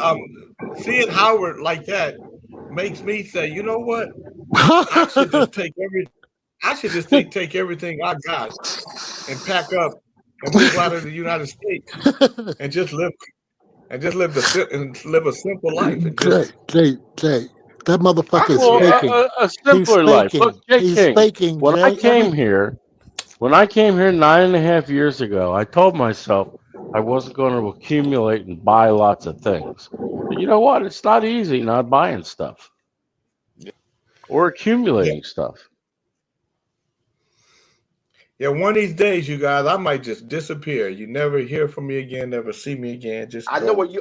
um, seeing Howard like that makes me say, you know what? I should just take every. I should just take everything I got and pack up and move out of the United States and just live a simple life and Jay, just Jay, that motherfucker is Well, yeah. faking. a He's simpler life. Look, faking. Jay He's King. faking, Jay. When I came here 9.5 years ago, I told myself I wasn't going to accumulate and buy lots of things. But you know what? It's not easy not buying stuff or Yeah. accumulating stuff. Yeah, one of these days, you guys, I might just disappear. You never hear from me again, never see me again. Just go.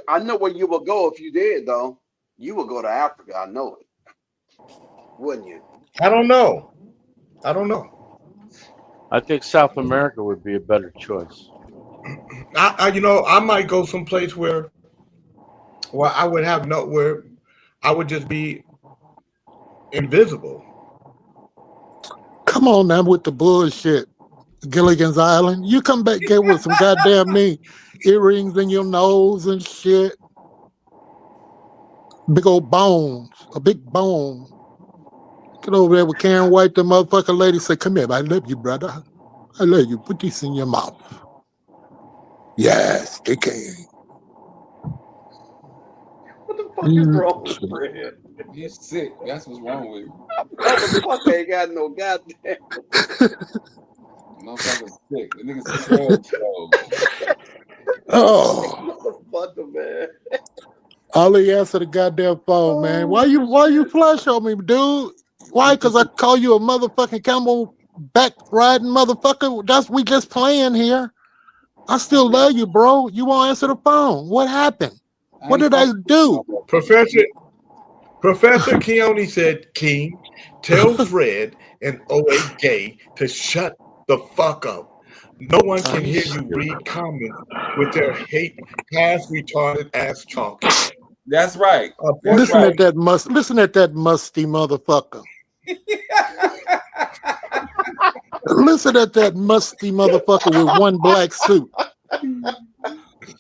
I know where you would go if you did though. You would go to Africa. I know it, wouldn't you? I don't know. I don't know. I think South America would be a better choice. I might go someplace where I would have no where I would just be invisible. Come on now with the bullshit. Gilligan's Island. You come back here with some goddamn me earrings in your nose and shit. Big old bones. A big bone. Get over there with Karen White, the motherfucking lady say, come here, I love you, brother. I love you. Put this in your mouth. Yes, they can. What the fuck is wrong with Shit. Fred? You're sick. That's what's wrong with you. Motherfucker ain't got no goddamn. Motherfucker's sick. The nigga's control. Oh, Motherfucker, man. all he answered the goddamn phone, man. Why you flush on me, dude? Why? Because I call you a motherfucking camel back riding motherfucker. We just playing here. I still love you, bro. You won't answer the phone. What happened? What did I do? Professor Keone said, King, tell Fred and OA Gay to shut the fuck up. No one can hear you read comments with their half retarded ass talking. That's right. That's Listen right. at that listen at that musty motherfucker. Listen at that musty motherfucker with one black suit.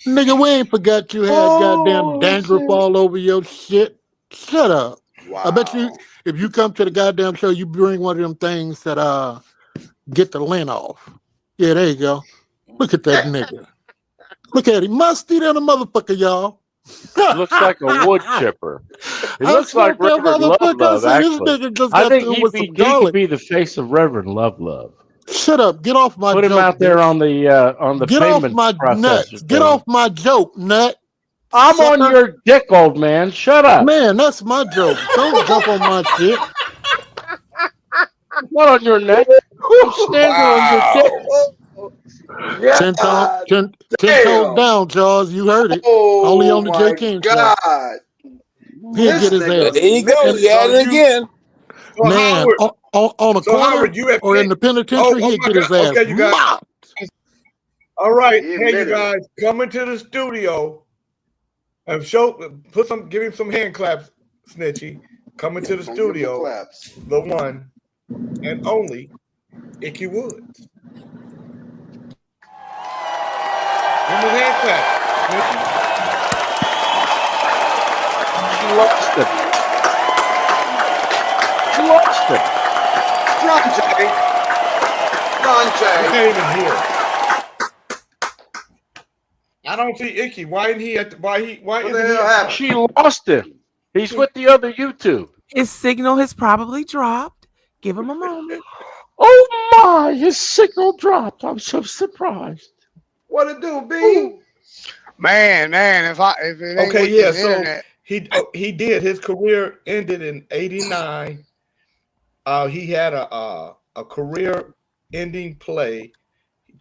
Nigga, we ain't forgot you had goddamn dandruff all over your shit. Shut up. Wow. I bet you if you come to the goddamn show, you bring one of them things that get the lint off. Yeah, there you go. Look at that nigga. Look at him. Musty than a motherfucker, y'all. He looks like a wood chipper. He I looks like smoked that Reverend motherfucker. Love I Love, said, this actually. nigga just I got think through he with could some garlic. be the face of Reverend Love Love. Shut up. Get off my Put him joke. out there bitch. on the Get off payment my processor nuts. Get thing. off my joke, nut. I'm Sucker. on your dick, old man. Shut up. Man, that's my joke. Don't jump on my shit. Not on your neck. I'm standing on your dick. Yeah. 10 toes Damn. down, Charles. You heard it. Oh Only on the J my King show. God. He'll This get his nigga. ass. There you go. You had it again. So Man, Howard, on a so corner Howard, you or in the penitentiary, he'll my get his God. ass Okay, you guys. mopped. All right, He hey you admitted it. guys, come into the studio and give him some hand claps, Snitchy. Come into the Don't give him studio, claps. the one and only Icky Woods. Give him a hand clap, Snitchy. She lost it. She lost it. Run, Jay. Run, I Jay. can't even hear. I don't see Icky. Why isn't he at the, why What isn't the he hell at happened? She lost him. He's with the other YouTube. His signal has probably dropped. Give him a moment. Oh my, his signal dropped. I'm so surprised. What it do, B? Man, if it ain't Okay, with yeah, this so internet, he did. His career ended in '89. He had a career-ending play.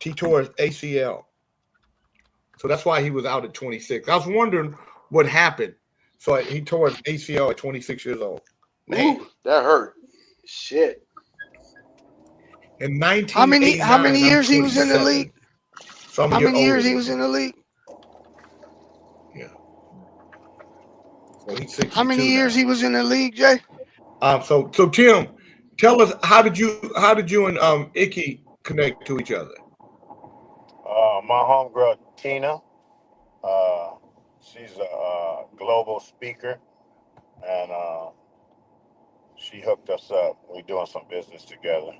He tore his ACL, so that's why he was out at 26. I was wondering what happened. So he tore his ACL at 26 years old. Man, Ooh, that hurt. Shit. in how many 1989, years he was in the 27. league? So I'm a How year many years older he than was him. in the league? Yeah. So he's 62 How many years now. he was in the league, Jay? So Tim, tell us how did you and Icky connect to each other? My homegirl Tina, she's a global speaker, and she hooked us up. We're doing some business together.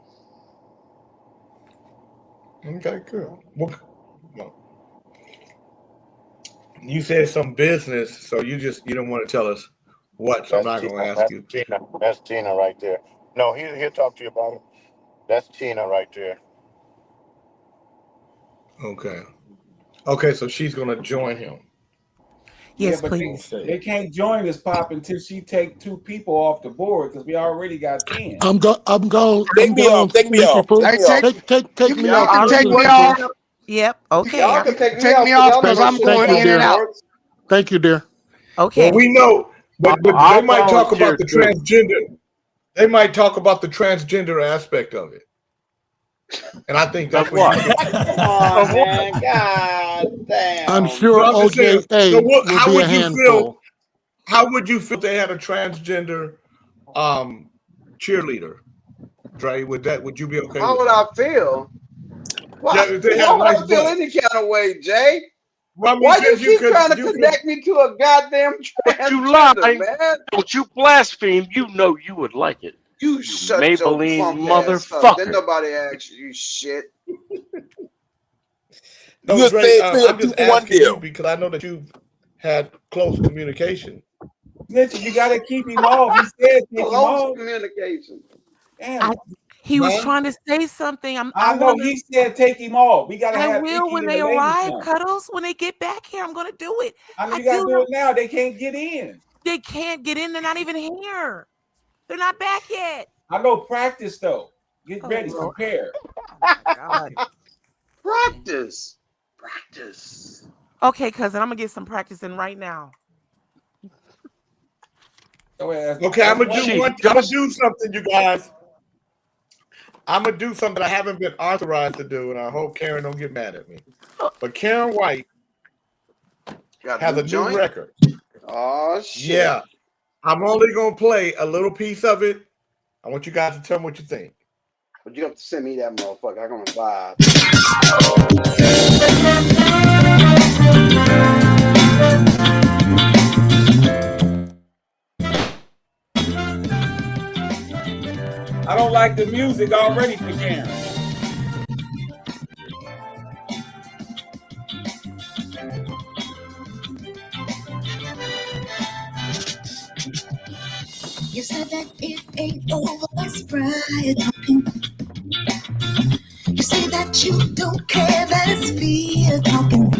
Okay, good. Well, you said some business, so you don't want to tell us what. So I'm not going to ask you. That's Tina right there. No, he'll talk to you about it. That's Tina right there. Okay. Okay, so she's going to join him. Yes, but please. they can't join us, Pop, until she take 2 people off the board because we already got 10. I'm going. Take me off. Take me off. Hey, Take me y'all off. can too, take me Mr. off. Pooh. Yep. Okay. Y'all can take Take me off because I'm Thank going you, in dear. and out. Thank you, dear. Okay. Well, we know, but they I'll might talk about the volunteer, transgender. They might talk about the transgender aspect of it. And I think that's Of what what? you Come on, man. God damn. I'm sure No, I'm just saying, OJA so will how be a would you handful. feel? How would you feel if they had a transgender cheerleader? Dre, would you be okay How with would that? I feel? Why, Yeah, if they had why a would nice I feel butt. any kind of way, Jay? Well, I mean, Why you because keep trying to connect me to a goddamn Don't you lie. transgender, man? Don't you blaspheme. You know you would like it. You shut your Maybelline punk ass up. Then motherfucker. nobody asked you shit. No, Dre, I'm just asking you because I know that you've had close communication. Listen, you got to keep him off. He said take him Close off. communication. Damn. He was Huh? trying to say something. I know he said take him off. We got to I have will Icky when and they the ladies arrive, come. Cuddles. When they get back here, I'm going to do it. I know I you got to do do know- it now. They can't get in. They can't get in. They're not even here. They're not back yet. I know practice, though. Get Oh, ready. Lord. Prepare. Oh, my God. Practice. Practice. Okay, cousin, I'm going to get some practice in right now. Okay, I'm gonna do something, you guys. I'm gonna do something I haven't been authorized to do, and I hope Karen don't get mad at me. But Karen White has a new record. Oh shit! Yeah, I'm only gonna play a little piece of it. I want you guys to tell me what you think. But you have to send me that motherfucker. I'm gonna vibe. I don't like the music already for Karen. You said that it ain't over us pride talking. You say that you don't care, that it's fear talking.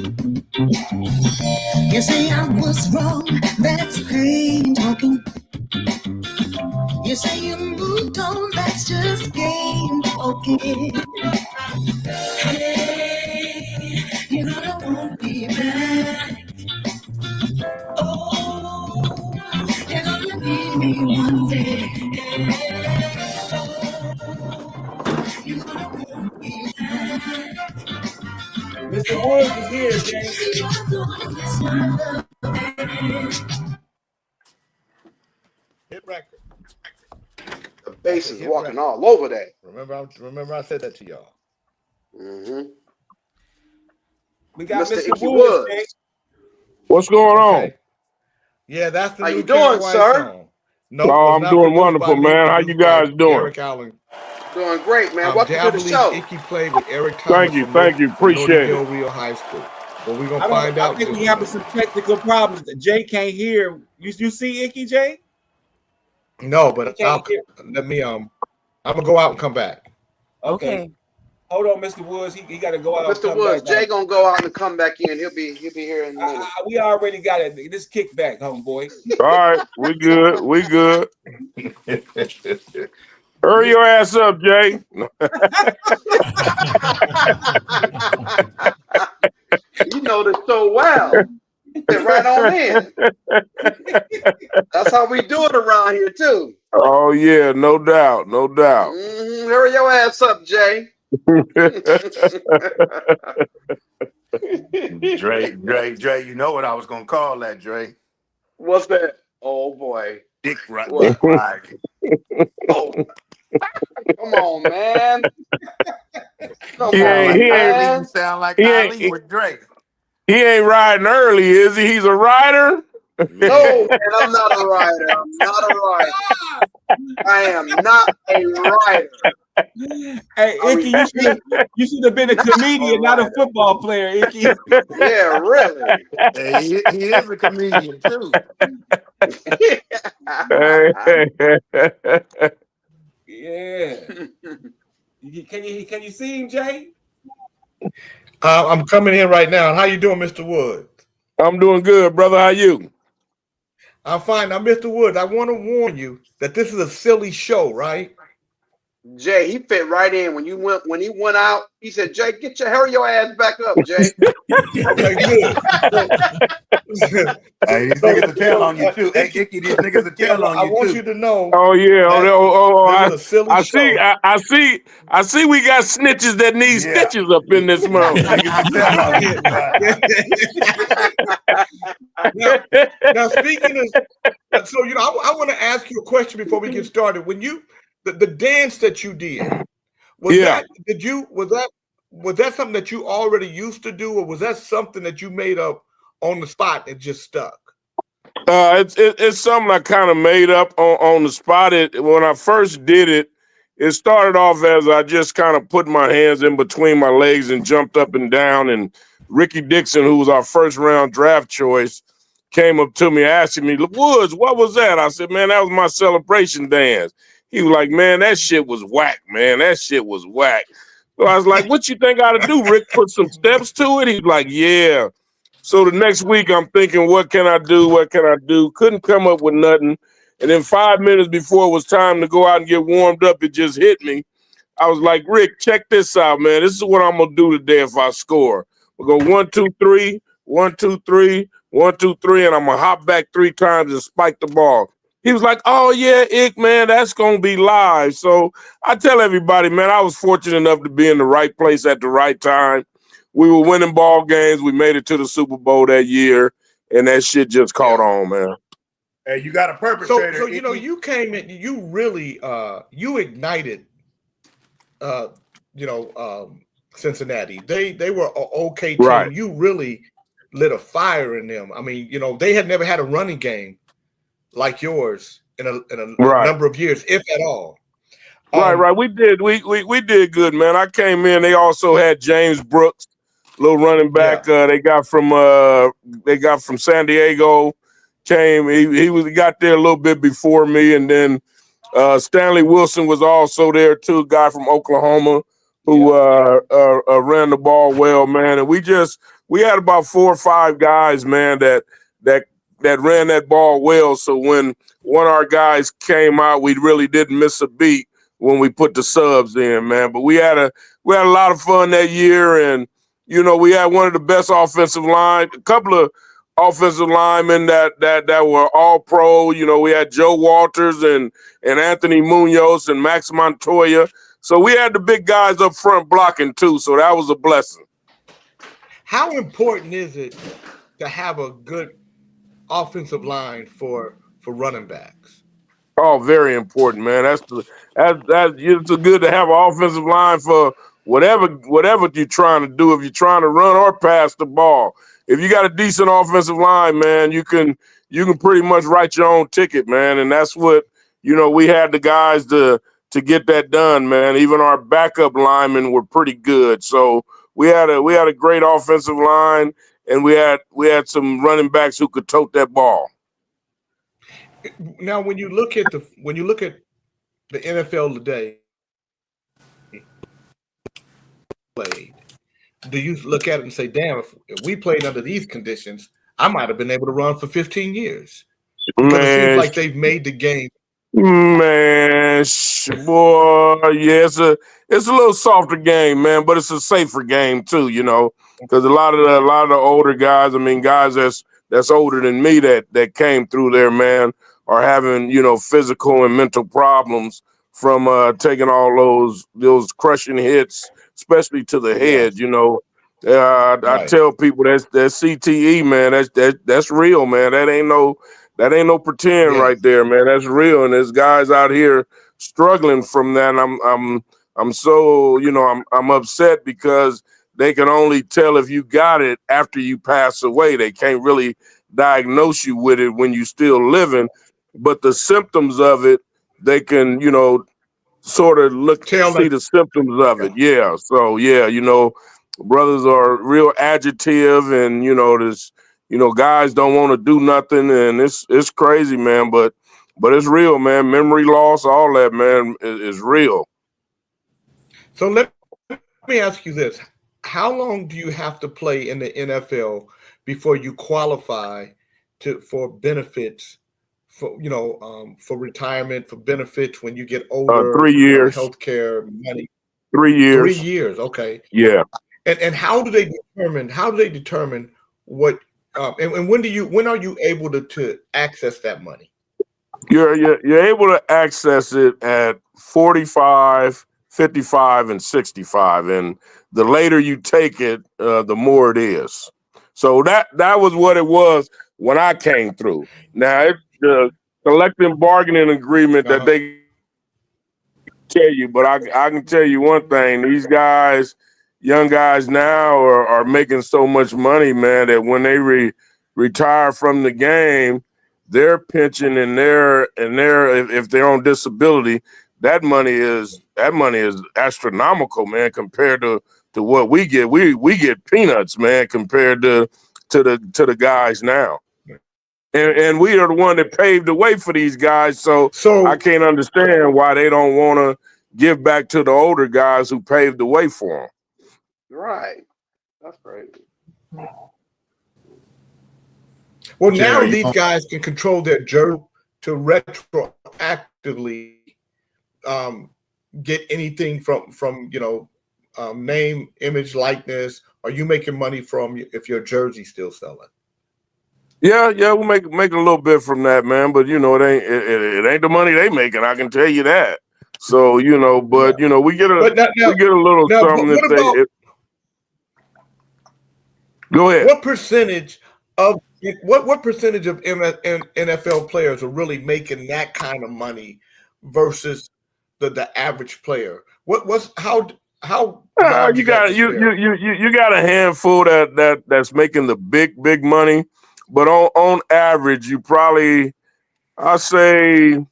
You say I was wrong, that's pain talking. You say you moved on, that's just game talking. Hey, you're gonna want me back. Oh, you're gonna need me one day. You're gonna want me back. Mr. Woods is here, Jay. Hit record. The bass is walking all over that. Remember, I said that to y'all. Mm-hmm. We got Mr. Mr. Woods, Jay. What's going on? Yeah, that's the How new you doing, White sir? song. No, Oh, I'm doing wonderful, man. How you guys doing? Eric Allen. Doing great, man. Welcome to the show. Icky played with Eric Thomas. Thank you. Appreciate Hill it. Real High School. But we're gonna find out. I think we having some technical problems. Jay can't hear. You see Icky, Jay? No, but let me I'm gonna go out and come back. Okay. Hold on, Mr. Woods. He got to go out. Mr. Woods, Jay gonna go out and come back in. He'll be here in a minute. We already got it. This kickback, homeboy. All right, we good. We good. Hurry your ass up, Jay. You know this so well. Get right on in. That's how we do it around here too. Oh yeah, no doubt, no doubt. Mm-hmm. Hurry your ass up, Jay. Dre, you know what I was gonna call that, Dre? What's that? Oh boy. Dick right. Oh. Come on, man. Sound like Ali with Drake. He ain't riding early, is he? He's a rider. No, man, I'm not a writer. I'm not a writer. I am not a writer. Hey, Icky, you should have been a comedian, not a football player, Icky. Yeah, really. Hey, he is a comedian too. Yeah. Can you see him, Jay? I'm coming in right now. How you doing, Mr. Woods? I'm doing good, brother. How you? I'm fine. Now, Mr. Woods, I want to warn you that this is a silly show, right? Jay, he fit right in when he went out. He said, "Jay, hurry your ass back up, Jay." Okay, good. Hey, these niggas will tell on you too. Hey, Icky, these niggas will tell on you I want too. you to know. Oh yeah. This is a silly I show. see. I see. We got snitches that need stitches up in this mouth. Now, speaking of, so I want to ask you a question before we get started. When you the dance that you did, was that something that you already used to do, or was that something that you made up on the spot and just stuck? It's something I kind of made up on the spot. When I first did it, it started off as I just kind of put my hands in between my legs and jumped up and down. And Ricky Dixon, who was our first round draft choice, came up to me asking me, "Woods, what was that?" I said, "Man, that was my celebration dance." He was like, "Man, that shit was whack, man. That shit was whack." So I was like, "What you think I ought to do, Rick? Put some steps to it?" He's like, "Yeah." So the next week, I'm thinking, what can I do? What can I do? Couldn't come up with nothing. And then 5 minutes before it was time to go out and get warmed up, it just hit me. I was like, "Rick, check this out, man. This is what I'm going to do today if I score. We'll go 1, 2, 3, 1, 2, 3, 1, 2, 3, and I'm going to hop back 3 times and spike the ball." He was like, "Oh, yeah, Ick, man, that's going to be live." So I tell everybody, man, I was fortunate enough to be in the right place at the right time. We were winning ball games. We made it to the Super Bowl that year, and that shit just caught on, man. Hey, you got a perpetrator. So you came in, you really you ignited Cincinnati. They were an okay team. Right. You really lit a fire in them. I mean, they had never had a running game like yours in a number of years, if at all. Right. We did good, man. I came in. They also had James Brooks, little running back. They got from San Diego. He got there a little bit before me, and then Stanley Wilson was also there too, guy from Oklahoma who ran the ball well, man. And we had about 4 or 5 guys, man, that ran that ball well. So when one of our guys came out, we really didn't miss a beat when we put the subs in, man. But we had a lot of fun that year, and we had one of the best offensive line, a couple of offensive linemen that were all pro. We had Joe Walters and Anthony Munoz and Max Montoya. So we had the big guys up front blocking too. So that was a blessing. How important is it to have a good offensive line for running backs? Oh, very important, man. It's good to have an offensive line for whatever you're trying to do. If you're trying to run or pass the ball, if you got a decent offensive line, man, you can pretty much write your own ticket, man. And that's what we had the guys to get that done, man. Even our backup linemen were pretty good, so we had a great offensive line, and we had some running backs who could tote that ball. Now, when you look at the NFL today, do you look at it and say, "Damn, if we played under these conditions, I might have been able to run for 15 years"? Because it seems like they've made the game. Man, boy, yeah, it's a little softer game, man, but it's a safer game too, because a lot of the older guys, I mean, guys that's older than me that came through there, man, are having physical and mental problems from taking all those crushing hits, especially to the head. I tell people that CTE, man, that's real, man. That ain't no pretend right there, man. That's real, and there's guys out here struggling from that. And I'm so I'm upset because they can only tell if you got it after you pass away. They can't really diagnose you with it when you're still living, but the symptoms of it, they can, sort of see the symptoms of it. Yeah. So yeah, brothers are real agitative, and this, guys don't want to do nothing, and it's crazy, man. But it's real, man. Memory loss, all that, man, is real. So let me ask you this: how long do you have to play in the NFL before you qualify for benefits? For retirement, for benefits when you get older, 3 years. Healthcare, money. 3 years. 3 years, okay. Yeah. And how do they determine what? And when are you able to access that money? You're able to access it at 45, 55, and 65, and the later you take it, the more it is. So that was what it was when I came through. Now it's the collective bargaining agreement that they tell you, but I can tell you one thing: these guys, young guys now, are making so much money, man, that when they retire from the game, their pension and their if they're on disability, that money is astronomical, man, compared to what we get. We get peanuts, man, compared to the guys now. And we are the one that paved the way for these guys. So I can't understand why they don't want to give back to the older guys who paved the way for them. Right. That's crazy. Well, now these guys can control their jersey to retroactively get anything from name, image, likeness. Are you making money from if your jersey's still selling? Yeah, we'll make a little bit from that, man. But it ain't the money they making. I can tell you that. So we get a little something that Go ahead. What percentage of NFL players are really making that kind of money versus the average player? How you got a handful that's making the big money, but on average, you probably, I say,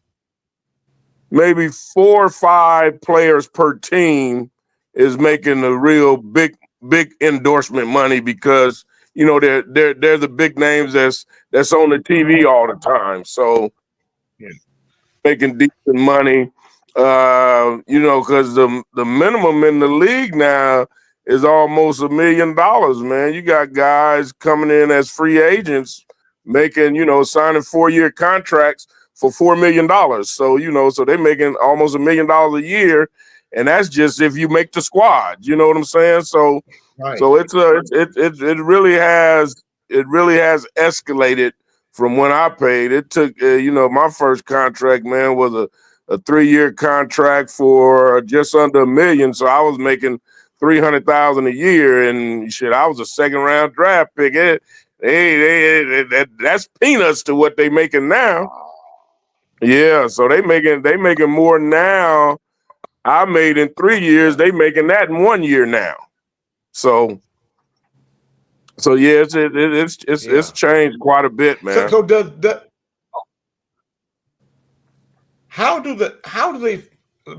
maybe 4 or 5 players per team is making the real big endorsement money, because they're the big names that's on the TV all the time. So making decent money, because the minimum in the league now is almost $1 million, man. You got guys coming in as free agents making, signing 4-year contracts for $4 million. So, so they're making almost $1 million a year. And that's just if you make the squad, you know what I'm saying? So, so it really has escalated from when I paid. It took, my first contract, man, was a 3-year contract for just under $1 million. So I was making $300,000 a year, and shit, I was a 2nd-round draft pick. That's peanuts to what they making now. Yeah, so they making more now. I made in 3 years. They making that in 1 year now. So yeah, it's changed quite a bit, man. So does how do they?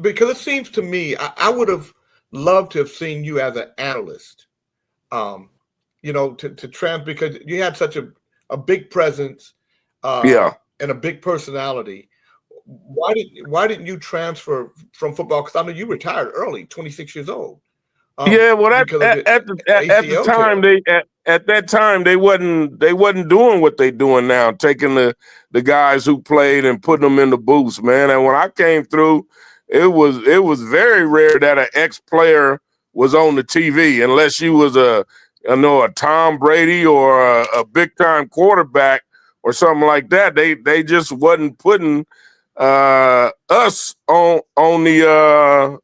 Because it seems to me, I would have loved to have seen you as an analyst. To because you had such a big presence, and a big personality. Why didn't you transfer from football? Because I know you retired early, 26 years old. Well, at the time they wasn't doing what they doing now, taking the guys who played and putting them in the booths, man. And when I came through, it was very rare that an ex-player was on the TV, unless you was a Tom Brady or a big time quarterback or something like that. They just wasn't putting us on the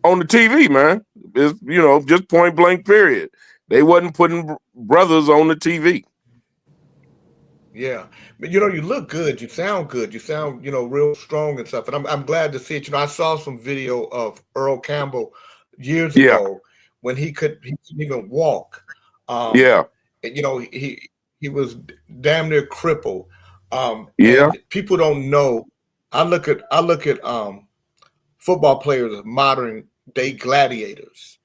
TV, man. It's, just point blank period. They wasn't putting brothers on the TV. Yeah, but you look good. You sound good. You sound real strong and stuff. And I'm glad to see it. I saw some video of Earl Campbell years ago when he couldn't even walk. He he was damn near crippled. Yeah. And people don't know. I look at football players as modern day gladiators.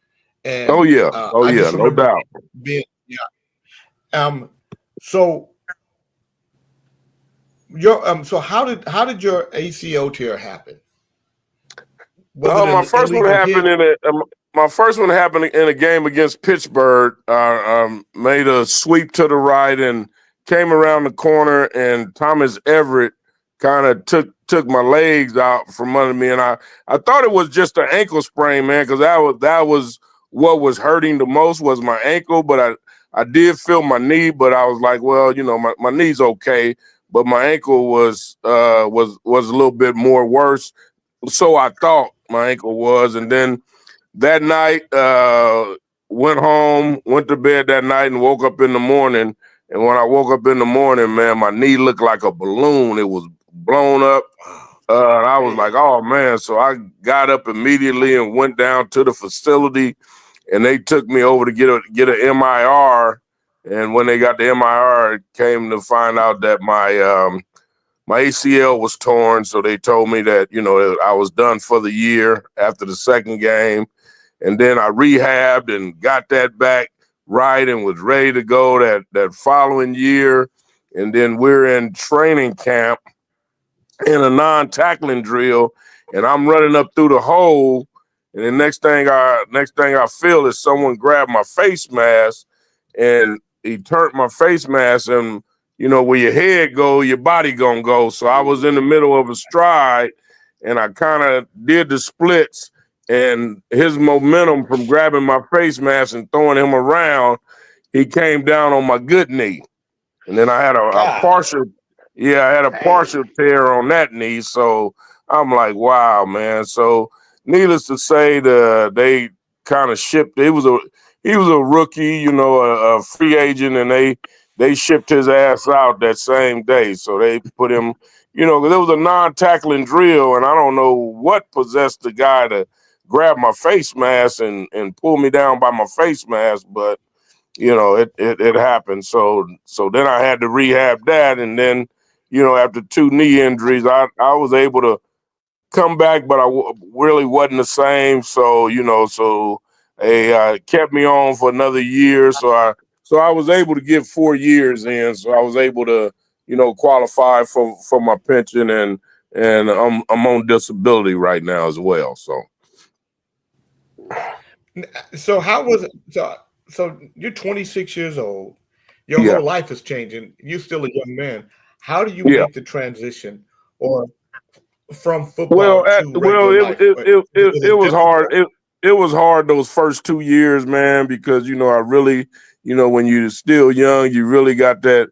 Oh And yeah. Oh I yeah. just No remember doubt. being so so how did your ACL tear happen? Was it My an first one illegal happened hit? my first one happened in a game against Pittsburgh. Made a sweep to the right and came around the corner, and Thomas Everett kind of took my legs out from under me, and I thought it was just an ankle sprain, man, because that was what was hurting the most was my ankle, but I did feel my knee, but I was like, well, my knee's okay, but my ankle was a little bit more worse. So I thought my ankle was, and then that night, went home, went to bed that night, and woke up in the morning. And when I woke up in the morning, man, my knee looked like a balloon. It was blown up. And I was like, oh man. So I got up immediately and went down to the facility, and they took me over to get an MIR. And when they got the MIR, it came to find out that my ACL was torn. So they told me that, I was done for the year after the second game. And then I rehabbed and got that back right and was ready to go that following year. And then we're in training camp in a non-tackling drill, and I'm running up through the hole. And the next thing I feel is someone grabbed my face mask, and he turned my face mask, and where your head go, your body gonna go. So I was in the middle of a stride, and I kind of did the splits, and his momentum from grabbing my face mask and throwing him around, he came down on my good knee. And then I had a partial tear on that knee. So I'm like, wow, man. So needless to say, they kind of shipped. He was a rookie, a free agent, and they shipped his ass out that same day. So they put him, 'cause it was a non-tackling drill, and I don't know what possessed the guy to grab my face mask and pull me down by my face mask, but it happened. So then I had to rehab that, and then after 2 knee injuries, I was able to come back, but I really wasn't the same. So they kept me on for another year. So I was able to get 4 years in. So I was able to qualify for my pension, and I'm on disability right now as well. So how was it? So you're 26 years old. Your Yeah. whole life is changing. You're still a young man. How do you Yeah. make the transition, or from football to regular life? It was hard. It was hard those first 2 years, man, because I really, when you're still young, you really got that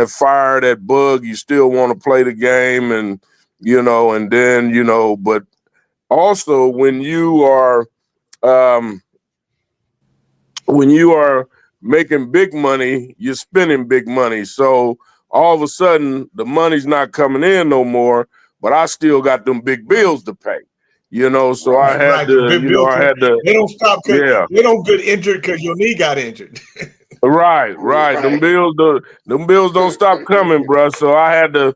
fire, that bug. You still want to play the game, and and then but also when you are making big money, you're spending big money. So all of a sudden, the money's not coming in no more, but I still got them big bills to pay. So I had to, They don't stop because yeah. they don't get injured because your knee got injured. Right. Them bills don't stop coming, bro. So I had to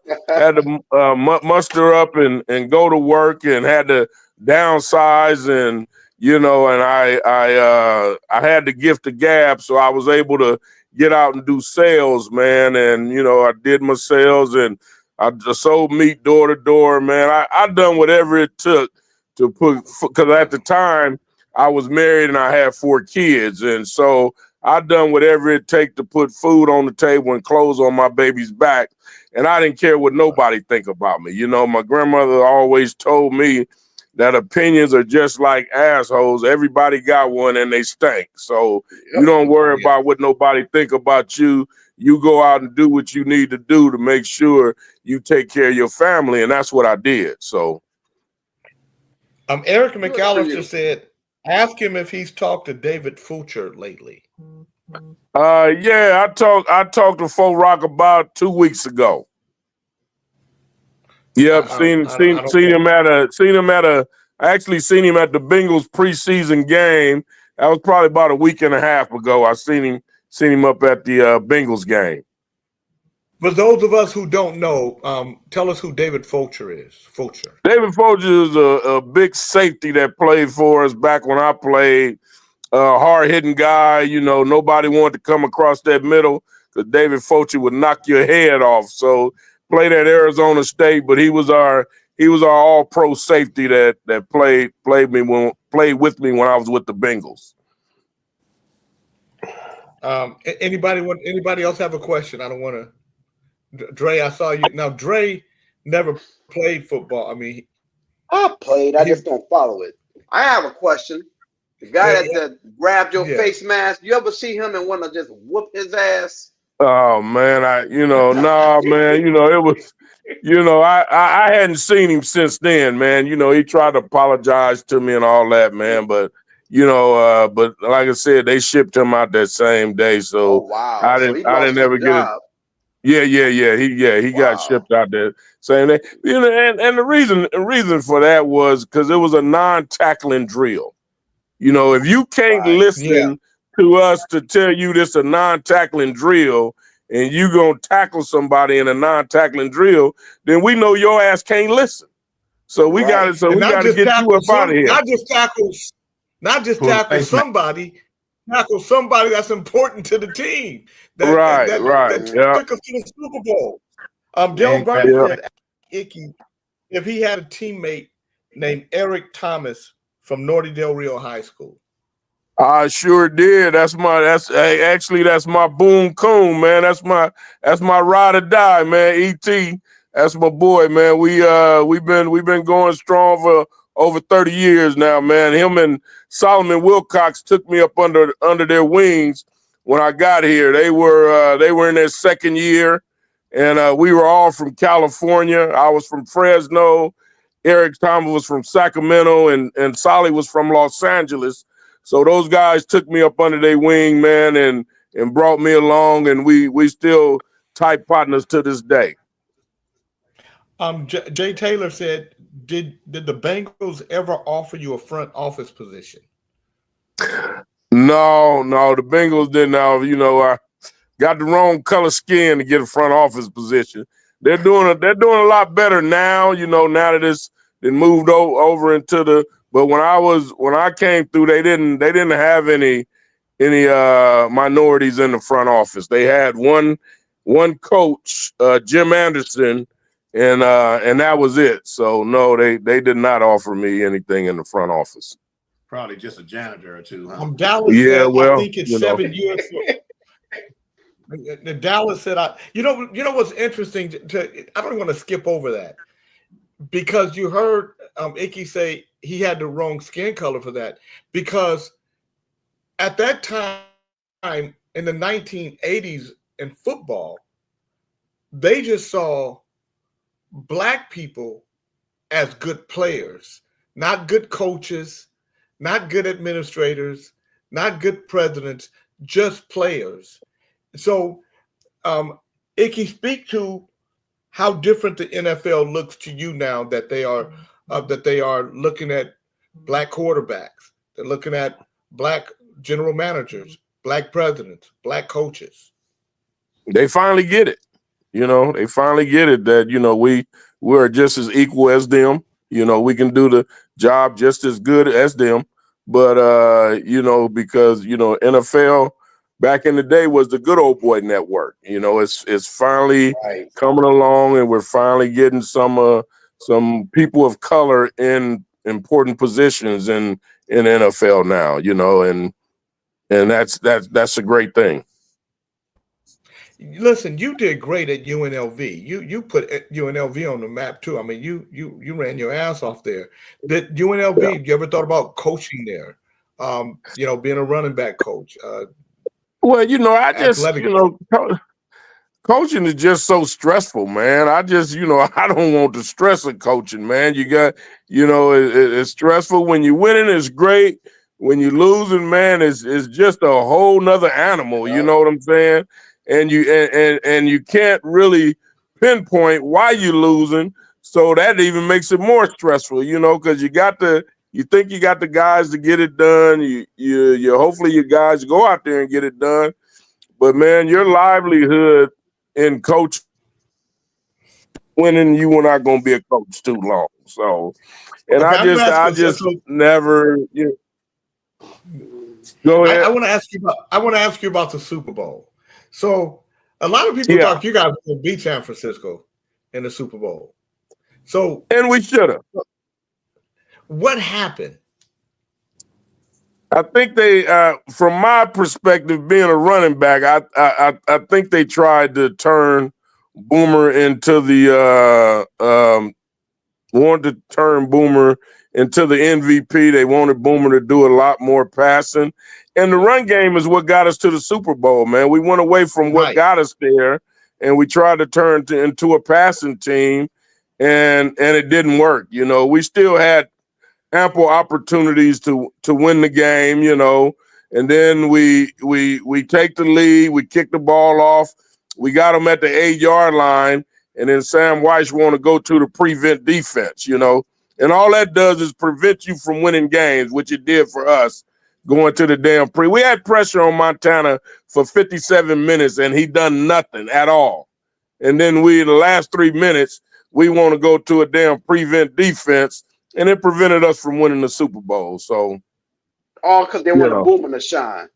muster up and go to work, and had to downsize, and and I had the gift of gab, so I was able to get out and do sales, man. And I did my sales, and I just sold meat door to door, man. I done whatever it took to because at the time I was married and I had 4 kids, and so I done whatever it take to put food on the table and clothes on my baby's back. And I didn't care what nobody think about me. My grandmother always told me that opinions are just like assholes. Everybody got one and they stink. So you don't worry about what nobody think about you. You go out and do what you need to do to make sure you take care of your family. And that's what I did. So Eric McAllister said, ask him if he's talked to David Fulcher lately. Yeah, I talked to Fo Rock about 2 weeks ago. Yep, seen him at a. I actually seen him at the Bengals preseason game. That was probably about a week and a half ago. I seen him up at the Bengals game. For those of us who don't know, tell us who David Fulcher is. Fulcher. David Folger is a big safety that played for us back when I played. Hard hitting guy, you know, nobody wanted to come across that middle because David Fulcher would knock your head off. So played at Arizona State, but he was our all pro safety that played with me when I was with the Bengals. Anybody else have a question? I don't want to. Dre, I saw you. Now, Dre never played football. I mean, I played. I just don't follow it. I have a question. The guy that grabbed your face mask, you ever see him and want to just whoop his ass? Oh man, man, it was, I hadn't seen him since then, man. He tried to apologize to me and all that, man, but but like I said, they shipped him out that same day, so wow. I didn't ever get it. Yeah. He got shipped out there same day. And the reason for that was because it was a non-tackling drill. If you can't listen to us to tell you this a non-tackling drill and you gonna tackle somebody in a non-tackling drill, then we know your ass can't listen. So we got to get you up out of here. Not just tackle somebody, tackle somebody that's important to the team. That took us to the Super Bowl. Dale Burton said, Icky, if he had a teammate named Eric Thomas from Norte Del Rio High School. I sure did. That's my Boone Coon, man. That's my ride or die, man. ET. That's my boy, man. We've been going strong for over 30 years now, man. Him and Solomon Wilcox took me up under their wings when I got here. They were in their second year, and we were all from California. I was from Fresno. Eric Thomas was from Sacramento, and Solly was from Los Angeles. So those guys took me up under their wing, man, and brought me along, and we still tight partners to this day. Jay Taylor said, did the Bengals ever offer you a front office position? No, the Bengals didn't. I got the wrong color skin to get a front office position. They're doing a lot better now. Now that it's been moved over into the. But when I came through, they didn't have any minorities in the front office. They had one coach, Jim Anderson, and that was it. So no, they did not offer me anything in the front office. Probably just a janitor or two, huh? Dallas said, I think it's 7 years. Dallas said, you know what's interesting? I don't want to skip over that because you heard Icky say he had the wrong skin color for that, because at that time in the 1980s in football, they just saw Black people as good players, not good coaches, not good administrators, not good presidents, just players. So, Icky, speak to how different the NFL looks to you now that they are looking at Black quarterbacks, they're looking at Black general managers, Black presidents, Black coaches. They finally get it. They finally get it that we're just as equal as them. We can do the job just as good as them. But because NFL back in the day was the good old boy network. It's finally coming along, and we're finally getting some people of color in important positions in NFL now. And that's a great thing. Listen, you did great at UNLV. You put UNLV on the map too. I mean, you ran your ass off there. Did UNLV? You ever thought about coaching there? Being a running back coach. Well, coaching is just so stressful, man. I don't want the stress of coaching, man. You got, it's stressful. When you're winning, it's great. When you're losing, man, it's just a whole nother animal. You know what I'm saying? And you can't really pinpoint why you're losing. So that even makes it more stressful, because you think you got the guys to get it done. You hopefully your guys go out there and get it done. But man, your livelihood in coach winning, you were not going to be a coach too long. So, and Okay, I just never. Go ahead. I want to ask you about the Super Bowl. So, a lot of people talk. You guys will beat San Francisco in the Super Bowl. So, and we should have. What happened? I think they, from my perspective, being a running back, I think they tried to turn Boomer into the wanted to turn Boomer into the MVP. They wanted Boomer to do a lot more passing, and the run game is what got us to the Super Bowl. Man, we went away from what got us there, and we tried to turn into a passing team, and it didn't work. You know, we still had ample opportunities to win the game, you know, and then we take the lead, we kick the ball off, we got them at the 8-yard line, and then Sam Weiss want to go to the prevent defense, you know, and all that does is prevent you from winning games, which it did for us going to the damn pre. We had pressure on Montana for 57 minutes, and he done nothing at all. And then the last 3 minutes, we want to go to a damn prevent defense, and it prevented us from winning the Super Bowl. So, all because they want a Boomer to shine.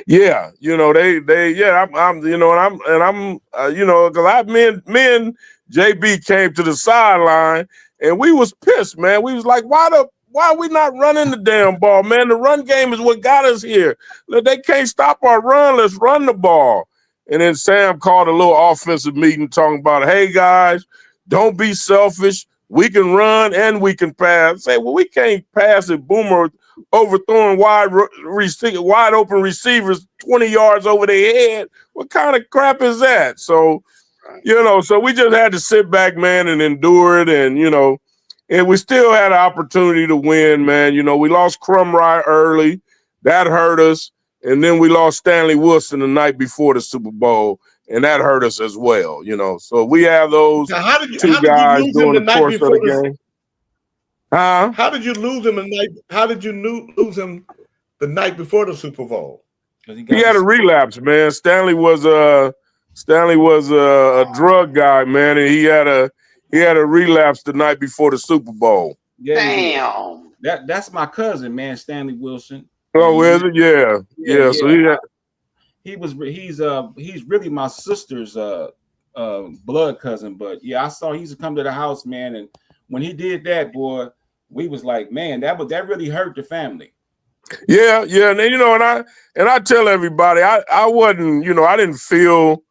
Yeah, you know I'm you know, and I'm you know, because me and JB came to the sideline and we was pissed, man. We was like, why are we not running the damn ball, man? The run game is what got us here. They can't stop our run. Let's run the ball. And then Sam called a little offensive meeting talking about, hey guys, don't be selfish. We can run and we can pass. Say, well, we can't pass if Boomer overthrowing wide open receivers 20 yards over their head. What kind of crap is that? So, you know, so we just had to sit back, man, and endure it. And, you know, and we still had an opportunity to win, man. You know, we lost Crumry early. That hurt us. And then we lost Stanley Wilson the night before the Super Bowl. And that hurt us as well, you know. So we have those two guys during the course of the game. How did you lose him the night? How did you lose him the night before the Super Bowl? He had a relapse, man. Stanley was a drug guy, man, and he had a relapse the night before the Super Bowl. Yeah, damn. That's my cousin, man, Stanley Wilson. Oh, is it? Yeah. So he's really my sister's blood cousin. But yeah, I saw he used to come to the house, man, and when he did that, boy, we was like, man, that really hurt the family. Yeah, and then, you know, and I tell everybody, I wasn't, you know, I didn't feel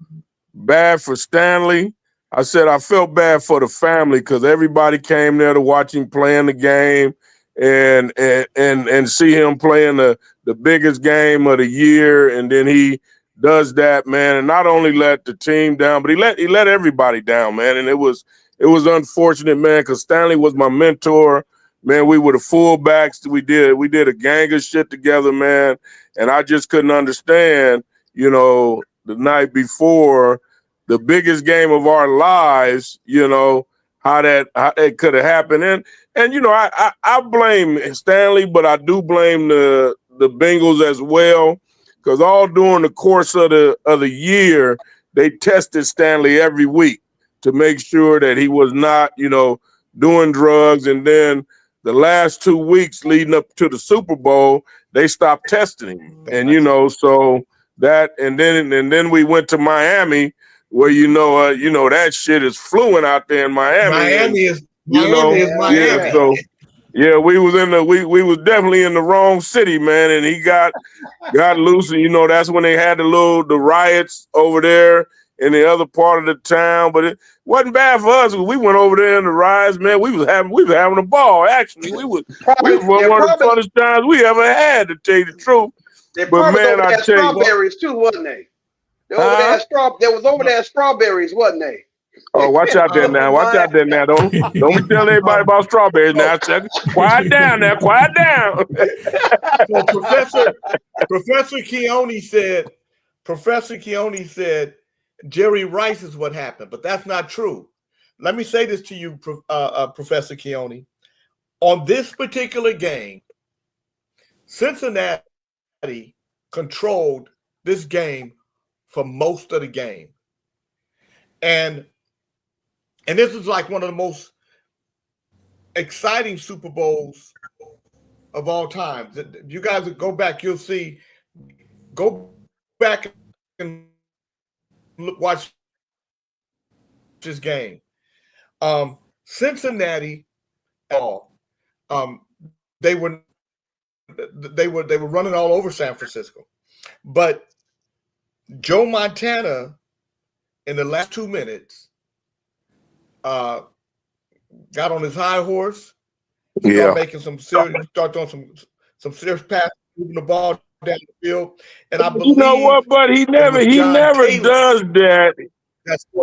bad for Stanley. I said I felt bad for the family because everybody came there to watch him playing the game and see him playing the biggest game of the year, and then he does that, man, and not only let the team down, but he let everybody down, man, and it was unfortunate, man, because Stanley was my mentor. Man, we were the fullbacks. We did a gang of shit together, man. And I just couldn't understand, you know, the night before the biggest game of our lives, you know, how it could have happened. And you know, I blame Stanley, but I do blame the Bengals as well, because all during the course of the year, they tested Stanley every week to make sure that he was not, you know, doing drugs. And then the last 2 weeks leading up to the Super Bowl, they stopped testing him. And, you know, so that, and then we went to Miami, where, you know, that shit is fluent out there in Miami. Miami is Miami. Miami. Yeah, so yeah, we was definitely in the wrong city, man. And he got loose, and, you know, that's when they had the riots over there in the other part of the town. But it wasn't bad for us. We went over there in the riots, man. We was having a ball. Actually, we was one of the funnest times we ever had, to tell you the truth. But man, I tell you, strawberries too, wasn't they? They was over there strawberries, wasn't they? Oh, watch out there now! Watch out there now! Don't be telling everybody about strawberries now. Quiet down now! Quiet down. So Professor Keone said Jerry Rice is what happened, but that's not true. Let me say this to you, Professor Keone. On this particular game, Cincinnati controlled this game for most of the game. And this is like one of the most exciting Super Bowls of all time. You guys go back, you'll see. Go back and watch this game. Cincinnati, they were running all over San Francisco, but Joe Montana in the last 2 minutes got on his high horse, started making some serious, start throwing some serious passes, moving the ball down the field, and I believe You know what, but he never does that.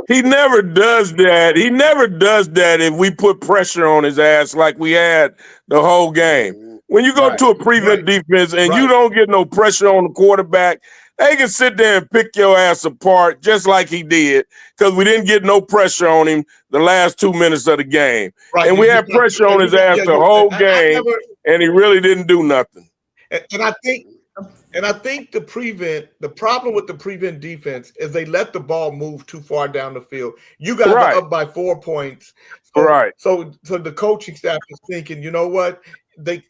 He never does that. He never does that if we put pressure on his ass like we had the whole game. When you go to a prevent defense and you don't get no pressure on the quarterback, they can sit there and pick your ass apart just like he did because we didn't get no pressure on him the last 2 minutes of the game. Right. And we had pressure on his ass the whole game, and he really didn't do nothing. And I think the problem with the prevent defense is they let the ball move too far down the field. You guys are up by 4 points. So the coaching staff is thinking, you know what? They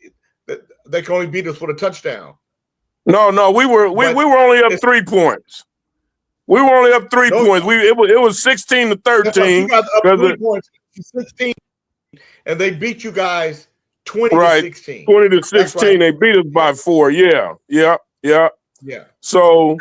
can only beat us for the touchdown. No, we were only up 3 points. We were only up 3 points. It was 16-13. You guys up 3 points, 16, and they beat you guys 20-16. 20-16. They beat us by 4. Yeah. So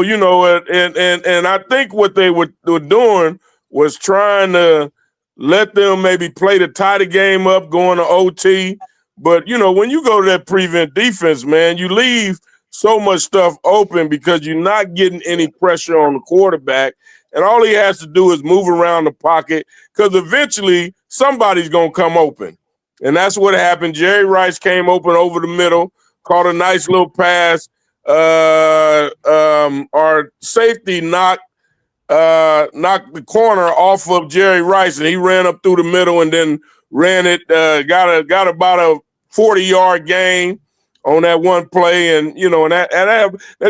you know, and I think what they were doing was trying to let them maybe play to tie the game up, going to OT. But you know, when you go to that prevent defense, man, you leave so much stuff open because you're not getting any pressure on the quarterback, and all he has to do is move around the pocket because eventually somebody's gonna come open. And that's what happened. Jerry Rice came open over the middle, caught a nice little pass. Our safety knocked the corner off of Jerry Rice, and he ran up through the middle and then ran it. Got about a 40-yard gain on that one play, and you know, and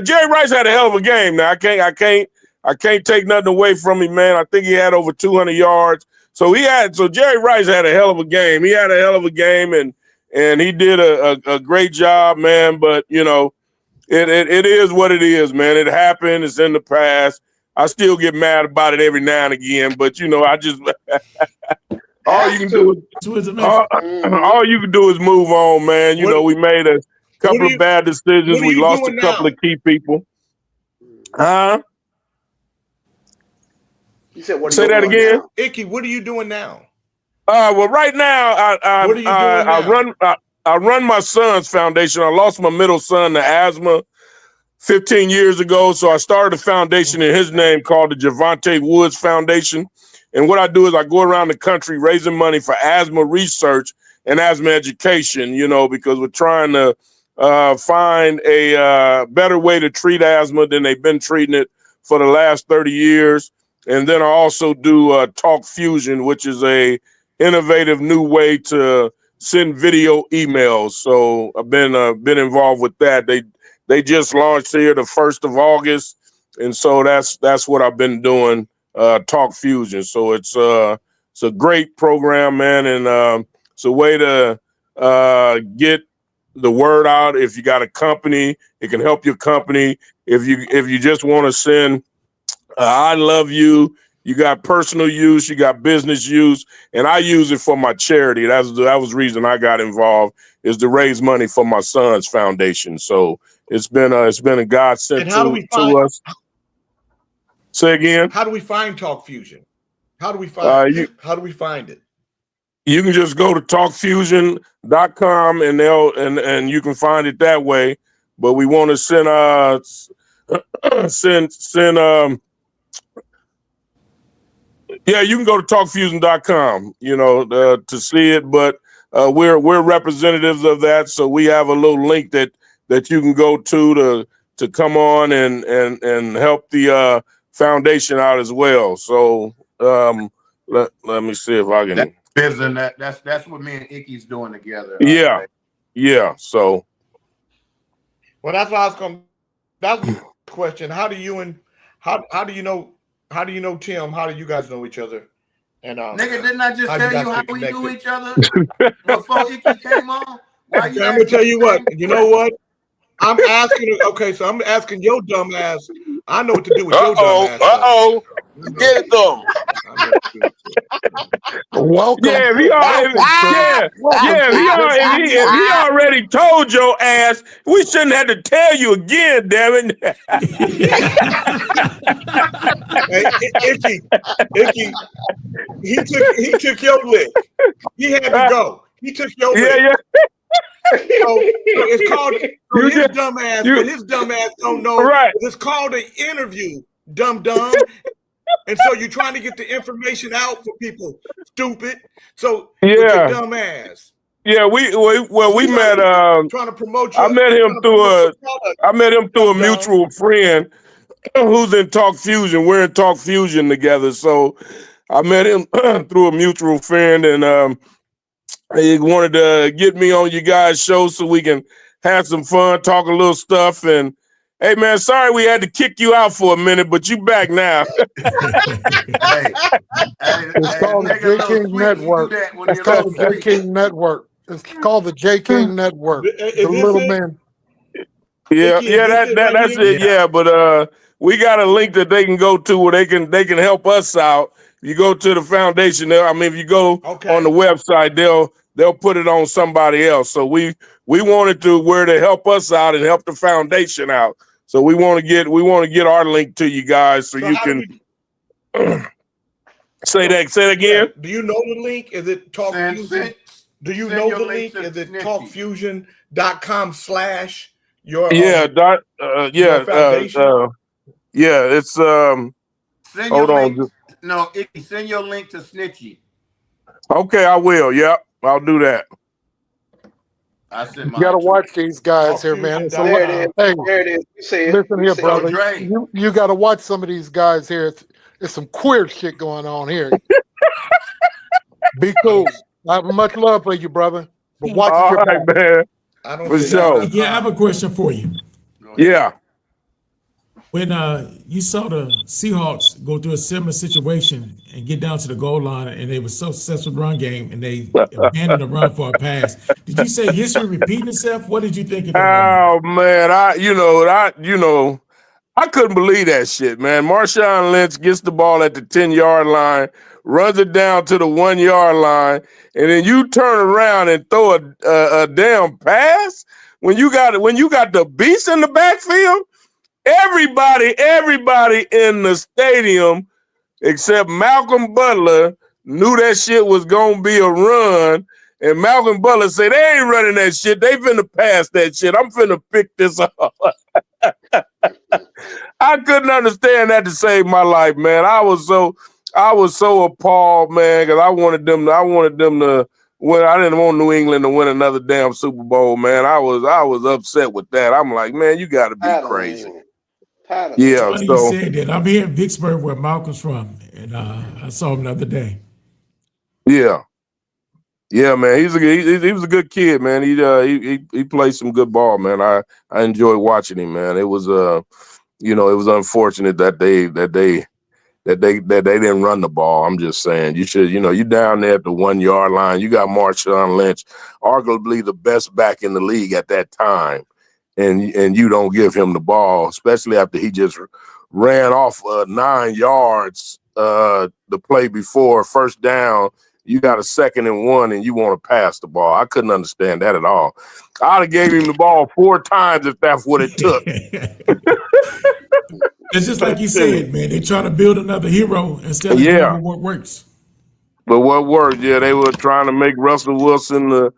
Jerry Rice had a hell of a game. Now I can't take nothing away from him, man. I think he had over 200 yards. So Jerry Rice had a hell of a game. He had a hell of a game, and he did a great job, man. But you know, it is what it is, man. It happened. It's in the past. I still get mad about it every now and again, but you know, I just all you can do is move on, man. You know, we made a couple of bad decisions. We lost a couple of key people. You said, what Say that again, Icky. What are you doing now? Well, right now, I run my son's foundation. I lost my middle son to asthma 15 years ago, so I started a foundation in his name called the Javante Woods Foundation. And what I do is I go around the country raising money for asthma research and asthma education, you know, because we're trying to find a better way to treat asthma than they've been treating it for the last 30 years. And then I also do Talk Fusion, which is a innovative new way to send video emails. So I've been involved with that. They just launched here the 1st of August, and so that's what I've been doing. Talk Fusion. So it's a great program, man, and it's a way to get the word out. If you got a company, it can help your company. If you just want to send I love you. You got personal use, you got business use, and I use it for my charity. That was the reason I got involved, is to raise money for my son's foundation. So it's been a godsend to us. Say again. How do we find Talk Fusion? How do we find it? You can just go to talkfusion.com and you can find it that way. But we want to send yeah, you can go to talkfusion.com, you know, to see it. But we're representatives of that, so we have a little link that you can go to come on and help the foundation out as well. So let me see if I can. That's what me and Icky's doing together. Yeah. So. Well, that's what I was going. That was the question. How do you know How do you know Tim? How do you guys know each other? And nigga, didn't I just tell you how we knew each other before Icky came on? Why you? I'm gonna tell you what. You know what? I'm asking. Okay, so I'm asking your dumb ass. I know what to do with your dumb ass. Get it though. Welcome. Yeah, if he already told your ass, we shouldn't have to tell you again, damn it. Hey, Icky, he took your lick. He had to go. He took your lick. Yeah. So it's called his dumb ass don't know. Right. It's called an interview, dumb. And so you're trying to get the information out for people, stupid. So with your dumb ass. Yeah, we met. Trying to promote. I met him through a mutual friend who's in Talk Fusion. We're in Talk Fusion together. So I met him through a mutual friend, and he wanted to get me on you guys' show so we can have some fun, talk a little stuff. And hey, man, sorry we had to kick you out for a minute, but you back now. It's called the J King Network. It's called the J King Network. It's called the J King Network. The little man. Yeah, that's it. Yeah, but we got a link that they can go to where they can help us out. You go to the foundation. If you go on the website, they'll put it on somebody else. So we wanted to where to help us out and help the foundation out. So we want to get our link to you guys so you can say that again. Do you know the link? Is it Talk Fusion? Do you know the link? Is it talkfusion.com/ your foundation? It's hold on. No, Icky, send your link to Snitchy. Okay, I will. Yep, I'll do that. You gotta watch these guys here, man. There it is. You see it. Listen here, brother. Dre. You gotta watch some of these guys here. It's some queer shit going on here. Be cool. I have much love for you, brother. But watch your back. Man. I don't For sure. Yeah, I have a question for you. Yeah. When you saw the Seahawks go through a similar situation and get down to the goal line, and they were so successful run game, and they abandoned the run for a pass, did you say history repeating itself? What did you think of that? Oh man, I couldn't believe that shit, man. Marshawn Lynch gets the ball at the 10-yard line, runs it down to the 1-yard line, and then you turn around and throw a damn pass when you got the beast in the backfield. Everybody in the stadium except Malcolm Butler knew that shit was gonna be a run, and Malcolm Butler said, "They ain't running that shit. They finna pass that shit. I'm finna pick this up." I couldn't understand that to save my life, man. I was so appalled, man, because I wanted them to win. I didn't want New England to win another damn Super Bowl, man. I was upset with that. I'm like, man, you got to be crazy. Yeah, so you said that. I'm here in Vicksburg, where Malcolm's from, and I saw him the other day. Yeah, man. He was a good kid, man. He played some good ball, man. I enjoyed watching him, man. It was it was unfortunate that they didn't run the ball. I'm just saying, you should, you down there at the 1-yard line. You got Marshawn Lynch, arguably the best back in the league at that time. And you don't give him the ball, especially after he just ran off 9 yards the play before, first down. You got a 2nd and 1, and you want to pass the ball. I couldn't understand that at all. I'd have gave him the ball 4 times if that's what it took. It's just like you said, man. They're trying to build another hero instead of doing what works. But what worked? Yeah, they were trying to make Russell Wilson the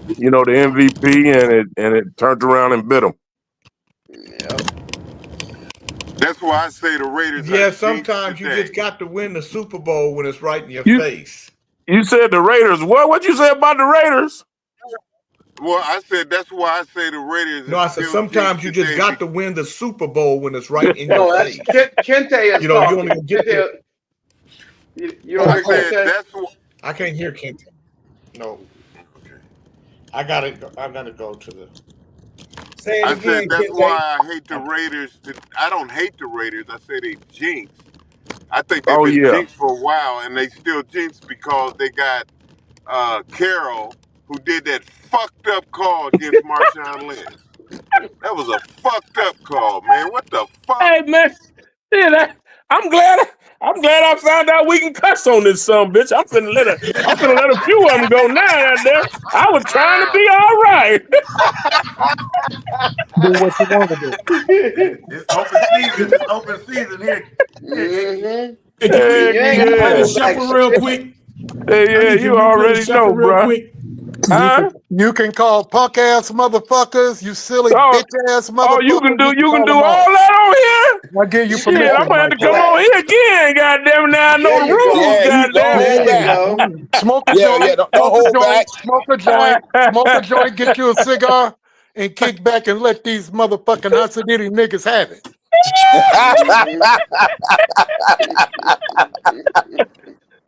MVP, and it turned around and bit him. Yeah. That's why I say the Raiders. Yeah, sometimes you just got to win the Super Bowl when it's right in your face. You said the Raiders. What'd you say about the Raiders? Well, I said that's why I say the Raiders. No, I said sometimes you just got to win the Super Bowl when it's right in your face. Kente is you only get I can't hear Kente. No. I gotta go to the. Say it I again, said that's Kente. why I hate the Raiders. I don't hate the Raiders. I say they jinx. I think they've Oh been yeah. jinxed for a while, and they still jinx because they got Carroll, who did that fucked up call against Marshawn Lynch. That was a fucked up call, man. What the fuck? Hey man, yeah, I'm glad I found out we can cuss on this son bitch. I'm finna let a few of them go now and there. I was trying to be all right. Do what you want to do. It's open season. It's open season here. Mm-hmm. Hey, You ain't can we play the Yeah. shuffle real quick? Yeah, you Can we play the already shuffle know, real bro. quick? Huh? You can call punk ass motherfuckers, you silly Oh, bitch ass you can motherfuckers. do You can call all them all. that on I give you here? Shit, I'm permission, gonna have to Mike. come on here again, goddamn it. Now I know There the you rules, go. Yeah, you don't goddamn hold There you back. go. Smoke a Yeah, joint, don't smoke a hold joint, back. smoke a joint, get you a cigar, and kick back and let these motherfucking Hasidiri niggas have it.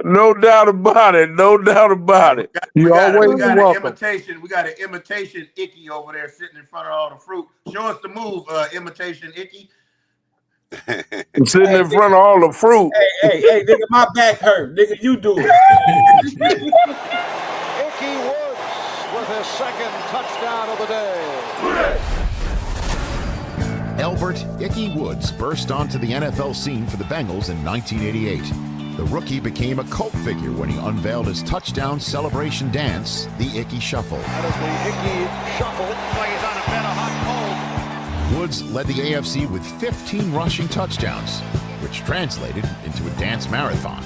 No doubt about it. No doubt about it. We You're got always an welcome. imitation. We got an imitation Icky over there sitting in front of all the fruit. Show us the move, imitation Icky. I'm sitting in front of all the fruit. Hey, nigga, my back hurt. Nigga, you do it. Icky Woods with his second touchdown of the day. Elbert Icky Woods burst onto the NFL scene for the Bengals in 1988. The rookie became a cult figure when he unveiled his touchdown celebration dance, the Icky Shuffle. That is the Icky Shuffle. Plays on a bed of hot cold. Woods led the AFC with 15 rushing touchdowns, which translated into a dance marathon.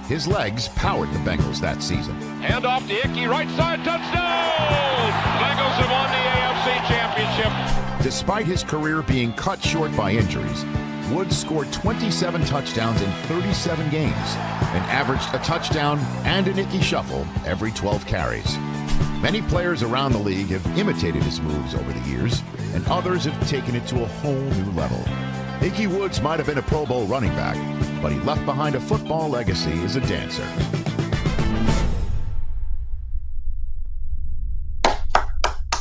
His legs powered the Bengals that season. Hand off to Icky, right side, touchdown! Bengals have won the AFC Championship. Despite his career being cut short by injuries, Woods scored 27 touchdowns in 37 games and averaged a touchdown and an Icky Shuffle every 12 carries. Many players around the league have imitated his moves over the years, and others have taken it to a whole new level. Icky Woods might have been a Pro Bowl running back, but he left behind a football legacy as a dancer.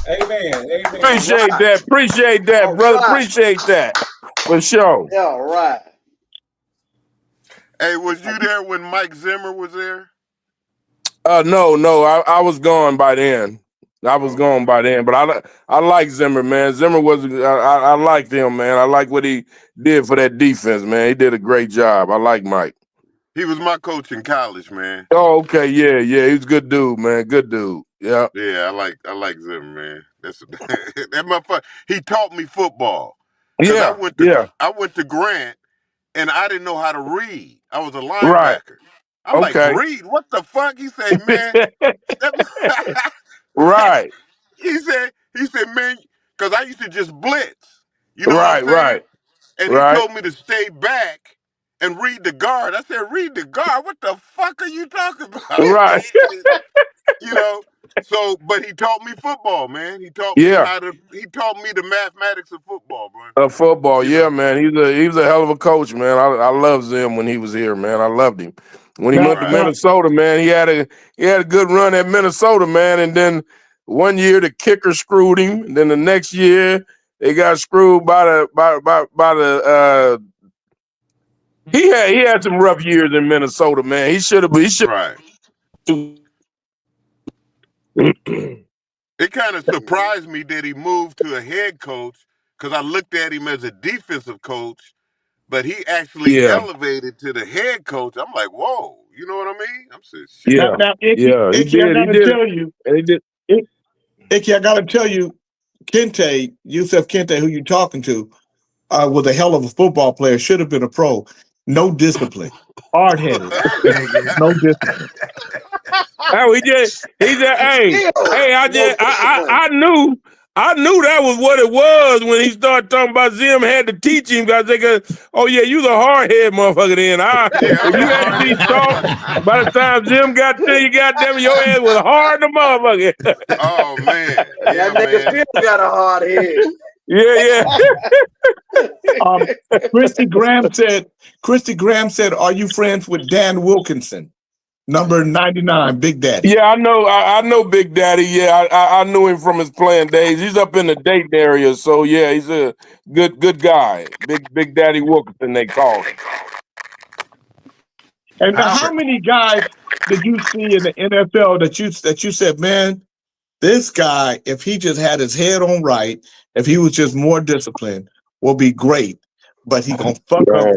Amen. Appreciate that, All brother. right. Appreciate that. For sure. Yeah, all right. Hey, was you there when Mike Zimmer was there? No, I was gone by then. But I like Zimmer, man. Zimmer was I liked him, man. I like what he did for that defense, man. He did a great job. I like Mike. He was my coach in college, man. Oh, okay, yeah. He's a good dude, man. Good dude. Yeah. Yeah, I like Zimmer, man. That's that motherfucker. He taught me football. I went to Grant and I didn't know how to read. I was a Right. linebacker. I'm like, Okay. read? What the fuck? He said, man. Right. He said, man, because I used to just blitz. You know what I'm saying? Right. And he told me to stay back and read the guard. I said, read the guard? What the fuck are you talking about? Right. You know, so, but he taught me football, man. He taught me the mathematics of football, bro. Football, man. He was a hell of a coach, man. I loved Zim when he was here, man. I loved him. When he went to Minnesota, man, he had a good run at Minnesota, man. And then one year the kicker screwed him. And then the next year they got screwed by the he had some rough years in Minnesota, man. He should Right. It kind of surprised me that he moved to a head coach because I looked at him as a defensive coach, but he actually elevated to the head coach. I'm like, whoa, you know what I mean? I'm saying, shit. Now, Icky, I gotta tell you, Icky, I gotta tell you, Yusuf Kente, who you talking to, was a hell of a football player. Should have been a pro. No discipline, hard headed, no discipline. Oh, he just hey, I knew that was what it was when he started talking about Zim had to teach him because they go, oh yeah, you the hard head motherfucker then. If you had to be soft, by the time Zim got to you, goddamn your head was hard the motherfucker. Oh man. That nigga still got a hard head. Christy Graham said, "Are you friends with Dan Wilkinson?" Number 99, Big Daddy. Yeah, I know Big Daddy. Yeah, I knew him from his playing days. He's up in the Dayton area, so yeah, he's a good guy. Big Daddy Wilkerson, they called him. And how many guys did you see in the NFL that you said, man, this guy, if he just had his head on right, if he was just more disciplined, will be great. But he gonna fuck up.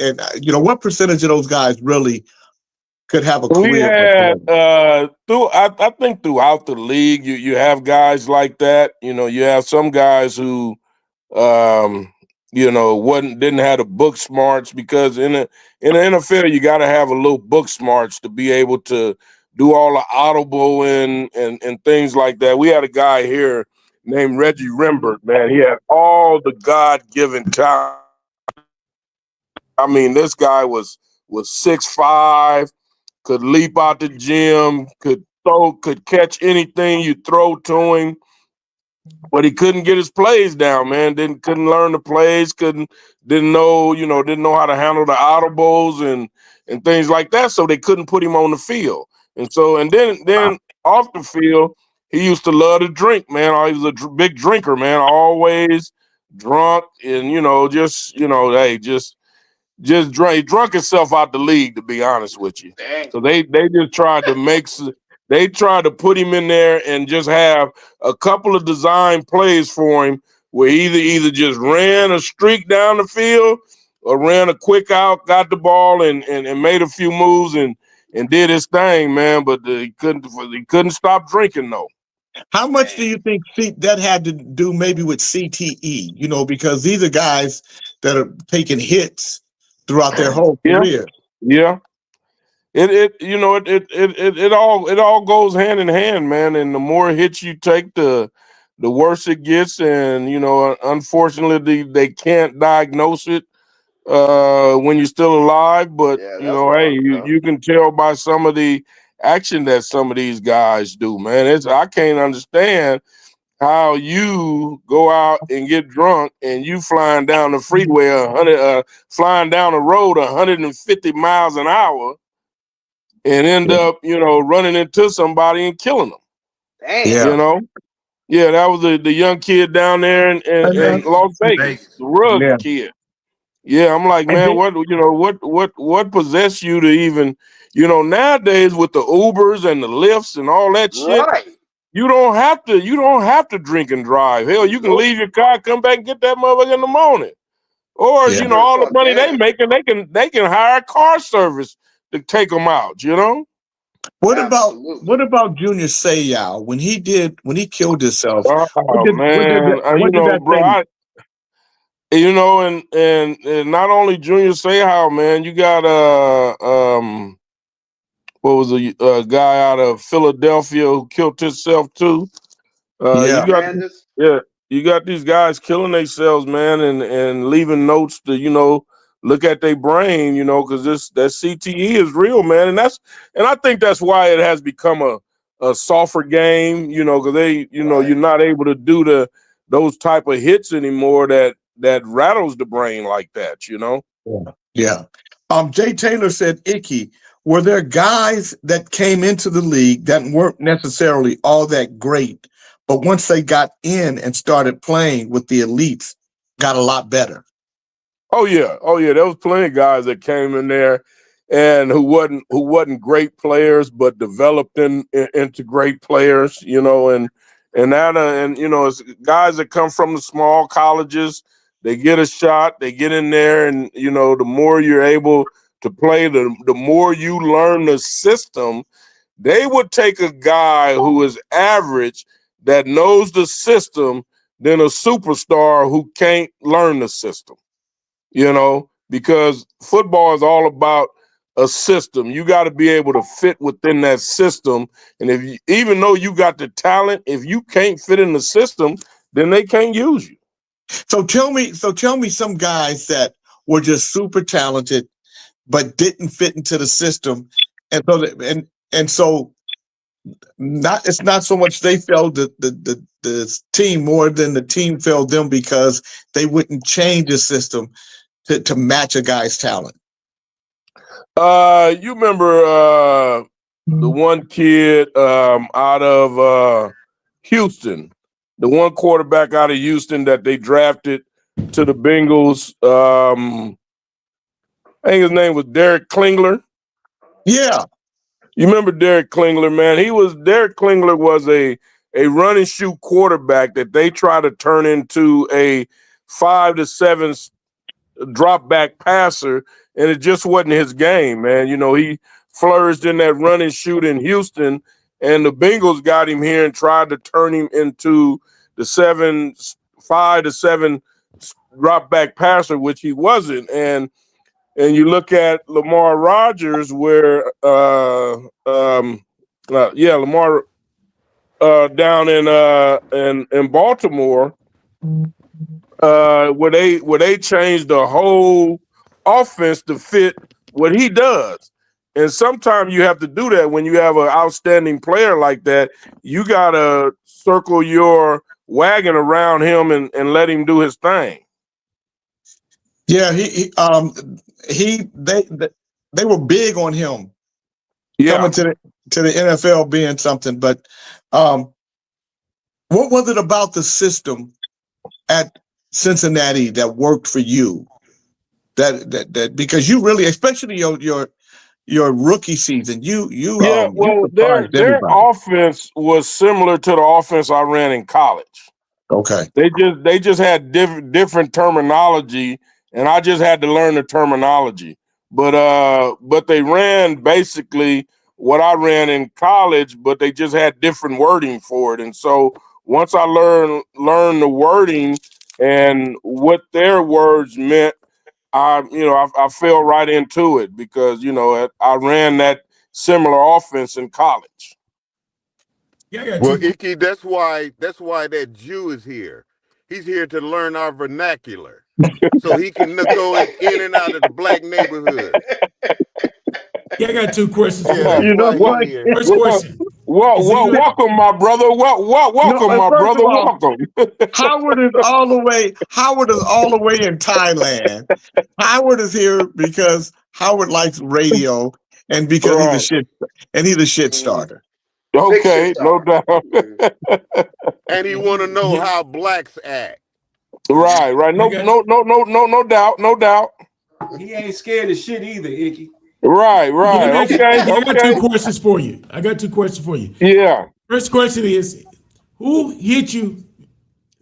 And you know, what percentage of those guys really could have a We career? had I think throughout the league, you have guys like that. You know, you have some guys who didn't have the book smarts, because in the NFL you got to have a little book smarts to be able to do all the audible and things like that. We had a guy here named Reggie Rembert, man. He had all the God-given talent. I mean, this guy was 6'5", could leap out the gym, could throw, could catch anything you throw to him. But he couldn't get his plays down, man. Couldn't learn the plays, didn't know how to handle the audibles and things like that. So they couldn't put him on the field. And then off the field, he used to love to drink, man. He was a big drinker, man. Always drunk, and just drunk himself out the league, to be honest with you. Dang. So they just tried to put him in there and just have a couple of design plays for him where he either just ran a streak down the field or ran a quick out, got the ball and made a few moves and did his thing, man. But he couldn't stop drinking though. How much do you think that had to do maybe with CTE? You know, because these are guys that are taking hits throughout their whole career. Yeah. It all goes hand in hand, man. And the more hits you take, the worse it gets. And unfortunately, they can't diagnose it when you're still alive. But you can tell by some of the action that some of these guys do, man. I can't understand how you go out and get drunk and you flying down the freeway flying down the road 150 miles an hour and end up, running into somebody and killing them. Damn. Yeah, that was the young kid down there in Las Vegas, the rug kid. Yeah, I'm like, man, what possessed you to even, nowadays with the Ubers and the Lyfts and all that shit, you don't have to drink and drive. Hell, you can leave your car, come back and get that motherfucker in the morning. Or, all the money they making, they can hire a car service to take them out, What about Junior Seau when he killed himself? Oh man, and not only Junior Seau, man, you got what was a guy out of Philadelphia who killed himself too. You got these guys killing themselves, man, and leaving notes to look at their brain, because that CTE is real, man, and I think that's why it has become a softer game, because you're not able to do those type of hits anymore that rattles the brain like that, Yeah. Jay Taylor said, Icky, were there guys that came into the league that weren't necessarily all that great, but once they got in and started playing with the elites, got a lot better? Oh yeah. There was plenty of guys that came in there and who wasn't great players, but developed into great players, and it's guys that come from the small colleges. They get a shot, they get in there, and the more you're able to play, the more you learn the system. They would take a guy who is average that knows the system than a superstar who can't learn the system. Because football is all about a system. You got to be able to fit within that system. And even though you got the talent, if you can't fit in the system, then they can't use you. So tell me some guys that were just super talented, but didn't fit into the system. And so it's not so much they failed the team more than the team failed them because they wouldn't change the system to match a guy's talent. You remember the one kid out of Houston, the one quarterback out of Houston that they drafted to the Bengals. I think his name was Derek Klingler. Yeah. You remember Derek Klingler, man? Derek Klingler was a run and shoot quarterback that they tried to turn into a 5 to 7 drop back passer, and it just wasn't his game, man. You know, he flourished in that run and shoot in Houston, and the Bengals got him here and tried to turn him into the 5 to 7 drop back passer, which he wasn't. And you look at Lamar Rodgers, where Lamar down in Baltimore, where they changed the whole offense to fit what he does. And sometimes you have to do that when you have an outstanding player like that. You gotta circle your wagon around him and let him do his thing. Yeah, they were big on him coming to the NFL being something. But what was it about the system at Cincinnati that worked for you? That because you really, especially your rookie season, you surprised their everybody. offense was similar to the offense I ran in college. Okay. They just had different terminology, and I just had to learn the terminology. But they ran basically what I ran in college, but they just had different wording for it. And so once I learned the wording and what their words meant, I fell right into it because I ran that similar offense in college. Well, Icky, that's why that Jew is here. He's here to learn our vernacular, so he can go in and out of the black neighborhood. Yeah, I got two questions for Yeah, you. that's why he's here. First question. Welcome, my brother. Welcome, my brother. Welcome. Howard is all the way in Thailand. Howard is here because Howard likes radio and because he's a shit starter. Okay, no doubt. And he want to know how blacks act. Right. No doubt. He ain't scared of shit either, Icky. Right. I got two questions for you. Yeah. First question is, who hit you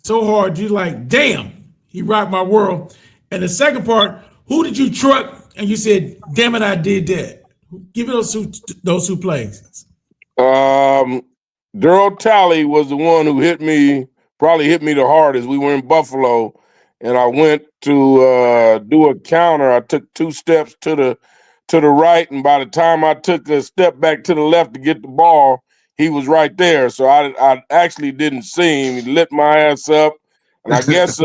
so hard you like, damn, he rocked my world? And the second part, who did you truck and you said, damn it, I did that? Give me those two plays. Daryl Talley was the one who probably hit me the hardest. We were in Buffalo, and I went to do a counter. I took 2 steps to the right, and by the time I took a step back to the left to get the ball, he was right there. So I actually didn't see him. He lit my ass up, and I guess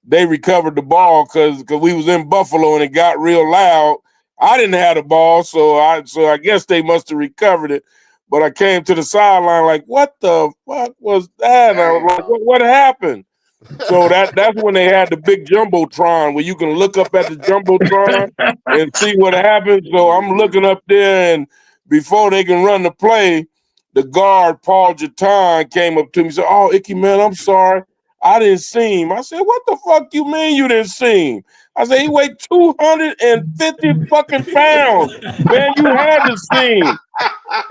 they recovered the ball because we was in Buffalo and it got real loud. I didn't have the ball, so I guess they must have recovered it. But I came to the sideline like, what the fuck was that? And I was like, what happened? So that's when they had the big jumbotron where you can look up at the jumbotron and see what happened. So I'm looking up there, and before they can run the play, the guard, Paul Jaton, came up to me and said, "Oh, Icky, man, I'm sorry. I didn't see him." I said, "What the fuck you mean you didn't see him?" I said, "He weighed 250 fucking pounds. Man, you had to see him."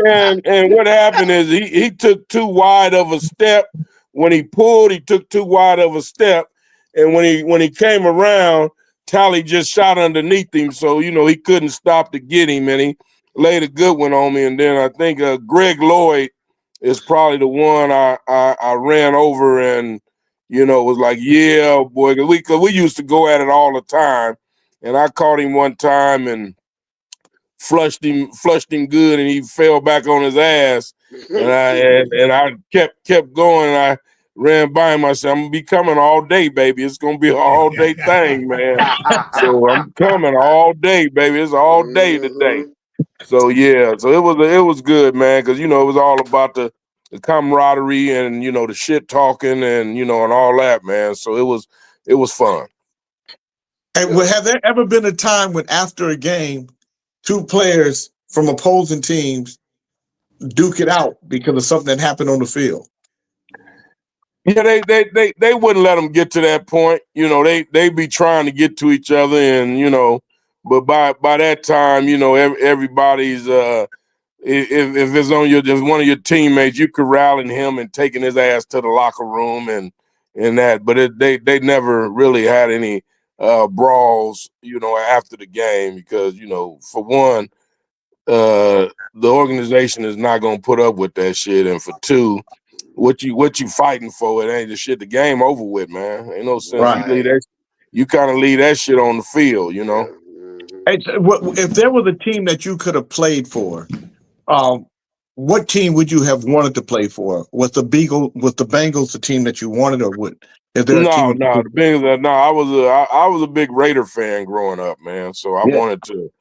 And what happened is he took too wide of a step. When he pulled, he took too wide of a step. And when he came around, Talley just shot underneath him. So, he couldn't stop to get him. And he laid a good one on me. And then I think Greg Lloyd is probably the one I ran over and, was like, yeah, boy. Cause we used to go at it all the time. And I caught him one time and flushed him good, and he fell back on his ass. And I kept going. And I ran by him. I said, "I'm gonna be coming all day, baby. It's gonna be an all day thing, man. So I'm coming all day, baby. It's all day today." So yeah, so it was good, man, because it was all about the camaraderie and the shit talking and and all that, man. So it was fun. And have there ever been a time when after a game two players from opposing teams duke it out because of something that happened on the field. Yeah, they wouldn't let them get to that point. You know, they be trying to get to each other, and you know, but by that time, you know, everybody's if it's on just one of your teammates, you corralling him and taking his ass to the locker room and that. But they never really had any brawls, you know, after the game because you know, for one, the organization is not gonna put up with that shit, and for two, what you fighting for? It ain't the shit. The game over with, man. Ain't no sense. Right. You leave that. You kind of leave that shit on the field, you know. Hey, if there was a team that you could have played for, what team would you have wanted to play for? Was the Bengals the team that you wanted, or what? Is there a team? No, the Bengals. No, I was a big Raider fan growing up, man. So I wanted to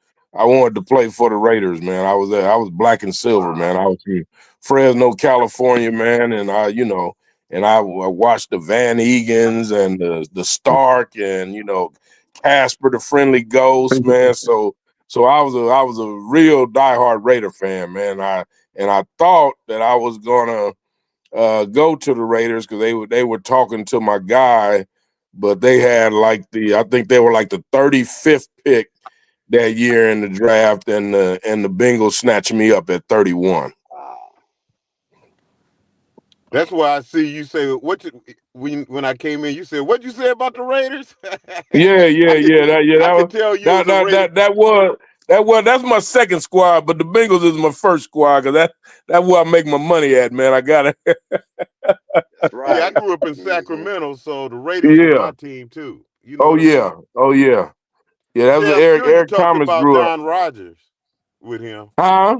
play for the Raiders, man. I was black and silver, man. I was from Fresno, California, man, and I watched the Van Egans and the Stark and Casper the Friendly Ghost, man. So I was a real diehard Raider fan, man. I thought that I was gonna go to the Raiders because they were talking to my guy, but they had I think they were like the 35th pick that year in the draft, and the Bengals snatched me up at 31. That's why I see you say when I came in. You said, "What'd you say about the Raiders?" Yeah. That's my second squad, but the Bengals is my first squad because that's where I make my money at, man. I got it. Right. Yeah, I grew up in Sacramento, so the Raiders was my team too. You know Yeah. That's where Eric Thomas about grew up. Don Rodgers with him. Huh?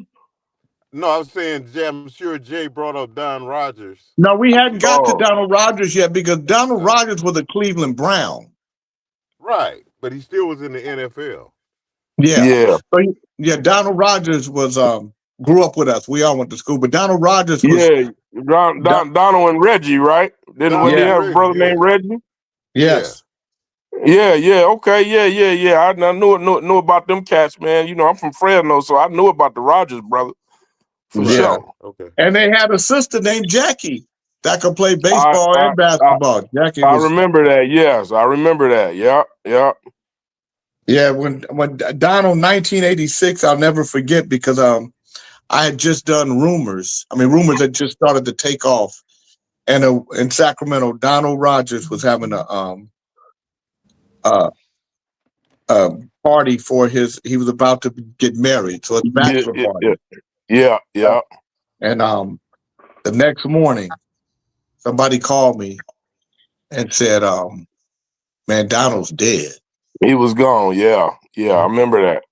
No, I was saying, I'm sure Jay brought up Don Rodgers. No, we hadn't got to Donald Rodgers yet because Donald Rodgers was a Cleveland Brown. Right, but he still was in the NFL. Yeah. So, Donald Rodgers was grew up with us. We all went to school, but Donald Rodgers was Donald and Reggie, right? Didn't he have a brother named Reggie? Yes. Yeah. Okay. Yeah. I knew about them cats, man. You know, I'm from Fresno, so I knew about the Rodgers brother for sure. Okay. And they had a sister named Jackie that could play baseball and basketball. Jackie I remember that. Yes, I remember that. Yeah. Yeah, when Donald 1986, I'll never forget because I had just done Rumors. I mean, Rumors had just started to take off, and in Sacramento, Donald Rodgers was having a party for he was about to get married, so it's a bachelor party. Yeah. And the next morning, somebody called me and said, "Man, Donald's dead." He was gone. Yeah. I remember that.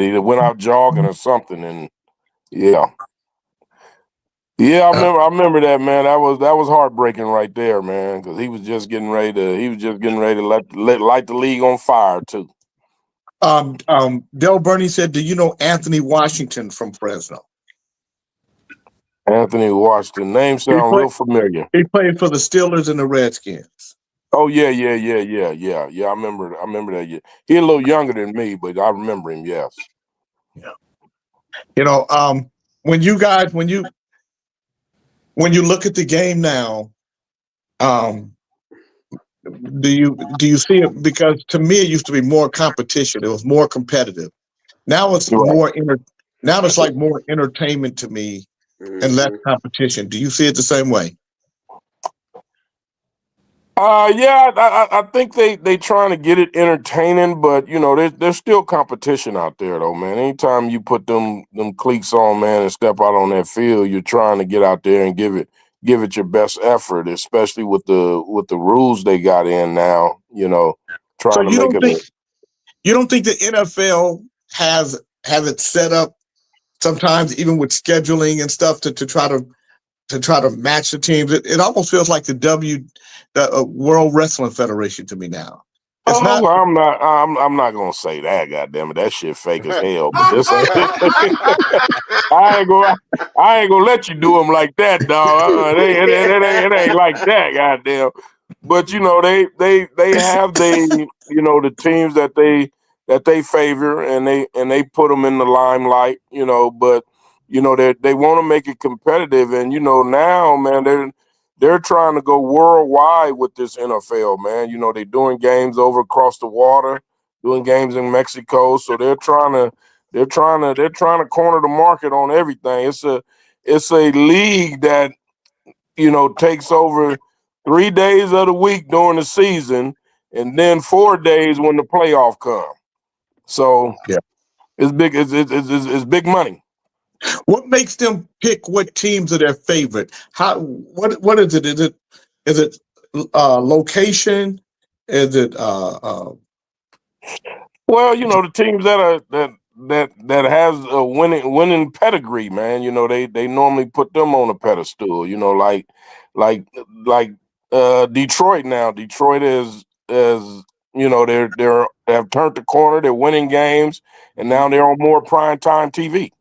He went out jogging or something, and yeah. I remember that, man. That was heartbreaking right there, man, because he was just getting ready to light the league on fire too. Del Burney said, "Do you know Anthony Washington from Fresno?" Anthony Washington. Name sound real familiar. He played for the Steelers and the Redskins. Oh yeah. I remember that. Yeah. He's a little younger than me, but I remember him. Yes. Yeah. You know, when you look at the game now, do you see it? Because to me, it used to be more competition. It was more competitive. Now it's more Now it's like more entertainment to me and less competition. Do you see it the same way? Yeah, I think they trying to get it entertaining, but you know, there's still competition out there though, man. Anytime you put them cleats on, man, and step out on that field, you're trying to get out there and give it your best effort, especially with the rules they got in now, you know, trying to make it. You don't think the NFL has it set up sometimes even with scheduling and stuff to try to match the teams? It almost feels like the World Wrestling Federation to me now. I'm not gonna say that. Goddamn it, that shit fake as hell. But this, I ain't gonna let you do them like that, dog. It ain't like that, goddamn. But you know, they have the teams that that they favor, and they put them in the limelight, you know. But you know they want to make it competitive, and you know now, man, they're trying to go worldwide with this NFL, man. You know they're doing games over across the water, doing games in Mexico, so they're trying to corner the market on everything. It's a league that, you know, takes over 3 days of the week during the season, and then 4 days when the playoff come. So Yeah. it's big. It's big money. What makes them pick what teams are their favorite? What is it? Is it location? Is it Well, you know, the teams that has a winning pedigree, man. You know, they normally put them on a pedestal. You know, like Detroit now. Detroit is you know they have turned the corner. They're winning games, and now they're on more primetime TV.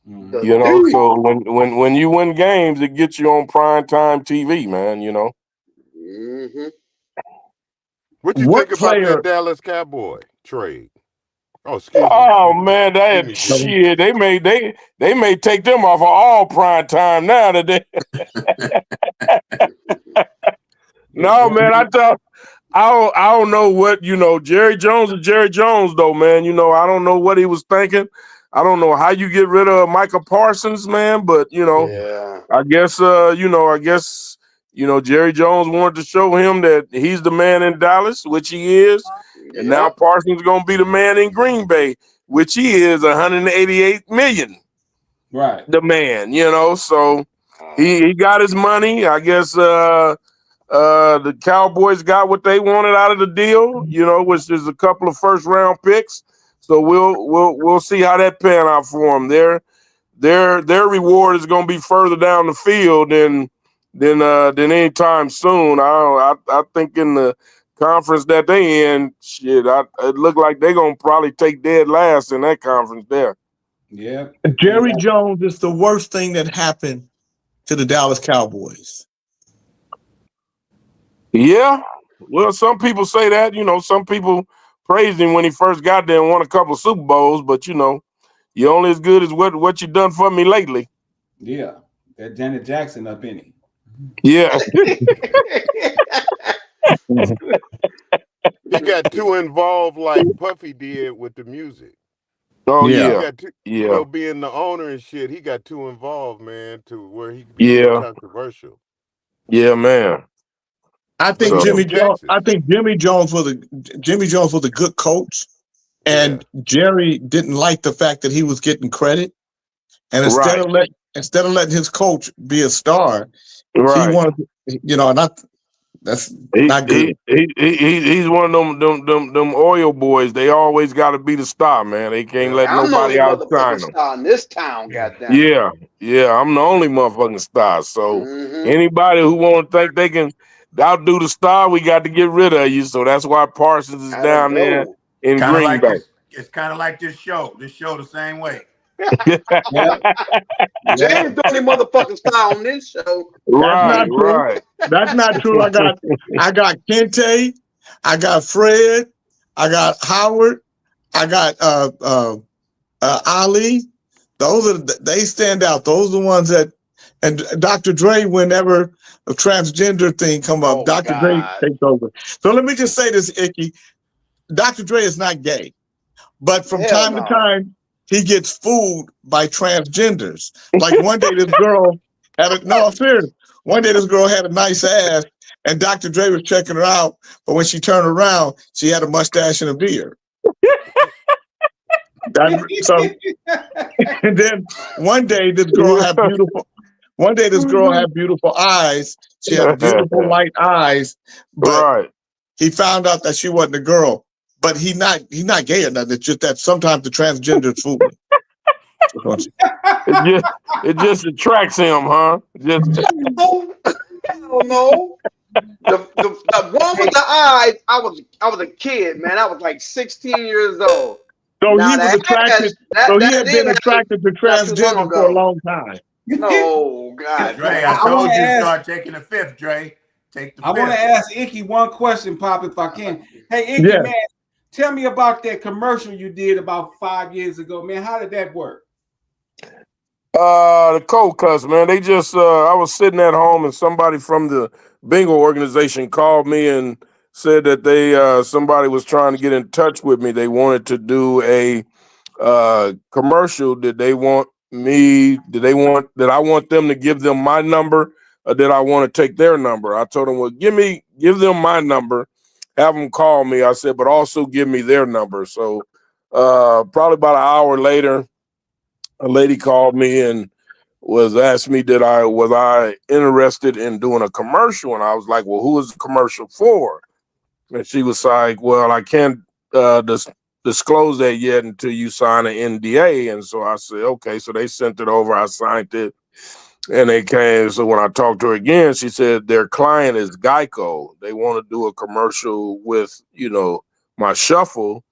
You know, so when you win games, it gets you on primetime TV, man. You know. Mm-hmm. What you think about that Dallas Cowboy trade? Oh, excuse me. Oh man, that shit. They may take them off of all prime time now today. No, man, I don't know what, you know, Jerry Jones is Jerry Jones though, man. You know, I don't know what he was thinking. I don't know how you get rid of Micah Parsons, man, but you know, I guess you know, Jerry Jones wanted to show him that he's the man in Dallas, which he is. And now Parsons is going to be the man in Green Bay, which he is 188 million. Right. The man, you know, so he got his money. I guess the Cowboys got what they wanted out of the deal, you know, which is a couple of first round picks. So we'll see how that pan out for them. Their reward is going to be further down the field than anytime soon. I think in the conference that they in, shit, it look like they're gonna probably take dead last in that conference there. Yeah. Jerry Jones is the worst thing that happened to the Dallas Cowboys. Yeah. Well, some people say that, you know, some people praised him when he first got there and won a couple of Super Bowls, but you know, you're only as good as what you done for me lately. Yeah. That Janet Jackson up in it. Yeah. He got too involved like Puffy did with the music. Oh He yeah. got too, Yeah. you know, being the owner and shit, he got too involved, man, to where he could be too controversial. Yeah, man. I think Jimmy Jones was a good coach, and Jerry didn't like the fact that he was getting credit, and instead of letting his coach be a star, he wanted to, you know, that's not good. He's one of them oil boys. They always got to be the star, man. They can't let nobody outshine them. Star in this town, goddamn. Yeah. I'm the only motherfucking star. So anybody who want to think they can outdo the star, we got to get rid of you. So that's why Parsons is down there in Green Bay. It's kind of like this show. This show the same way. James the only motherfucking star on this show. That's not true. I got Kente, I got Fred, I got Howard, I got Ali. They stand out. Those are the ones that, and Dr. Dre, whenever a transgender thing come up, Dr. Dre takes over. So let me just say this, Icky. Dr. Dre is not gay, but from time to time, he gets fooled by transgenders. Like one day, this girl one day this girl had a nice ass, and Dr. Dre was checking her out, but when she turned around, she had a mustache and a beard. And then one day this girl had beautiful eyes. She had beautiful light eyes, but he found out that she wasn't a girl. But he's not gay or nothing. It's just that sometimes the transgenders fool me. It just attracts him, huh? Hell no. The one with the eyes, I was a kid, man. I was like 16 years old. So he was attracted. So he had been attracted to transgender for a long time. No, God. Dre, I told you to start taking the fifth, Dre. Take the fifth. I want to ask Icky one question, Pop, if I can. Hey, Icky, man. Tell me about that commercial you did about 5 years ago, man. How did that work? The cold cuts, man. They just I was sitting at home and somebody from the bingo organization called me and said that they somebody was trying to get in touch with me. They wanted to do a commercial. Did they want that I want them to give them my number, or did I want to take their number? I told them, well, give them my number, have them call me. I said, but also give me their number. So probably about an hour later, a lady called me and was asked me was I interested in doing a commercial, and I was like, well, who is the commercial for? And she was like, well, I can't disclose that yet until you sign an NDA. And so I said, okay. So they sent it over. I signed it, and they came. So when I talked to her again, she said their client is Geico. They want to do a commercial with, my shuffle.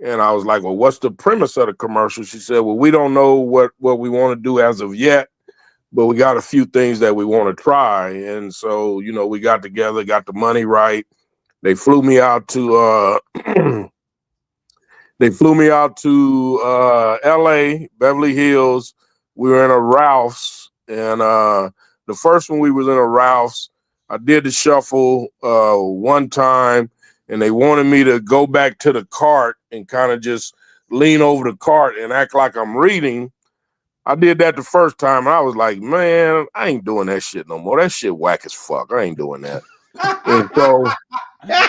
And I was like, well, what's the premise of the commercial? She said, well, we don't know what we want to do as of yet, but we got a few things that we want to try. And so, we got together, got the money right. They flew me out to LA, Beverly Hills. We were in a Ralph's, and the first one we was in a Ralph's, I did the shuffle one time, and they wanted me to go back to the cart and kind of just lean over the cart and act like I'm reading. I did that the first time, and I was like, man, I ain't doing that shit no more. That shit whack as fuck. I ain't doing that.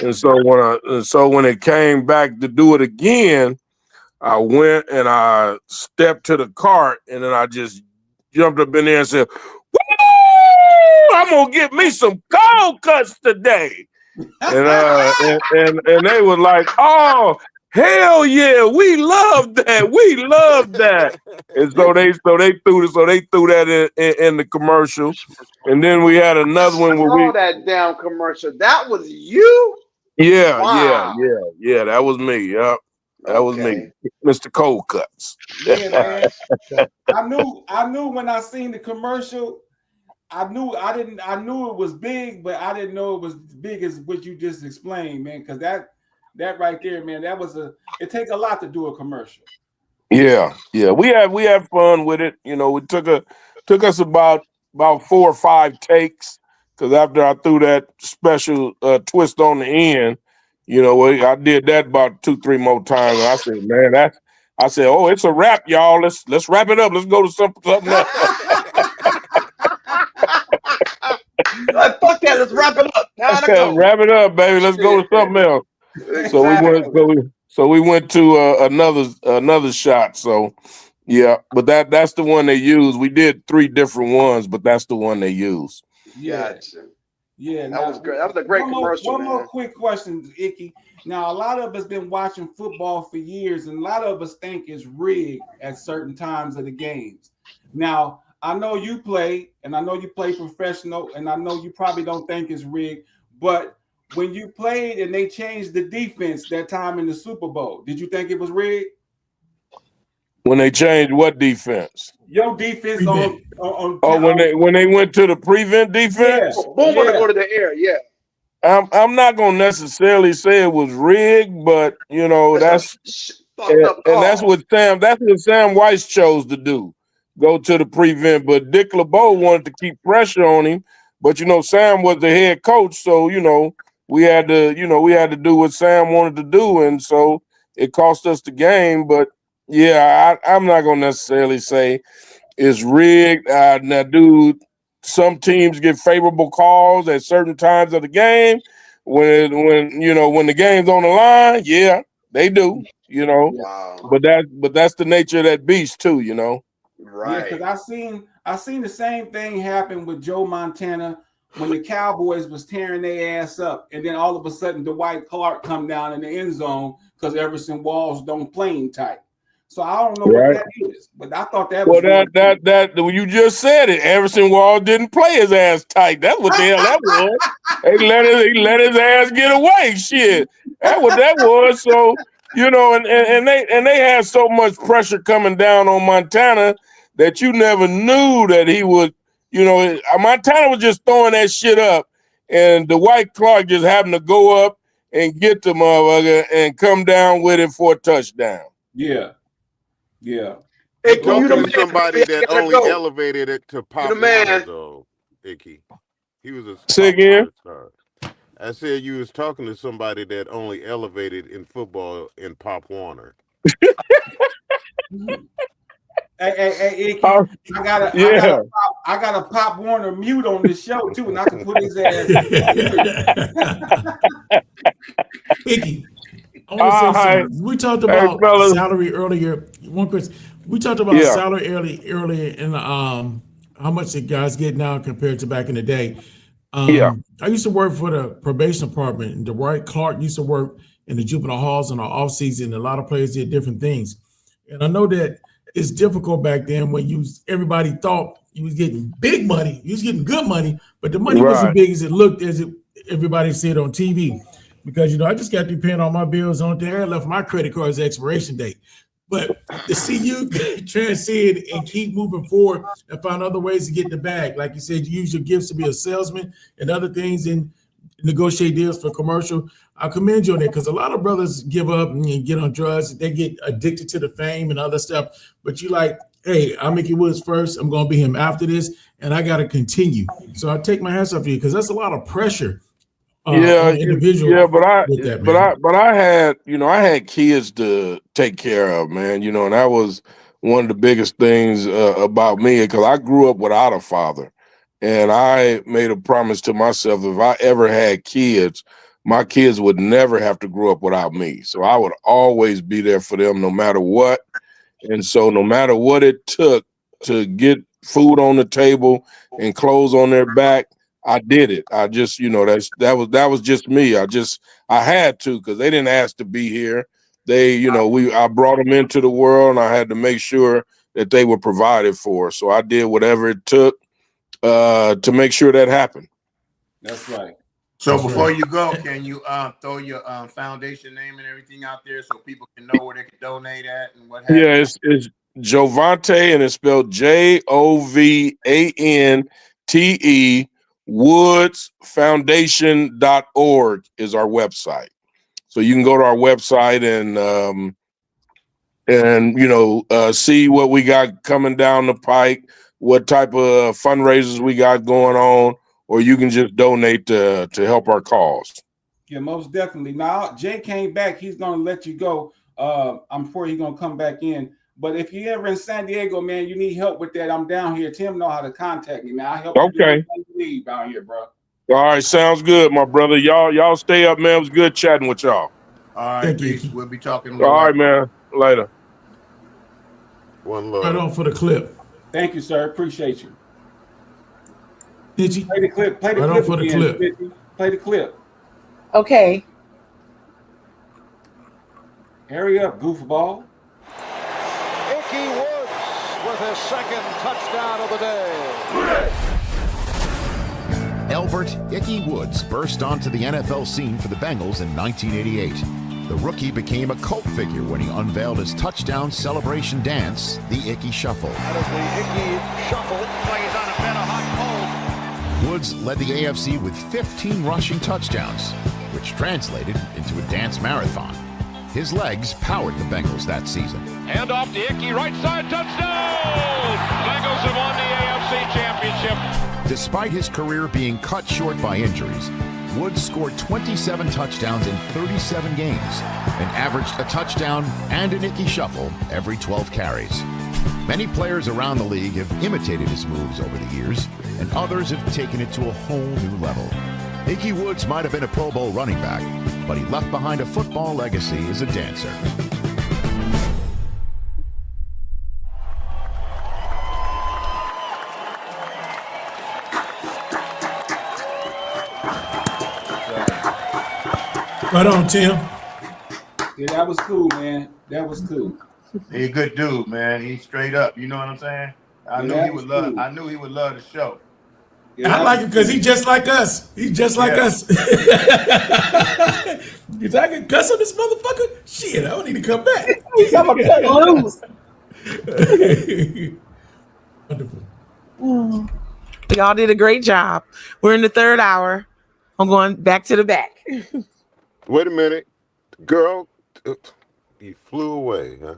and so when it came back to do it again, I went and I stepped to the cart, and then I just jumped up in there and said, woo! I'm gonna get me some cold cuts today. And they were like, oh, hell yeah, we love that. We love that. And so they threw that in the commercial. And then we had another one where saw that damn commercial. That was you? Yeah, Wow. yeah. That was me. Yep. That was me, Mr. Cold Cuts. Yeah, man. I knew when I seen the commercial. I knew it was big, but I didn't know it was big as what you just explained, man. Because that right there, man, it takes a lot to do a commercial. Yeah. We had fun with it. It took us about 4 or 5 takes, because after I threw that special twist on the end, I did that about 2-3 more times. And I said, man, oh, it's a wrap, y'all. Let's wrap it up. Let's go to something else. Like, fuck that. Let's wrap it up. Time to go. Wrap it up, baby. Let's go to something else. Exactly. So we went to another shot. So yeah, but that's the one they used. We did 3 different ones, but that's the one they used. Yeah. Gotcha. Yeah, that was great. That was a great commercial. One more quick question, Icky. Now, a lot of us been watching football for years, and a lot of us think it's rigged at certain times of the games. Now, I know you play, and I know you play professional, and I know you probably don't think it's rigged, but when you played and they changed the defense that time in the Super Bowl, did you think it was rigged? When they changed what defense? Your defense on when they went to the prevent defense? Yeah. Boom, to go to the air, yeah. I'm not gonna necessarily say it was rigged, but that's what Sam Weiss chose to do. Go to the prevent, but Dick LeBeau wanted to keep pressure on him. But Sam was the head coach, so we had to do what Sam wanted to do, and so it cost us the game. But yeah, I'm not gonna necessarily say it's rigged. Now, dude, some teams get favorable calls at certain times of the game. When the game's on the line, yeah, they do. Wow. But that's the nature of that beast too. Right. Yeah, because I seen the same thing happen with Joe Montana when the Cowboys was tearing their ass up, and then all of a sudden Dwight Clark come down in the end zone because Everson Walls don't play him tight. So I don't know what that is, but I thought that was that you just said it. Everson Walls didn't play his ass tight. That's what the hell that was. He let his ass get away. Shit, that's what that was. So and they had so much pressure coming down on Montana that you never knew that he would. Montana was just throwing that shit up, and Dwight Clark just happened to go up and get the motherfucker and come down with it for a touchdown. Yeah. Yeah. Icky, Talking you the to man. somebody baby. I that gotta only go. elevated it to You Pop the Warner, man. though, Icky. He was a Say Pop again? Warner star. I said you was talking to somebody that only elevated in football in Pop Warner. Hey, Icky, I got a Pop Warner mute on this show too, and I can put his ass. Icky, I want to say something. We talked about salary earlier. One question. We talked about salary earlier in the how much the guys get now compared to back in the day. I used to work for the probation department, and Dwight Clark used to work in the juvenile halls in the off season. A lot of players did different things, and I know that it's difficult back then when everybody thought you was getting big money, you was getting good money, but the money wasn't big as it looked as everybody said on TV. Because I just got to be paying all my bills on there. I left my credit card's expiration date. But to see you transcend and keep moving forward and find other ways to get in the bag, like you said, you use your gifts to be a salesman and other things and negotiate deals for commercial. I commend you on that because a lot of brothers give up and get on drugs. They get addicted to the fame and other stuff. But you like, hey, I'll make it Woods first. I'm going to be him after this, and I got to continue. So I take my hats off to you because that's a lot of pressure. Individual but I had, I had kids to take care of, man, and that was one of the biggest things about me because I grew up without a father, and I made a promise to myself if I ever had kids, my kids would never have to grow up without me. So I would always be there for them no matter what, and so no matter what it took to get food on the table and clothes on their back, I did it. I just, that was just me. I had to because they didn't ask to be here. I brought them into the world, and I had to make sure that they were provided for. So I did whatever it took to make sure that happened. That's right. So before you go, can you throw your foundation name and everything out there so people can know where they can donate at and what have you? Yeah, it's Jovante, and it's spelled Jovante. woodsfoundation.org is our website. So you can go to our website and see what we got coming down the pike, what type of fundraisers we got going on, or you can just donate to help our cause. Yeah, most definitely. Now, Jay came back. He's going to let you go. I'm sure he's going to come back in. But if you're ever in San Diego, man, you need help with that, I'm down here. Tim know how to contact me, man. I'll help you do anything you need down here, bro. All right, sounds good, my brother. Y'all stay up, man. It was good chatting with y'all. All right, peace. We'll be talking more. All right, man. Later. One love. Right on for the clip. Thank you, sir. Appreciate you. Did you play the clip? Play the right clip on for again, the clip. Play the clip. Okay. Hurry up, goofball. Icky Woods with his second touchdown of the day. Elbert Icky Woods burst onto the NFL scene for the Bengals in 1988. The rookie became a cult figure when he unveiled his touchdown celebration dance, the Icky Shuffle. That is the Icky Shuffle. Plays on a bit of hot cold. Woods led the AFC with 15 rushing touchdowns, which translated into a dance marathon. His legs powered the Bengals that season. Hand off to Icky, right side, touchdown! Bengals have won the AFC Championship. Despite his career being cut short by injuries, Woods scored 27 touchdowns in 37 games and averaged a touchdown and an Icky Shuffle every 12 carries. Many players around the league have imitated his moves over the years, and others have taken it to a whole new level. Icky Woods might have been a Pro Bowl running back, but he left behind a football legacy as a dancer. Right on, Tim. Yeah, that was cool, man. That was cool. He's a good dude, man. He's straight up. You know what I'm saying? I knew he would love the show. Yeah, I like it because he's just like us. He's just like us. If I can cuss on this motherfucker, shit, I don't need to come back. Wonderful. Y'all did a great job. We're in the third hour. I'm going back to the back. Wait a minute. Girl, you flew away, huh?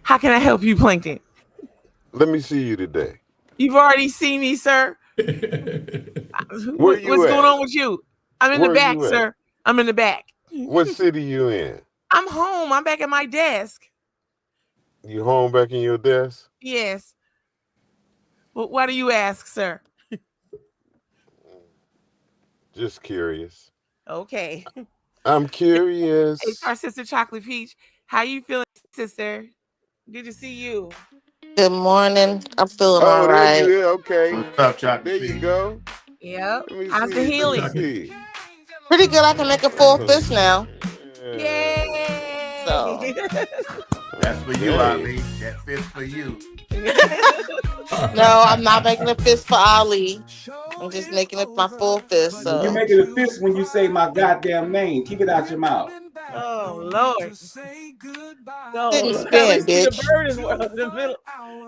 How can I help you, Plankton? Let me see you today. You've already seen me, sir. Where you What's going at? on with you? I'm in the Where back, you at? sir. I'm in the back. What city you in? I'm home. I'm back at my desk. You home back in your desk? Yes. Well, why do you ask, sir? Just curious. Okay. I'm curious. It's our sister Chocolate Peach. How you feeling, sister? Good to see you. Good morning. I'm feeling Oh, all there right. you is. Okay. What's up, Chocolate? There you go. Yep. Let me How's the see. Let me healing? see. Pretty good. I can make a full fist now. Yay! So That's for you, Ali. That fist for you. no, I'm not making a fist for Ali. I'm just making it my full fist. When you So make it a fist when you say my goddamn name, keep it out your mouth. Oh Lord! No, didn't at spin, least the bitch. bird is working.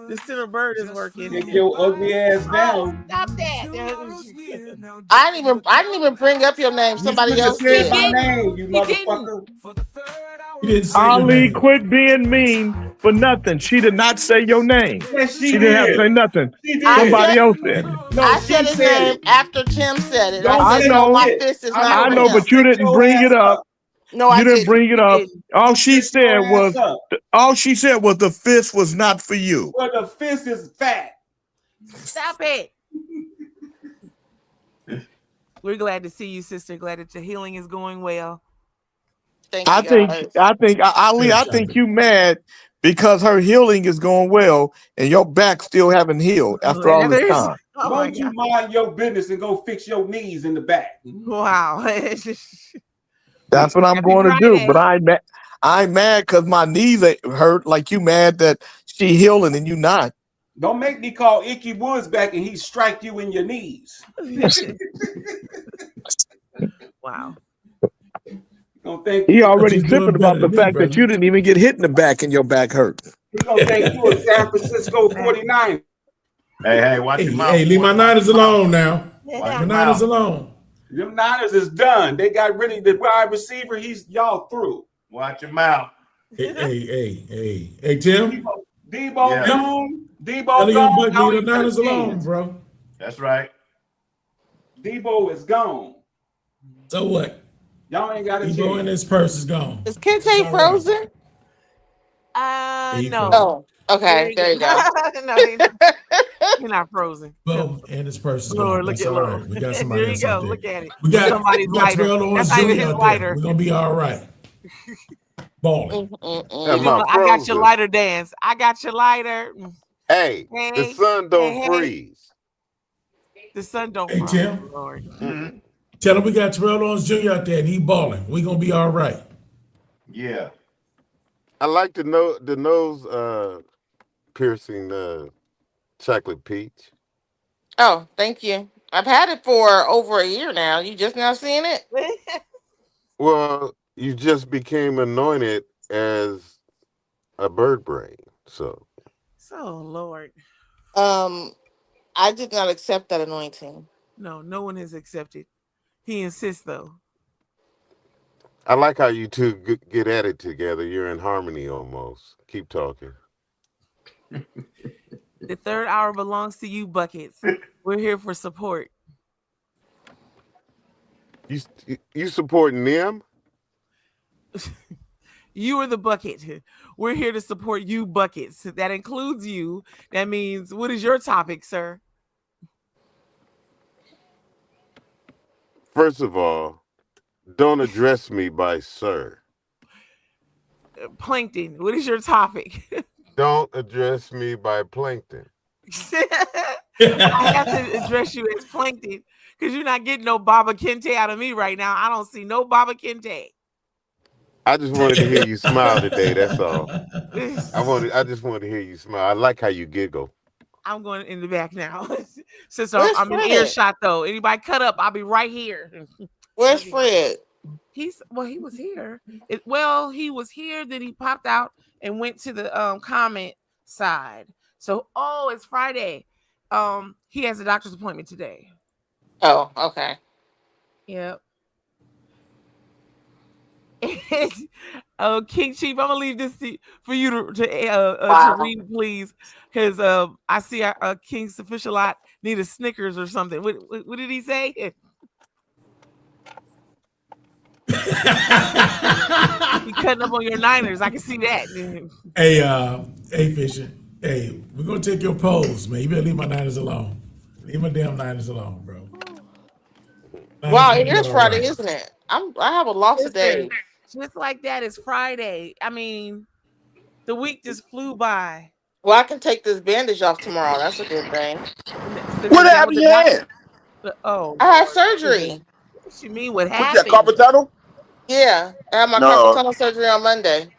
The center bird is working. Take your ugly ass Oh, down. stop that! I didn't even bring up your name. You Somebody shouldn't have else said He did. my didn't. name, you He didn't. motherfucker. He didn't say your Ali, name. quit being mean for nothing. She did not say your name. Yes, She she didn't have to did. say nothing. She I did. Somebody said else said it. No, I she said his said name it. after Tim said it. I Don't I said, say no, my know, shit. fist is I not know I for what know, you him. but you set didn't your bring it ass up. up. No, I You didn't didn't. bring it He up. didn't. All You she set your said ass was, up. the fist was not for you. Well, the fist is fat. Stop it. We're glad to see you, sister. Glad that your healing is going well. Thank you guys. Ali, I think you mad because her healing is going well and your back still haven't healed after all this Leathers. time. Oh my Won't you God. mind your business and go fix your knees in the back? Wow. That's what I'm Happy going to do. But Friday. I ain't mad because my knees ain't hurt like you mad that she healing and you not. Don't make me call Icky Woods back and he strike you in your knees. Wow. Gonna think He But already you're tripping doing better about the than me, fact that brother. you didn't even get hit in the back and your back hurt. he gonna think you a San Francisco 49. Hey, watch your mouth. Hey, leave my boy. Watch Niners your mouth. alone now. Watch My your Niners mouth. alone. Them Niners is done. They got rid of the wide receiver. Y'all through. Watch your mouth. Hey, Tim. Debo Yeah, Tim, gone. tell Debo the young gone. buck Y'all leave the ain't got a Niners alone, chance. bro. that's right. Debo is gone. So what? Y'all ain't got a Debo and chance. his purse is gone. Is It's Kente all right. frozen? He No. frozen. Oh, okay. There you go. No, you're not frozen. Bo and his purse is Lord, gone. look That's at all Lord. right. We got There somebody you else out go. there. Look at it. We With got somebody's lighter. Terrell That's Owens not even Jr. his out there. lighter. We're gonna be all right. Balling. Am You I know, I got your frozen? lighter dance. I got your lighter. Hey, the Hey, sun hey, don't hey. freeze. The sun don't Hey freeze. Tim, Oh, Lord. tell him we got Terrell Owens Jr. out there and he balling. We gonna be all right. Yeah. I like the nose piercing chocolate peach. Oh, thank you. I've had it for over a year now. You just now seeing it? Well, you just became anointed as a bird brain. So Lord. I did not accept that anointing. No one has accepted. He insists, though. I like how you two get at it together. You're in harmony almost. Keep talking. The third hour belongs to you, Buckets. We're here for support. You supporting them? You are the bucket. We're here to support you, Buckets. That includes you. That means, what is your topic, sir? First of all, don't address me by sir. Plankton, what is your topic? Don't address me by plankton. I have to address you as Plankton because you're not getting no Baba Kente out of me right now. I don't see no Baba Kente. I just wanted to hear you smile today. That's all. I just wanted to hear you smile. I like how you giggle. I'm going in the back now. Since Where's I'm in Fred? earshot though. Anybody cut up, I'll be right here. Where's Fred? He was here. He was here, then he popped out and went to the comment side. So it's Friday. He has a doctor's appointment today. Oh, okay. Yep. King Chief, I'm gonna leave this for you to Wow. read, please, because I see King Sufficient need a Snickers or something. What did he say? He cutting up on your Niners. I can see that. Hey, Fisher. Hey, we're gonna take your polls, man. You better leave my Niners alone. Leave my damn Niners alone, bro. Niners Wow, gonna it be is all Friday, right. isn't it? I have a loss today. Listen, just like that, it's Friday. I mean, the week just flew by. Well, I can take this bandage off tomorrow. That's a good thing. What Is that what happened the to your doctor? hand? Oh I had Lord, surgery. what does she mean? What What's that, happened? carpal tunnel? Yeah, I had my carpal No. tunnel surgery on Monday.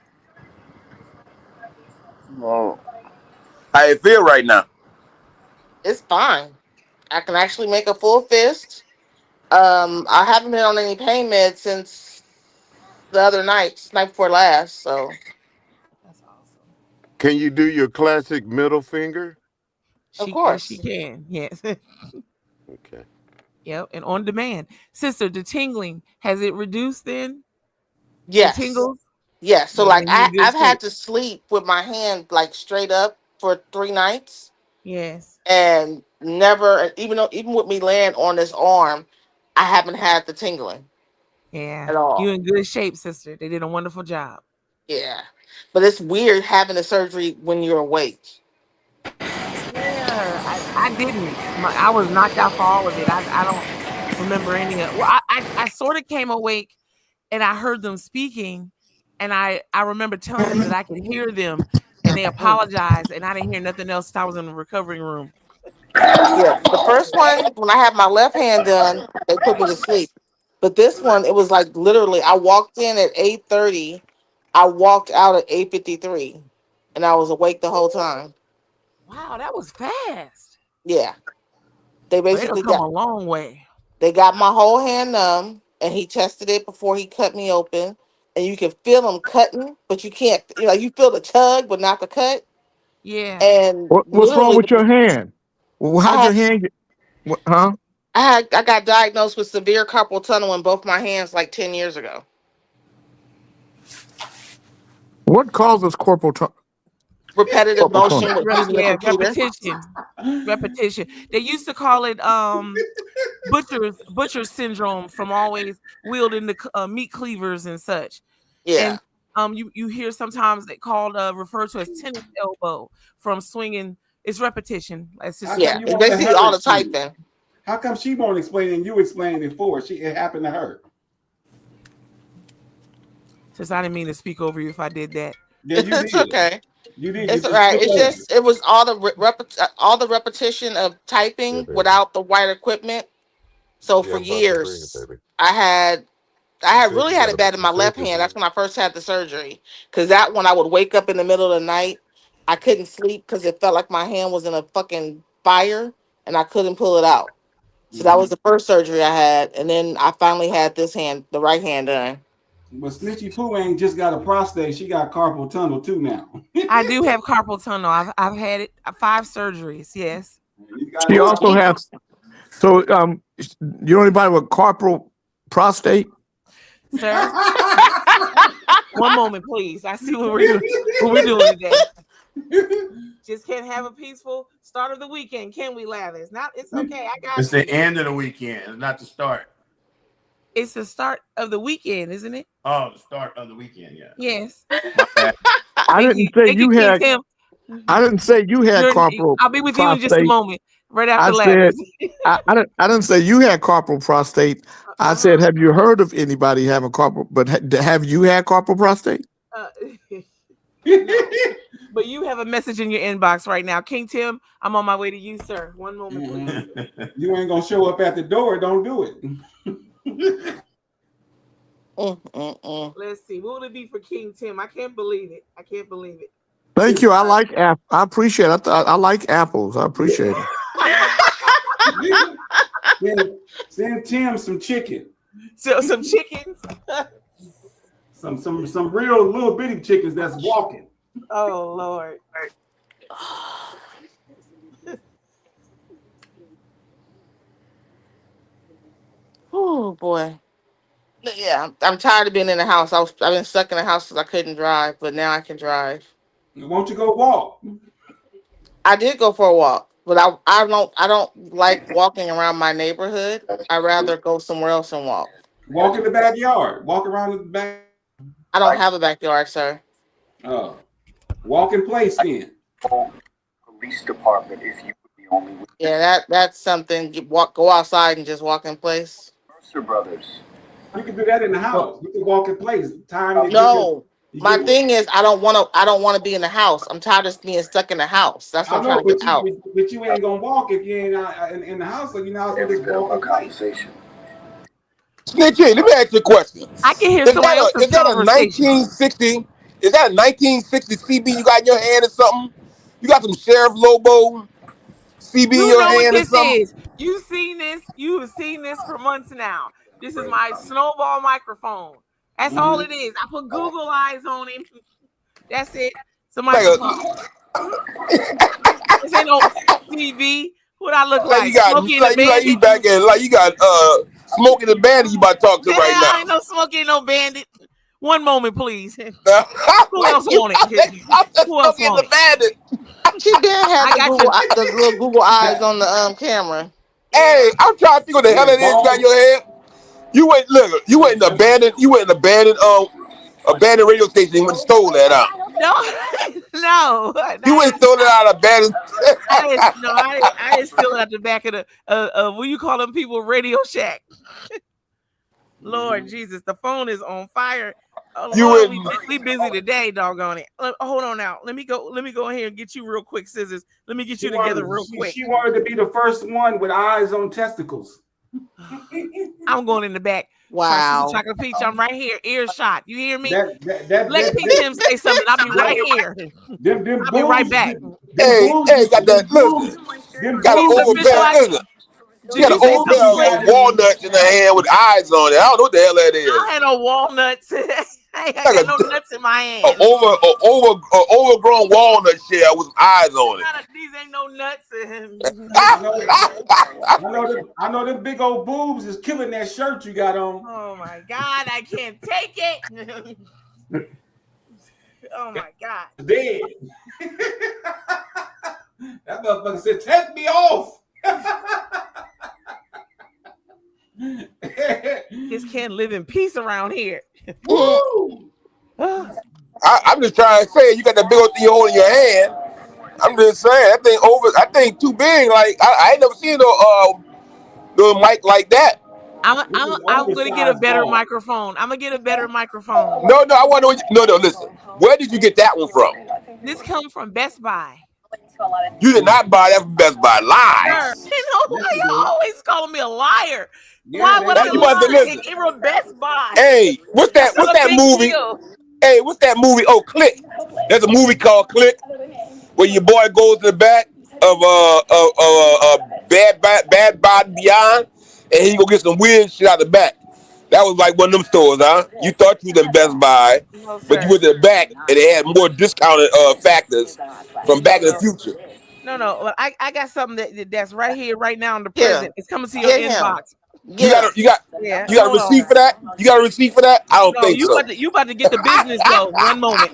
Oh. How you feel right now? It's fine. I can actually make a full fist. I haven't been on any pain meds since the other night before last. So, That's awesome. Can you do your classic middle finger? of Yes, she course, can. Yes. Okay. Yep, and on demand. Sister, the tingling, has it reduced then? The yes, tingles? yes. So, Yeah, like, then you in good I've had shape. to sleep with my hand like straight up for 3 nights, Yes. and never, even with me laying on this arm, I haven't had the tingling Yeah. at You all. in good shape, sister. They did a wonderful job. Yeah, but it's weird having the surgery when you're awake. I swear, I didn't. I was knocked out for all of it. I don't remember any of. Well, I sort of came awake and I heard them speaking, and I remember telling them that I could hear them, and they apologized, and I didn't hear nothing else. I was in the recovering room. Yeah, the first one when I had my left hand done, they put me to sleep. But this one, it was like literally, I walked in at 8:30, I walked out at 8:53, and I was awake the whole time. Wow, that was fast. Yeah, they Well, it'll basically come got a long way. they got my whole hand numb, and he tested it before he cut me open, and you can feel him cutting, but you can't. You feel the tug, but not the cut. Yeah. And What's wrong literally, with your hand? Well, I how'd your had hand get? Huh? I got diagnosed with severe carpal tunnel in both my hands like 10 years ago. What causes Repetitive corporal tunnel? motion with using the computer. Repetition. They used to call it butcher's syndrome from always wielding the meat cleavers and such. Yeah. And you hear sometimes they called referred to as tennis elbow from swinging. It's repetition. As How Sister come Yeah. you It's won't let basically her all the explain it? typing. How come she won't explain it and you explain it for her? It happened to her. Since I didn't mean to speak over you if I did that. Yeah, you It's did. okay. You did. You It's all just right. took It's over. just it was all the repetition of typing without the white equipment. So for years, I had really had it bad in my left hand. That's when I first had the surgery. Because that one, I would wake up in the middle of the night. I couldn't sleep because it felt like my hand was in a fucking fire, and I couldn't pull it out. So that was the first surgery I had, and then I finally had the right hand done. But Snitchy Pooh ain't just got a prostate. She got carpal tunnel too now. I do have carpal tunnel. I've had it 5 surgeries. Yes. She Ooh, also Jesus. has. So, you know anybody with corporal prostate? Sir. One moment, please. I see what we're doing today. Just can't have a peaceful start of the weekend, can we, Lather? It's okay. I got It's you. the end of the weekend. It's not the start. It's the start of the weekend, isn't it? Oh, the start of the weekend. Yeah. Yes. My bad. I Thank didn't you. say Thank you, you King had. Tim. I didn't say you had corporal I'll be with you in just a prostate. moment, right I after said Ladders. I didn't say you had corporal prostate. I said, have you heard of anybody having corporal? But have you had corporal prostate? No. But you have a message in your inbox right now. King Tim, I'm on my way to you, sir. One moment, please. You ain't gonna show up at the door. Don't do it. Let's see. What would it be for King Tim? I can't believe it. I can't believe it. Thank you. I like I appreciate it. I like apples. I appreciate it. Send Tim some chicken. So some chickens. some real little bitty chickens that's walking. Oh Lord. Oh boy. Yeah, I'm tired of being in the house. I've been stuck in the house because I couldn't drive, but now I can drive. Won't you go walk? I did go for a walk, but I don't like walking around my neighborhood. I'd rather go somewhere else and walk. Walk in the backyard. Walk around the back. I don't have a backyard, sir. Oh, walk in place then. Police department if you were the only witness. Yeah, that's something. Go outside and just walk in place. Mercer Brothers. You can do that in the house. You can walk in place. Time to No, my thing is I don't want to be in the house. I'm tired of being stuck in the house. That's what I'm trying to get out. But you ain't gonna walk if you ain't in the house. So you're not gonna just walk in place. Snitchy, let me ask you a question. I can hear Is somebody else's that a conversation. 1960? Is that a 1960 CB you got in your hand or something? You got some Sheriff Lobo CB in You your know what hand or this something? is. You've seen this. You have seen this for months now. This is my snowball microphone. That's all it is. I put Google eyes on it. That's it. It's a microphone. This ain't no TV. What I look like? You got Smokey and the Bandit. you back in like you got Smokey the Bandit you about to talk to right now. I ain't no Smokey, no Bandit. One moment, please. Who else want it? Who else want it? She did have the little Google eyes on the camera. Hey, I'm trying to figure what the hell it is you got in your head. You went in abandoned radio station and went and stole that out. No. You went and stole it out of abandoned. I didn't steal it out the back of the what you call them people, Radio Shack. Lord Jesus, the phone is on fire. Lord, we busy today, doggone it. Hold on now. Let me go ahead and get you real quick, Scissors. Let me get you together real quick. She wanted to be the first one with eyes on testicles. I'm going in the back. Wow. Chocolate Peach, I'm right here. Earshot. You hear me? Let Peach Tim say something. I'll be right here. I'll be right back. Hey, got that look. Got an old pair. She got an old pair of walnuts in her hand with eyes on it. I don't know what the hell that is. I had no walnuts. I got no nuts in my hand. Overgrown walnut shell with some eyes on it. These ain't no nuts. I know them big old boobs is killing that shirt you got on. Oh my God, I can't take it. Oh my God. Dead. That motherfucker said, "Take me off." Just can't live in peace around here. Woo! I'm just trying to say, you got that big old thing you hold in your hand. I'm just saying that thing too big. Like I ain't never seen no mic like that. I'm gonna get a better microphone. I'm gonna get a better microphone. No, I want to know. No, listen. Where did you get that one from? This comes from Best Buy. You did not buy that from Best Buy. Lie. Why you always calling me a liar? Yeah, Why would I lie? Listen. It was Best Buy. Hey, what's that movie? Deal. Hey, what's that movie? Oh, Click. There's a movie called Click, where your boy goes to the back of Bad Body Beyond, and he go get some weird shit out the back. That was like one of them stores, huh? You thought you was in Best Buy, but you went to the back and they had more discounted factors from Back in the Future. No. Well, I got something that's right here, right now in the present. It's coming to your inbox. You got a receipt for that? You got a receipt for that? I don't think so. You about to get the business though. One moment.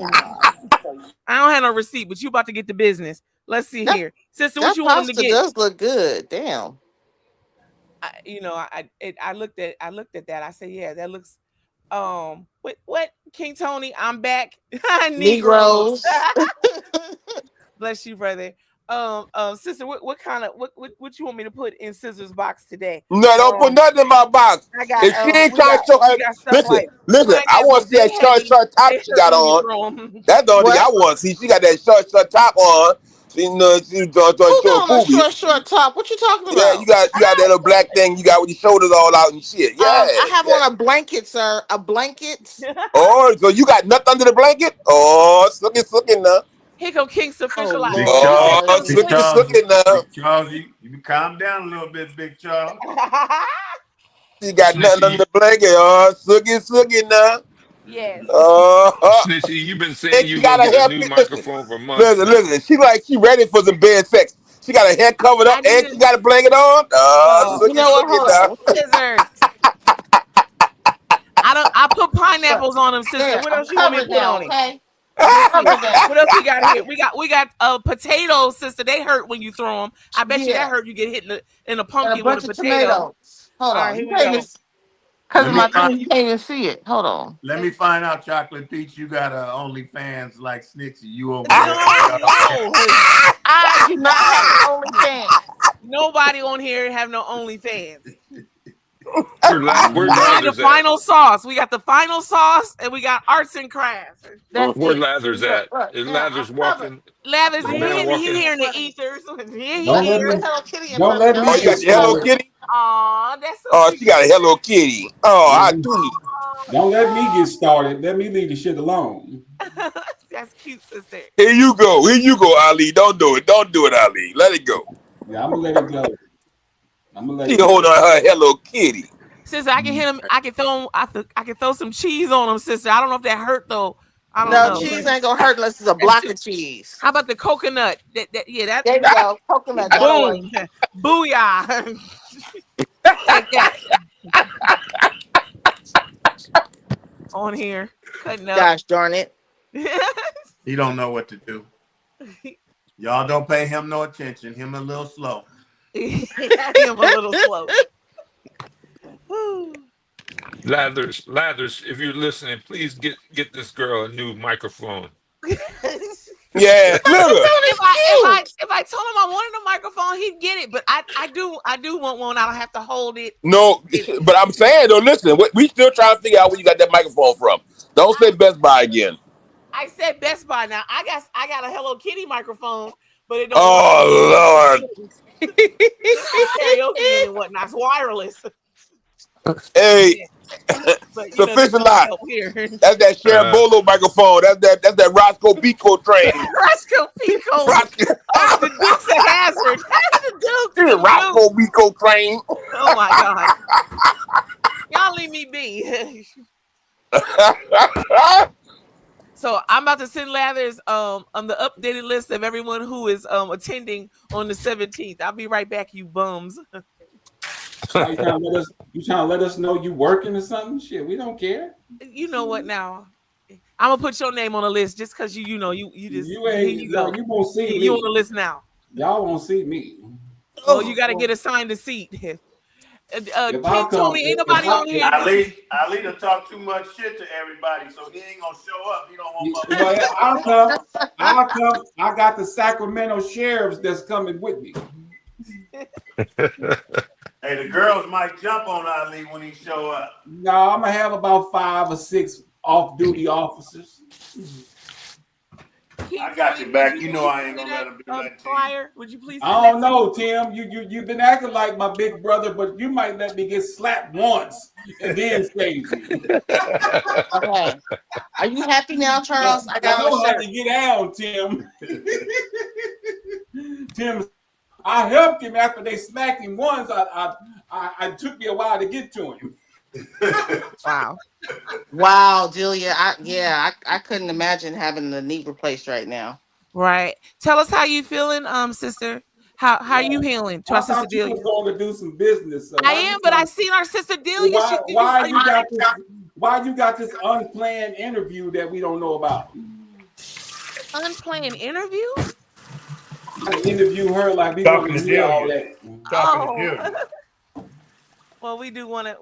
I don't have no receipt, but you about to get the business. Let's see here, sister. What you want to get? Does look good. Damn. I looked at that. I said, yeah, that looks. What King Tony? I'm back. Negroes. Bless you, brother. Sister, what kind of what you want me to put in Scissors' box today? No, don't put nothing in my box. I got, if she ain't trying to show her, listen. I want to see that short top she got on. That's the only thing I want to see. She got that short top on. She short top. What you talking about? Yeah, you got that little black thing. You got with your shoulders all out and shit. Yeah, I have on a blanket, sir. A blanket. Oh, so you got nothing under the blanket? Oh, looking now. Here come King's official. Big Charles, looking now. Big Charles, you calm down a little bit, Big Charles. You got nothing under the blanket. Oh, sucky now. Yes. Snitchy, you've been saying you gonna get a new microphone for months. Listen. She ready for some bed sex. She got her hair covered up and she got a blanket on. You know what? Scissors. I put pineapples on them, sister. There, What I'm else you want me to covered put now, on him? okay? What else we got here? We got potatoes, sister. They hurt when you throw them. I bet you that hurt. You get hit in the pumpkin And a bunch with a of potato. tomatoes. Hold All on. right, here You we can't go. even, because of my thing, you can't even see it. Hold on. Let me find out, Chocolate Peach. You got a OnlyFans like Snitchy. You over No, there? I do not have an OnlyFans. Nobody on here have no OnlyFans. Where's We need the Lathers at? final sauce. We got the final sauce, and we got arts and crafts. Where's Lathers at? Is Lathers walking? Lathers, The he man walking. here in the ethers. Don't let me. Don't let me Oh, you got get your Hello started. Kitty? Aw, that's so Oh, she got a Hello Kitty. Oh, I do. Don't let me get started. Let me leave the shit alone. That's cute, sister. Here you go. Here you go, Ali. Don't do it. Don't do it, Ali. Let it go. Yeah, I'm gonna let it go. I'm gonna let She it go. hold on her Hello Kitty. Sister, I can hit him. I can throw him. I can throw some cheese on him, sister. I don't know if that hurt though. I don't know. Cheese ain't gonna hurt unless it's a block of cheese. How about the coconut? That There you go. Coconut. That'll work. Boom. Booyah. Like that. On here. Cutting up. Gosh darn it. He don't know what to do. Y'all don't pay him no attention. Him a little slow. Him a little slow. Lathers, if you're listening, please get this girl a new microphone. Yeah, look. If I told him I wanted a microphone, he'd get it. But I do want one. I don't have to hold it. No, but I'm saying though, listen, we still trying to figure out where you got that microphone from. Don't say Best Buy again. I said Best Buy. Now I got a Hello Kitty microphone, but it don't. Oh Lord. Karaoke and whatnot. It's wireless. Hey, sufficient lot. That's that Sharon Bolo microphone. That's that Roscoe Pico train. Roscoe Pico. The Dukes of Hazzard. The Dukes. Roscoe Pico train. Oh my God. Y'all leave me be. So I'm about to send Lathers on the updated list of everyone who is attending on the 17th. I'll be right back, you bums. You trying to let us know you working or something? Shit, we don't care. You know what now? I'm gonna put your name on the list just because you know you just you ain't you go. You won't see me. You on the list now. Y'all won't see me. Well, you got to get assigned a seat. King Tony, ain't nobody on here. Ali done talk too much shit to everybody, so he ain't gonna show up. He don't want my I'll come. I got the Sacramento sheriffs that's coming with me. Hey, the girls might jump on Ali when he show up. No, I'm gonna have about 5 or 6 off-duty officers. I got you back. You know I ain't gonna let him do that. Flyer, would you please? I don't know, Tim. You've been acting like my big brother, but you might let me get slapped once and then save me. Okay. Are you happy now, Charles? I got know how to get down, Tim. Tim, I helped him after they smacked him once. I took me a while to get to him. Wow, Julia. I couldn't imagine having the knee replaced right now. Right. Tell us how you feeling, sister. How are you healing? To our sister Delia. Was going to do some business. So I am, but I seen our sister Delia. Why you got this unplanned interview that we don't know about? Unplanned interview? I interview her like we want to see all that. Well, we do want to.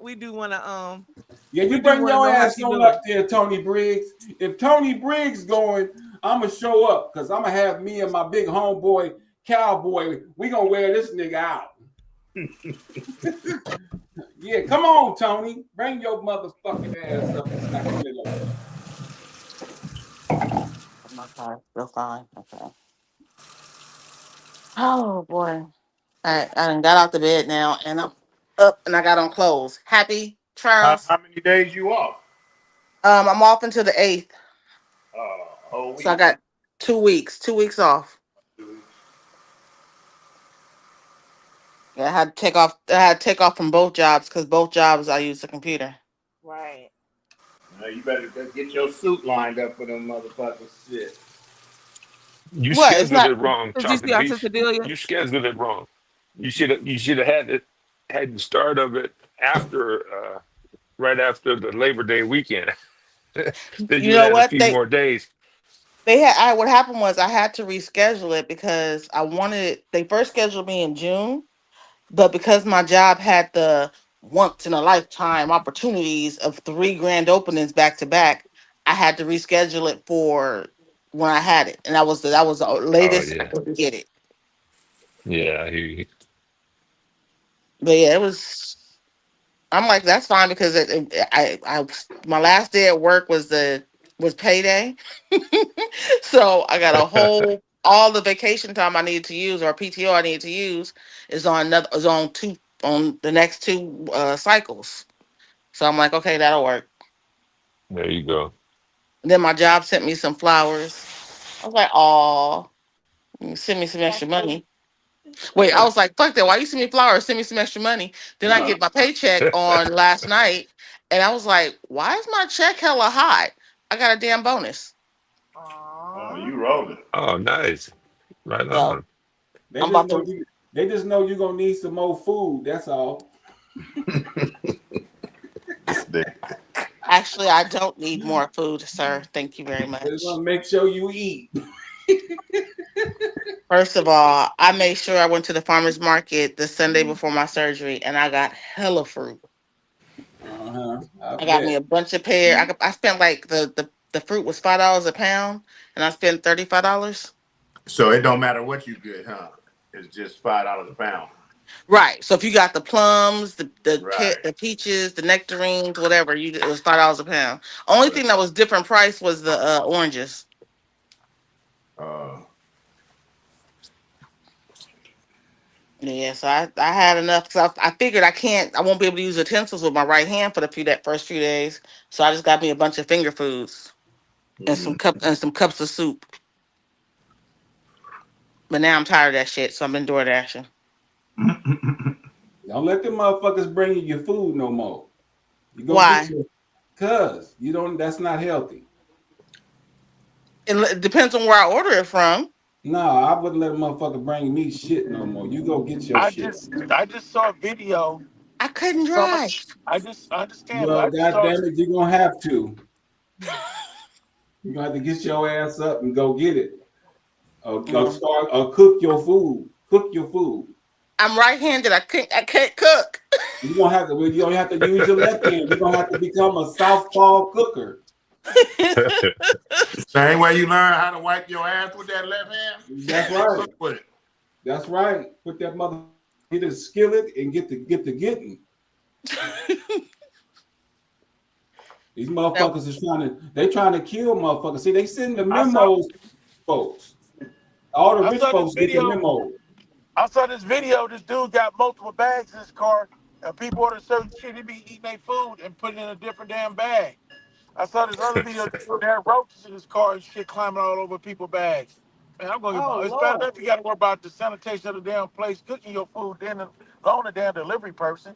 Yeah, you bring your ass on up there, Tony Briggs. If Tony Briggs going, I'm gonna show up because I'm gonna have me and my big homeboy Cowboy. We gonna wear this nigga out. Yeah, come on, Tony. Bring your motherfucking ass up. Okay, real fine. Okay. Oh boy. I done got out the bed now and I'm up and I got on clothes. Happy, Charles? How many days you off? I'm off until the 8th. Whole week. So I got 2 weeks. 2 weeks off. Yeah, I had to take off from both jobs because both jobs I use the computer. Right. You better get your suit lined up for them motherfuckers. Shit. You scheduled it wrong, Chocolate Beach. You scheduled it wrong. You should have had the start of it after right after the Labor Day weekend. Then You you know had a what? few more days. What happened was I had to reschedule it because they first scheduled me in June, but because my job had the once in a lifetime opportunities of 3 grand openings back to back, I had to reschedule it for when I had it. And that was the Oh latest I yeah, could get it. yeah. He, But yeah, I'm like, that's fine because my last day at work was payday. So I got a whole all the vacation time I needed to use or PTO I needed to use is on the next two cycles. So I'm like, okay, that'll work. there you go. Then my job sent me some flowers. I was like, oh, send me some extra money. Wait, I was like, fuck that. Why you send me flowers? Send me some extra money. Then I get my paycheck on last night, and I was like, why is my check hella high? I got a damn bonus. You rolling. Oh, nice. Right So on. They I'm just about know to. you. They just know you're gonna need some more food. That's all. Actually, I don't need more food, sir. Thank you very They much. want to make sure you eat. First of all, I made sure I went to the farmer's market the Sunday before my surgery, and I got hella fruit. I I got me bet. a bunch of pear. I spent like the fruit was $5 a pound, and I spent $35. So it don't matter what you get, huh? It's just $5 a pound. Right. So if you got the plums, Right. the peaches, the nectarines, whatever, it was $5 a pound. Only thing that was different price was the oranges. Uh, Yeah, so I had enough because I figured I won't be able to use utensils with my right hand for that first few days. So I just got me a bunch of finger foods and some cups of soup. But now I'm tired of that shit, so I've been door dashing. Don't let them motherfuckers bring you your food no more. You go get Why? your cuz you don't. That's not healthy. It depends on where I order it from. No, I wouldn't let a motherfucker bring me shit no more. You go get your shit. I just saw a video. I couldn't Someone, drive. I understand, but Well, I just saw. goddamn it, you're gonna have to. You're gonna have to get your ass up and go get it. Or start or cook your food. Cook your food. I'm right-handed. I can't cook. You're gonna have to. You don't have to use your left hand. You're gonna have to become a southpaw cooker. Same way you learn how to wipe your ass with that left hand. That's right. Cook with it. That's right. Put that mother get a skillet and get the getting. These motherfuckers is trying to kill motherfuckers. See, they send the memos, folks. All the I rich saw this folks get the video. memo. I saw this video. This dude got multiple bags in his car, and people order certain shit. He be eating their food and putting it in a different damn bag. I saw this other video. There are roaches in his car and shit climbing all over people's bags. Man, I'm gonna get Oh my. It's bad Lord. enough you got to worry about the sanitation of the damn place, cooking your food, then alone the damn delivery person.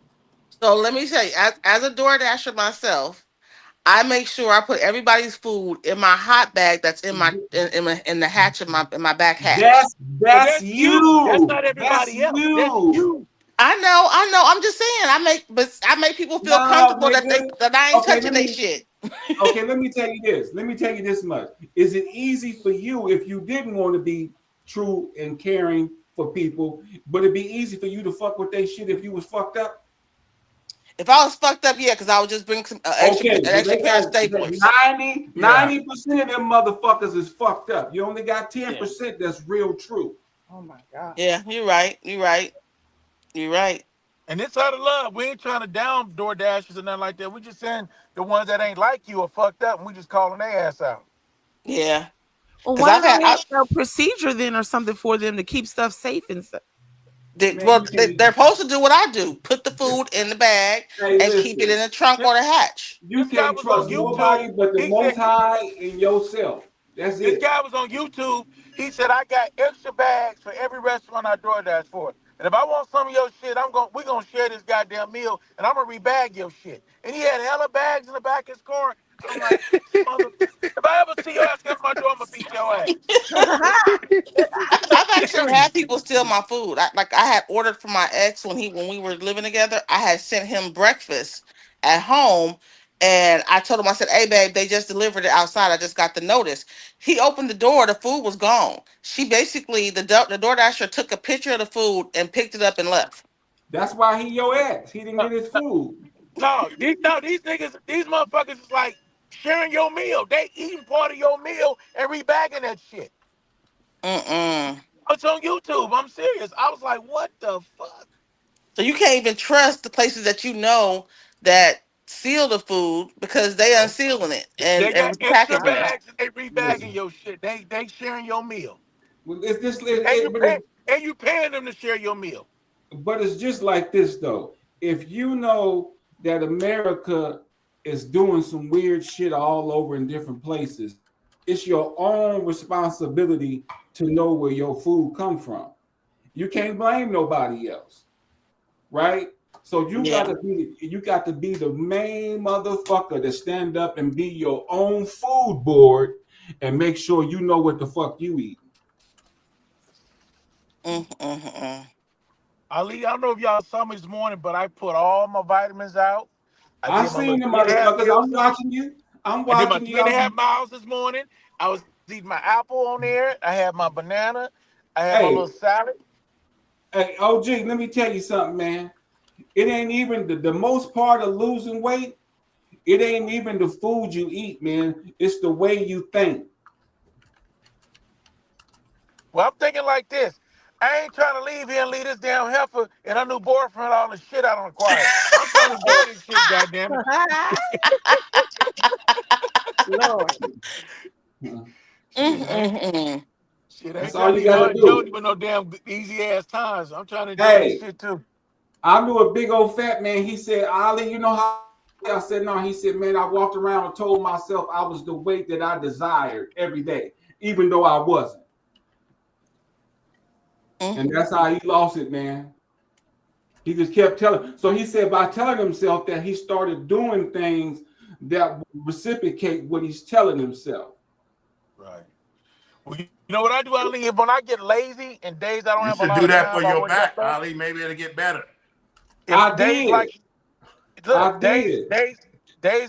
So let me tell you, as a door dasher myself, I make sure I put everybody's food in my hot bag that's in the hatch of my back hatch. But That's that's you. That's you. not That's everybody else. That's you. you. I know. I'm just saying. I make people feel Nah, comfortable nigga. that I ain't Okay, touching their shit. let me tell you this. Let me tell you this much. Is it easy for you if you didn't want to be true and caring for people, but it'd be easy for you to fuck with their shit if you was fucked up? If I was fucked up, yeah, because I would just bring some Okay, an but extra they pair of got staplers. 90% of them motherfuckers is fucked up. You only got 10% that's real true. Oh my god. Yeah, you're right. You're right. You're right. And it's out of love. We ain't trying to down door dashers or nothing like that. We just saying the ones that ain't like you are fucked up, and we just calling their ass out. Yeah. Well, Because why don't they have a procedure then or something for them to keep stuff safe and stuff? They're supposed to do what I do: put the food in the bag and keep it in the trunk or the hatch. You can't trust nobody but the Most High and yourself. That's This it. guy was on YouTube. He said, I got extra bags for every restaurant I DoorDash for. And if I want some of your shit, we're gonna share this goddamn meal and I'm gonna rebag your shit. And he had hella bags in the back of his car. I'm like, if I ever see your ass come to my door, I'm gonna beat your ass. I've actually had people steal my food. I had ordered for my ex when we were living together. I had sent him breakfast, at home. And I told him, I said, "Hey, babe, they just delivered it outside. I just got the notice." He opened the door. The food was gone. She basically, the DoorDasher took a picture of the food and picked it up and left. That's why he your ex. He didn't get his food. No, these niggas, these motherfuckers is like sharing your meal. They eating part of your meal and rebagging that shit. It's on YouTube. I'm serious. I was like, what the fuck? So you can't even trust the places that you know that seal the food because they unsealing it They and got extra packaging it. bags and they rebagging your shit. They sharing your meal. Well, it's this, And you paying them to share your meal. But it's just like this though. If you know that America is doing some weird shit all over in different places, it's your own responsibility to know where your food come from. You can't blame nobody else, right? So you got to be the main motherfucker to stand up and be your own food board and make sure you know what the fuck you eat. Ali, I don't know if y'all saw me this morning, but I put all my vitamins out. I did my seen little them motherfuckers. I'm watching you. I did my 2.5 miles this morning. I was eating my apple on there. I had my banana. I had my little salad. Hey, OG, let me tell you something, man. It ain't even the most part of losing weight. It ain't even the food you eat, man. It's the way you think. Well, I'm thinking like this. I ain't trying to leave here and leave this damn heifer and her new boyfriend all the shit I don't acquire. I'm trying to enjoy this shit, goddammit. Lord. Shit, I That's ain't all trying to you leave gotta her do. enjoying with no damn easy ass times. I'm trying to enjoy this shit too. I knew a big old fat man. He said, "Ali, you know how?" I said, "No." He said, "Man, I walked around and told myself I was the weight that I desired every day, even though I wasn't." And that's how he lost it, man. He just kept telling. So he said by telling himself that he started doing things that reciprocate what he's telling himself. Right. Well, you know what I do, Ali? When I get lazy and days I don't You have a should lot do of that time, for I your wake up back, late. Ali. Maybe it'll get better. If days like, look, days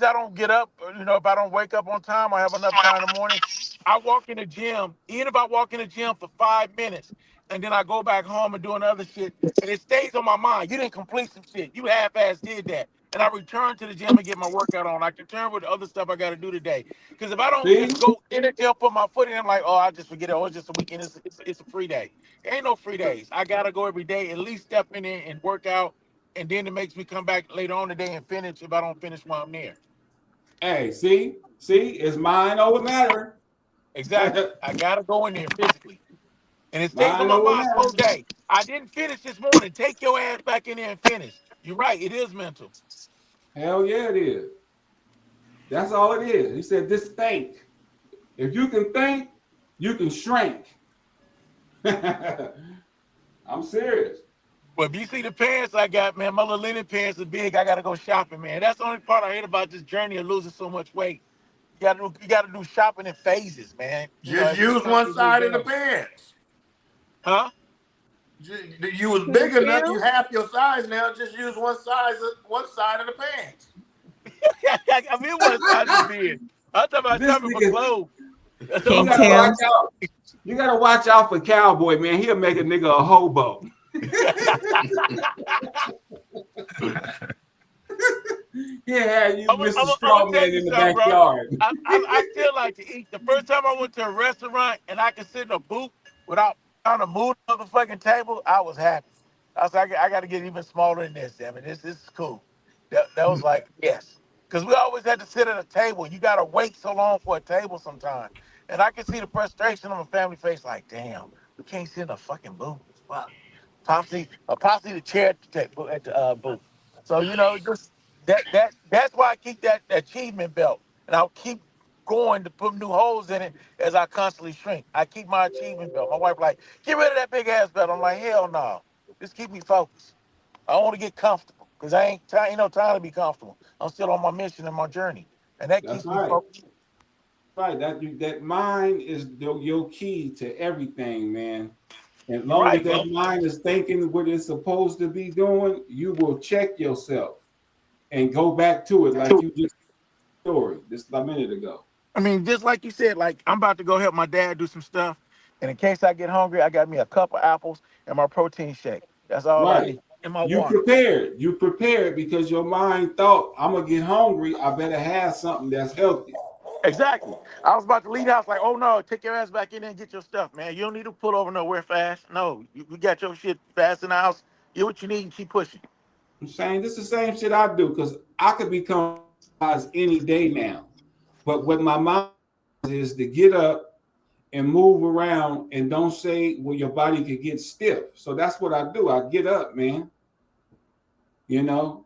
I don't get up, you know, if I don't wake up on time, I have enough time in the morning. I walk in the gym, even if I walk in the gym for 5 minutes, and then I go back home and do another shit, and it stays on my mind. You didn't complete some shit. You half-ass did that. And I return to the gym and get my workout on. I return with the other stuff I got to do today. Because if I don't just go in the gym, put my foot in, I'm like, oh, I just forget it. Oh, it's just a weekend. It's a free day. There ain't no free days. I got to go every day, at least step in there and work out. And then it makes me come back later on today and finish if I don't finish while I'm there. Hey, see, it's mind over matter. Exactly. I gotta go in there physically. And it stays on Mind my over mind the whole matter. day. I didn't finish this morning. Take your ass back in there and finish. You're right, it is mental. Hell yeah, it is. That's all it is. He said, just think. If you can think, you can shrink. I'm serious. Well, if you see the pants I got, man, my little linen pants are big. I gotta go shopping, man. That's the only part I hate about this journey of losing so much weight. You gotta do shopping in phases, man. You know, Just as each use one country moves side of the in. pants. Huh? You was big enough. You half your size now. Just use one side of the pants. I mean, one side of the bed. I'm talking about This shopping for nigga, clothes. you gotta watch out. You gotta watch out for Cowboy, man. He'll make a nigga a hobo. Yeah, you Mr. I'm gonna tell Strawman you in the something, bro. backyard. I still like to eat. The first time I went to a restaurant and I could sit in a booth without trying to move the motherfucking table, I was happy. I was like, I got to get even smaller than this. I mean, this is cool. That was like, yes. Because we always had to sit at a table. You got to wait so long for a table sometimes. And I can see the frustration on my family face like, damn, we can't sit in a fucking booth. Fuck. Possibly the chair at the booth. So, you know, just that's why I keep that achievement belt. And I'll keep going to put new holes in it as I constantly shrink. I keep my achievement belt. My wife like, get rid of that big ass belt. I'm like, hell no. Just keep me focused. I want to get comfortable because I ain't no time to be comfortable. I'm still on my mission and my journey, and that That's keeps me right. focused. Right. That mind is your key to everything, man. As You're long as right, that bro. mind is thinking what it's supposed to be doing, you will check yourself. and go back to it like you just story just a minute ago. I mean, just like you said, like I'm about to go help my dad do some stuff, and in case I get hungry, I got me a couple apples and my protein shake. That's all I Right. need. And my You water. prepared. You prepared because your mind thought, I'm gonna get hungry. I better have something that's healthy. Exactly. I was about to leave the house like, oh no, take your ass back in there and get your stuff, man. You don't need to pull over nowhere fast. No, you got your shit fast in the house. Get what you need and keep pushing. I'm saying this is the same shit I do because I could become any day now. But what my mind is to get up and move around and don't say well your body could get stiff. So that's what I do. I get up, man. You know,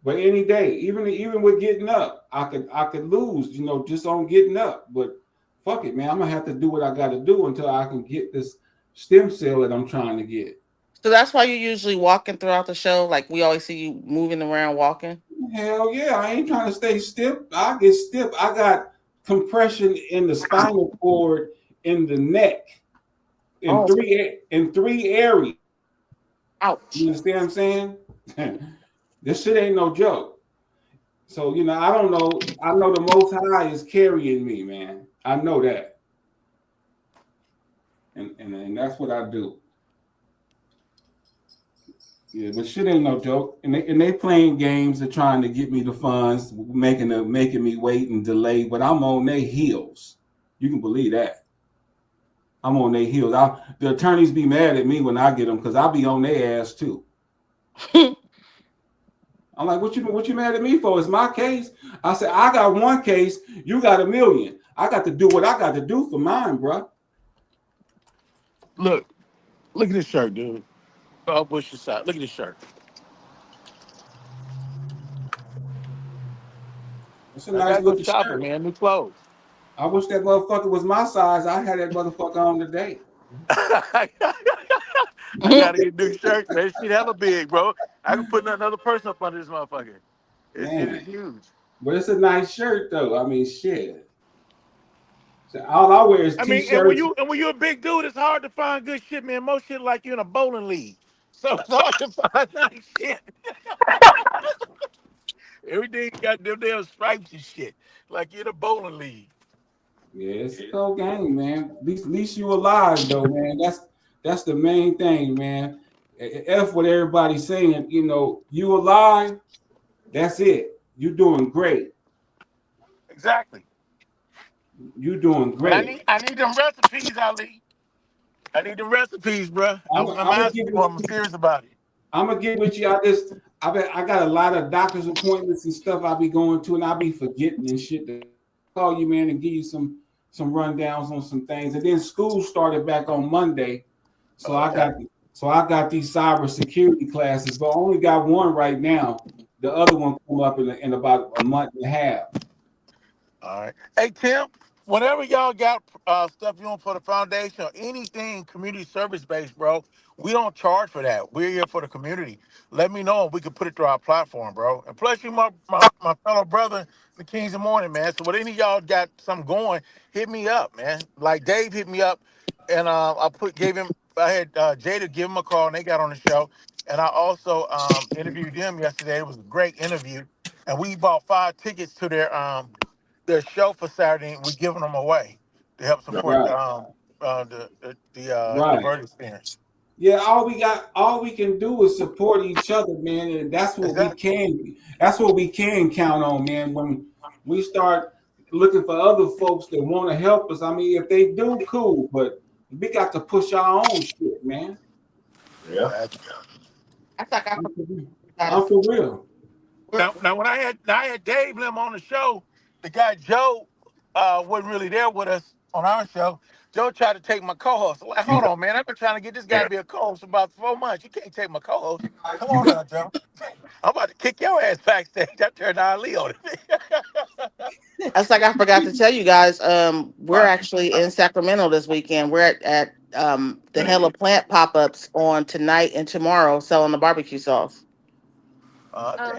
but any day, even with getting up, I could lose, you know, just on getting up. But fuck it, man. I'm gonna have to do what I gotta do until I can get this stem cell that I'm trying to get. So that's why you're usually walking throughout the show. Like we always see you moving around walking. Hell yeah, I ain't trying to stay stiff. I get stiff. I got compression in the spinal cord, in the neck, in three areas. Ouch. You understand what I'm saying? This shit ain't no joke. So, you know, I don't know. I know the Most High is carrying me, man. I know that. And that's what I do. Yeah, but shit ain't no joke. And they playing games. They're trying to get me the funds, making me wait and delay. But I'm on their heels. You can believe that. I'm on their heels. The attorneys be mad at me when I get them because I'll be on their ass too. I'm like, what you mad at me for? It's my case. I said, I got one case. You got 1 million. I got to do what I got to do for mine, bro. Look at this shirt, dude. Oh, bush your side. Look at this shirt. It's a nice looking shirt, man. New clothes. I wish that motherfucker was my size. I had that motherfucker on today. I gotta get new shirts, man. Shit hella big, bro. I can put another person up under this motherfucker. This shit is huge. But it's a nice shirt though. I mean, shit. So all I wear is t-shirts. And when you're a big dude, it's hard to find good shit, man. Most shit like you're in a bowling league, so it's hard to find nice shit. Everything got them damn stripes and shit, like you're in a bowling league. Yeah, it's a cold game, man. At least you alive though, man. That's the main thing, man. F what everybody's saying, you know, you alive. That's it. You doing great. Exactly. You doing great. I need them recipes, Ali. I need the recipes, bro. I'm serious about it. I'm gonna get with you. I got a lot of doctor's appointments and stuff I'll be going to, and I'll be forgetting and shit. To call you, man, and give you some rundowns on some things. And then school started back on Monday, so I got these cybersecurity classes, but I only got one right now. The other one come up in about a month and a half. All right. Hey, Tim, whenever y'all got stuff you want for the foundation or anything community service based, bro, we don't charge for that. We're here for the community. Let me know and we can put it through our platform, bro. And plus, you my fellow brother, the Kings of Morning, man. So, what any of y'all got something going, hit me up, man. Like Dave hit me up, and I had Jada give him a call, and they got on the show. And I also interviewed them yesterday. It was a great interview, and we bought 5 tickets to their show for Saturday, and we're giving them away to help support the Bird experience. Yeah, all we can do is support each other, man, and that's what we can. That's what we can count on, man. When we start looking for other folks that want to help us, I mean, if they do, cool, but we got to push our own shit, man. Yeah, I'm for real. Now when I had Dave Lim on the show, the guy Joe wasn't really there with us on our show. Joe tried to take my co-host. Like, hold on, man. I've been trying to get this guy to be a co-host for about 4 months. You can't take my co-host. Come on now, Joe. I'm about to kick your ass backstage. I turned Ali on it. That's like I forgot to tell you guys. We're actually in Sacramento this weekend. We're at the Hella Plant pop-ups on tonight and tomorrow, selling the barbecue sauce.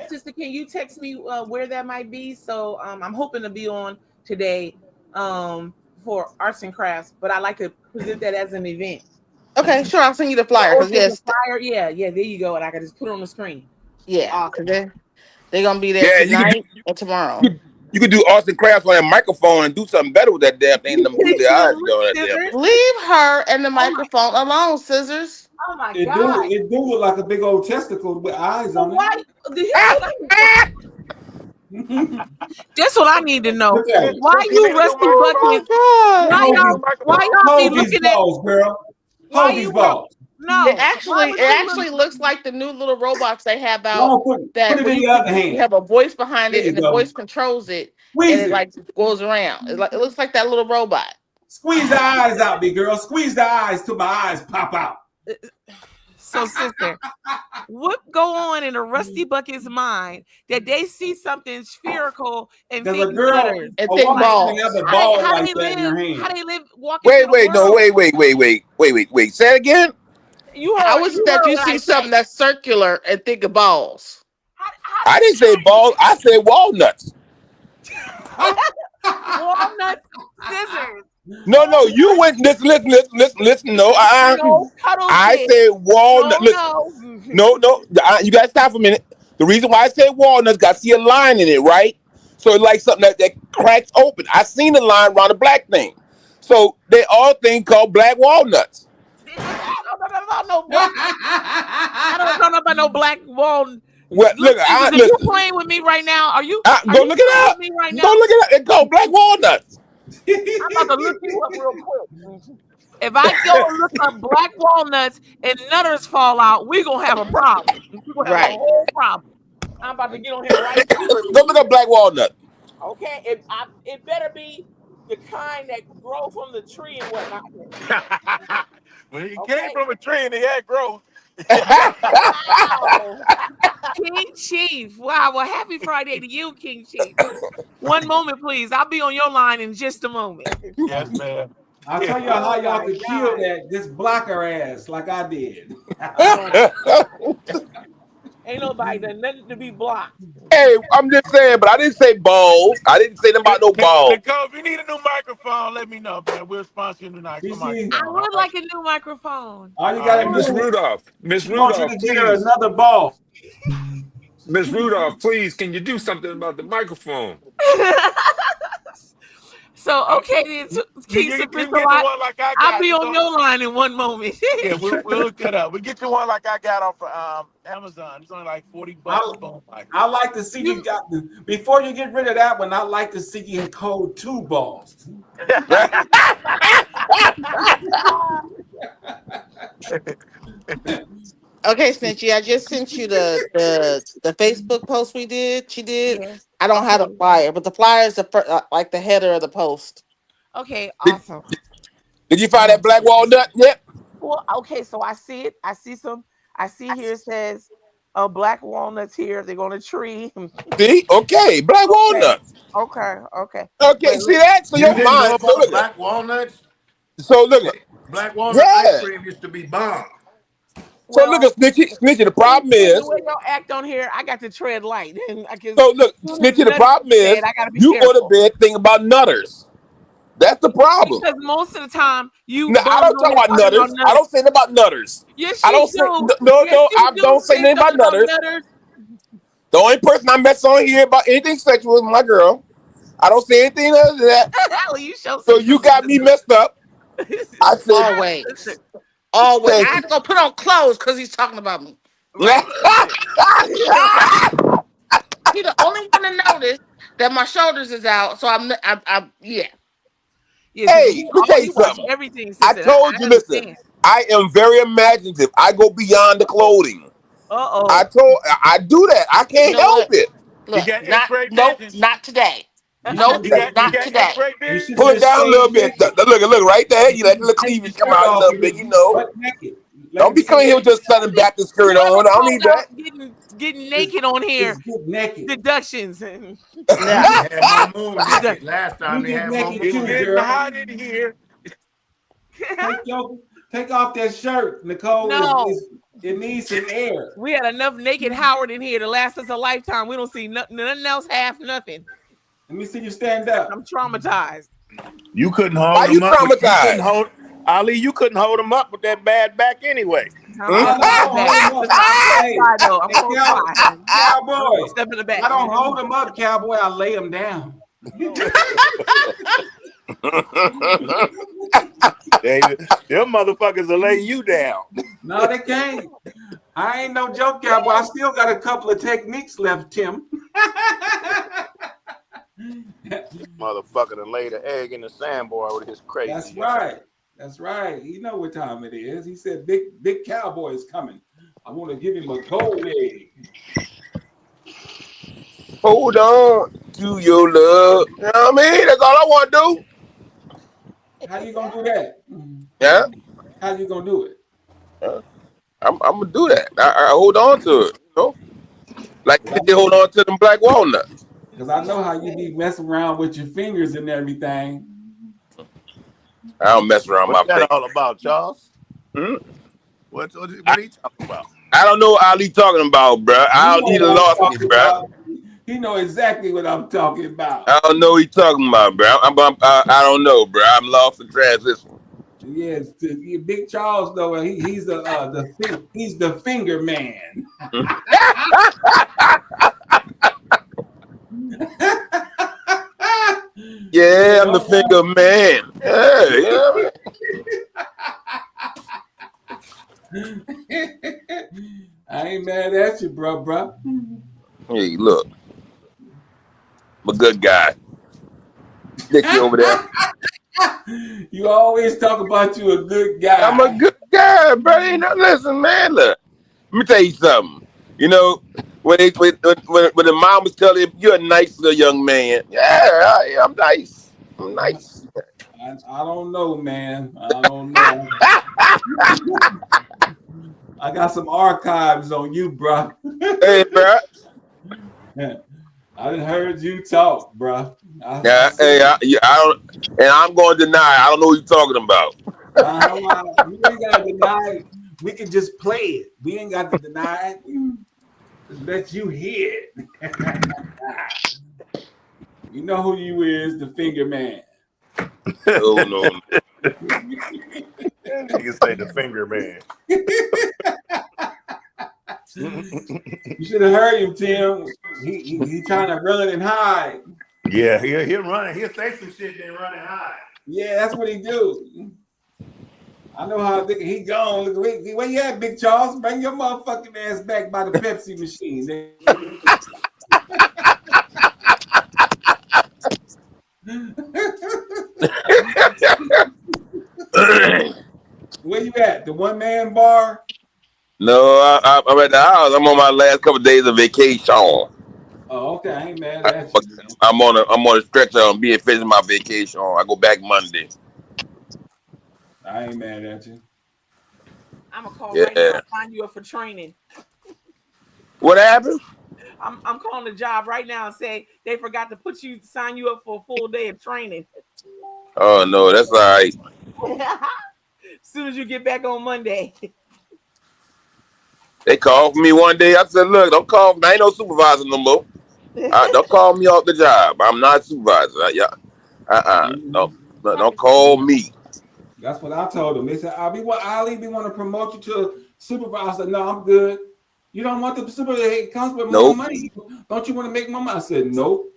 Sister, can you text me where that might be? So I'm hoping to be on today for Arts and Crafts, but I like to present that as an event. Okay, sure. I'll send you the flyer. Yes, the flyer. Yeah, there you go, and I can just put it on the screen. Yeah, awesome. They're gonna be there tonight and tomorrow. You could do arts and crafts on that microphone and do something better with that damn thing than do their eyes on that damn thing. Leave her and the microphone alone, Scissors. Oh my It God. do look like a big old testicle with eyes on it. Why? That's what I need to know. Why you rusty buckets? Why y'all be looking at balls, girl? Hoagie's balls. No, it actually looks like the new little robots they have out put that it when in you the other hand. have a voice behind There it you and the go. voice controls it Squeeze and it it. like goes around. It looks like that little robot. Squeeze the eyes out, big girl. Squeeze the eyes till my eyes pop out. So, sister, what go on in a rusty bucket's mind that they see something spherical and There's a think girl nutters? And think balls. Have a ball like that live? in her hand. How they live? Walking through the Wait. Say it again. You How heard? is it that you what see I something said. that's circular and think of balls? I didn't say balls. I said walnuts. Walnuts, scissors. No. You went. Listen. No. I said walnut. No. You gotta stop for a minute. The reason why I said walnuts, got to see a line in it, right? So it's like something that cracks open. I seen the line around the black thing. So they all think called black walnuts. I don't know about no black walnut. Well, look, you playing with me right now? Are you? Go look it up. Right go look it up. It's called black walnuts. I'm about to look you up real quick. If I go and look up black walnuts and nutters fall out, we're gonna have a problem. We're gonna have a whole problem. I'm about to get on here right now. Go look up black walnut. Okay, it better be the kind that grow from the tree and whatnot. Well, he came from a tree and he had growth. Wow. King Chief. Wow. Well, happy Friday to you, King Chief. One moment, please. I'll be on your line in just a moment. Yes, ma'am. I'll tell y'all how y'all could kill that. Just block her ass like I did. Ain't nobody done nothing to be blocked. Hey, I'm just saying, but I didn't say balls. I didn't say nothing about no balls. Nicole, if you need a new microphone, let me know, man. We'll sponsor you tonight. I would like a new microphone. All you gotta do Miss is Rudolph. Miss Rudolph, get her another ball. Miss Rudolph, please, can you do something about the microphone? So, okay, then, I'll be on your line in one moment. Yeah, we'll look that up. We'll get you one like I got off of Amazon. It's only like $40. I like to see you got before you get rid of that one. I like to see you encode 2 balls. Okay, Sninchy, I just sent you the Facebook post she did. Yes. I don't have the flyer, but the flyer is like the header of the post. Okay, awesome. Did you find that black walnut yet? Well, okay, so I see it. I see here it says black walnuts here. They're on a tree. See? Okay, black walnuts. Okay. Okay, see that? So your mind. So look black walnuts. So look. Black walnut ice cream used to be bomb. So look at Snitchy. The problem is the way y'all act on here, I got to tread light. So look, Snitchy. The problem is you go to bed thinking about nutters. That's the problem. Because most of the time you. No, I don't talk about nutters. I don't say anything about nutters. Yes, I don't say I don't say anything about nutters. The only person I mess on here about anything sexual is my girl. I don't say anything other than that. So you got me messed up. I said Always. I have to go put on clothes because he's talking about me. Right. He's the only one to notice that my shoulders is out. So I'm yeah. Hey, let me tell you something. I told you, listen, I am very imaginative. I go beyond the clothing. I do that. I can't help it. Look, not today. No, not today. Pull it down a little bit. Look right there. You let the little cleavage come out a little bit, you know. Don't be coming here with your Southern Baptist skirt on. I don't need that. Getting naked on here. Deductions. Last time they had my moon. Getting hot in here. Take off that shirt, Nicole. No. It needs some air. We had enough naked Howard in here to last us a lifetime. We don't see nothing else, half nothing. Let me see you stand up. I'm traumatized. You couldn't hold Why him you up. traumatized? Ali, you couldn't hold him up with that bad back anyway. Cowboy. Step in the back. I don't hold him up, Cowboy. I lay him down. Them motherfuckers will lay you down. No, they can't. I ain't no joke, Cowboy. I still got a couple of techniques left, Tim. Motherfucker to lay the egg in the sandboy with his crazy. That's right. That's right. You know what time it is. He said, Big Cowboy is coming. I want to give him a gold egg. Hold on to your love. You know what I mean? That's all I want to do. How you gonna do that? Yeah. How you gonna do it? I'm gonna do that. I hold on to it. You know, like they hold on to them black walnuts. Because I know how you be messing around with your fingers and everything. I don't mess around What's my that fingers. all about, Charles? What are you talking about? I don't know what Ali talking about, bro. He done lost me, bro. He know exactly what I'm talking about. I don't know what he talking about, bro. I don't know, bro. I'm lost in transition. Yes, Big Charles though. He's the finger man. Yeah, I'm the finger man. I ain't mad at you, bro. Hey, look. I'm a good guy. Dickie over there. You always talk about you a good guy. I'm a good guy, bro. You know, listen, man, look. Let me tell you something. You know, when the mom was telling you, you're a nice little young man. Yeah, I'm nice. I'm nice. I don't know, man. I don't know. I got some archives on you, bro. Hey, bro. I done heard you talk, bro. I don't, and I'm going to deny. I don't know what you're talking about. We ain't got to deny it. We can just play it. We ain't got to deny it. Just let you hear it. You know who you is, the finger man. Oh, no. Niggas say the finger man. You should have heard him, Tim. He trying to run and hide. Yeah, he'll run. He'll say some shit, then run and hide. Yeah, that's what he do. I know how he gone. Look, where you at, Big Charles? Bring your motherfucking ass back by the Pepsi machine. Where you at? The one-man bar? No, I'm at the house. I'm on my last couple of days of vacation. Oh, okay. I ain't mad at you. I'm on a stretcher. I'm being finished my vacation. I go back Monday. I ain't mad at you. I'm gonna call right now and sign you up for training. What happened? I'm calling the job right now and say they forgot to sign you up for a full day of training. Oh no, that's all right. As soon as you get back on Monday. They called me one day. I said, look, don't call me. I ain't no supervisor no more. Don't call me off the job. I'm not a supervisor. Don't call me. That's what I told them. They said, Ali, we want to promote you to supervisor. I said, no, I'm good. You don't want the supervisor. It comes with more money. Don't you want to make more money? I said, nope.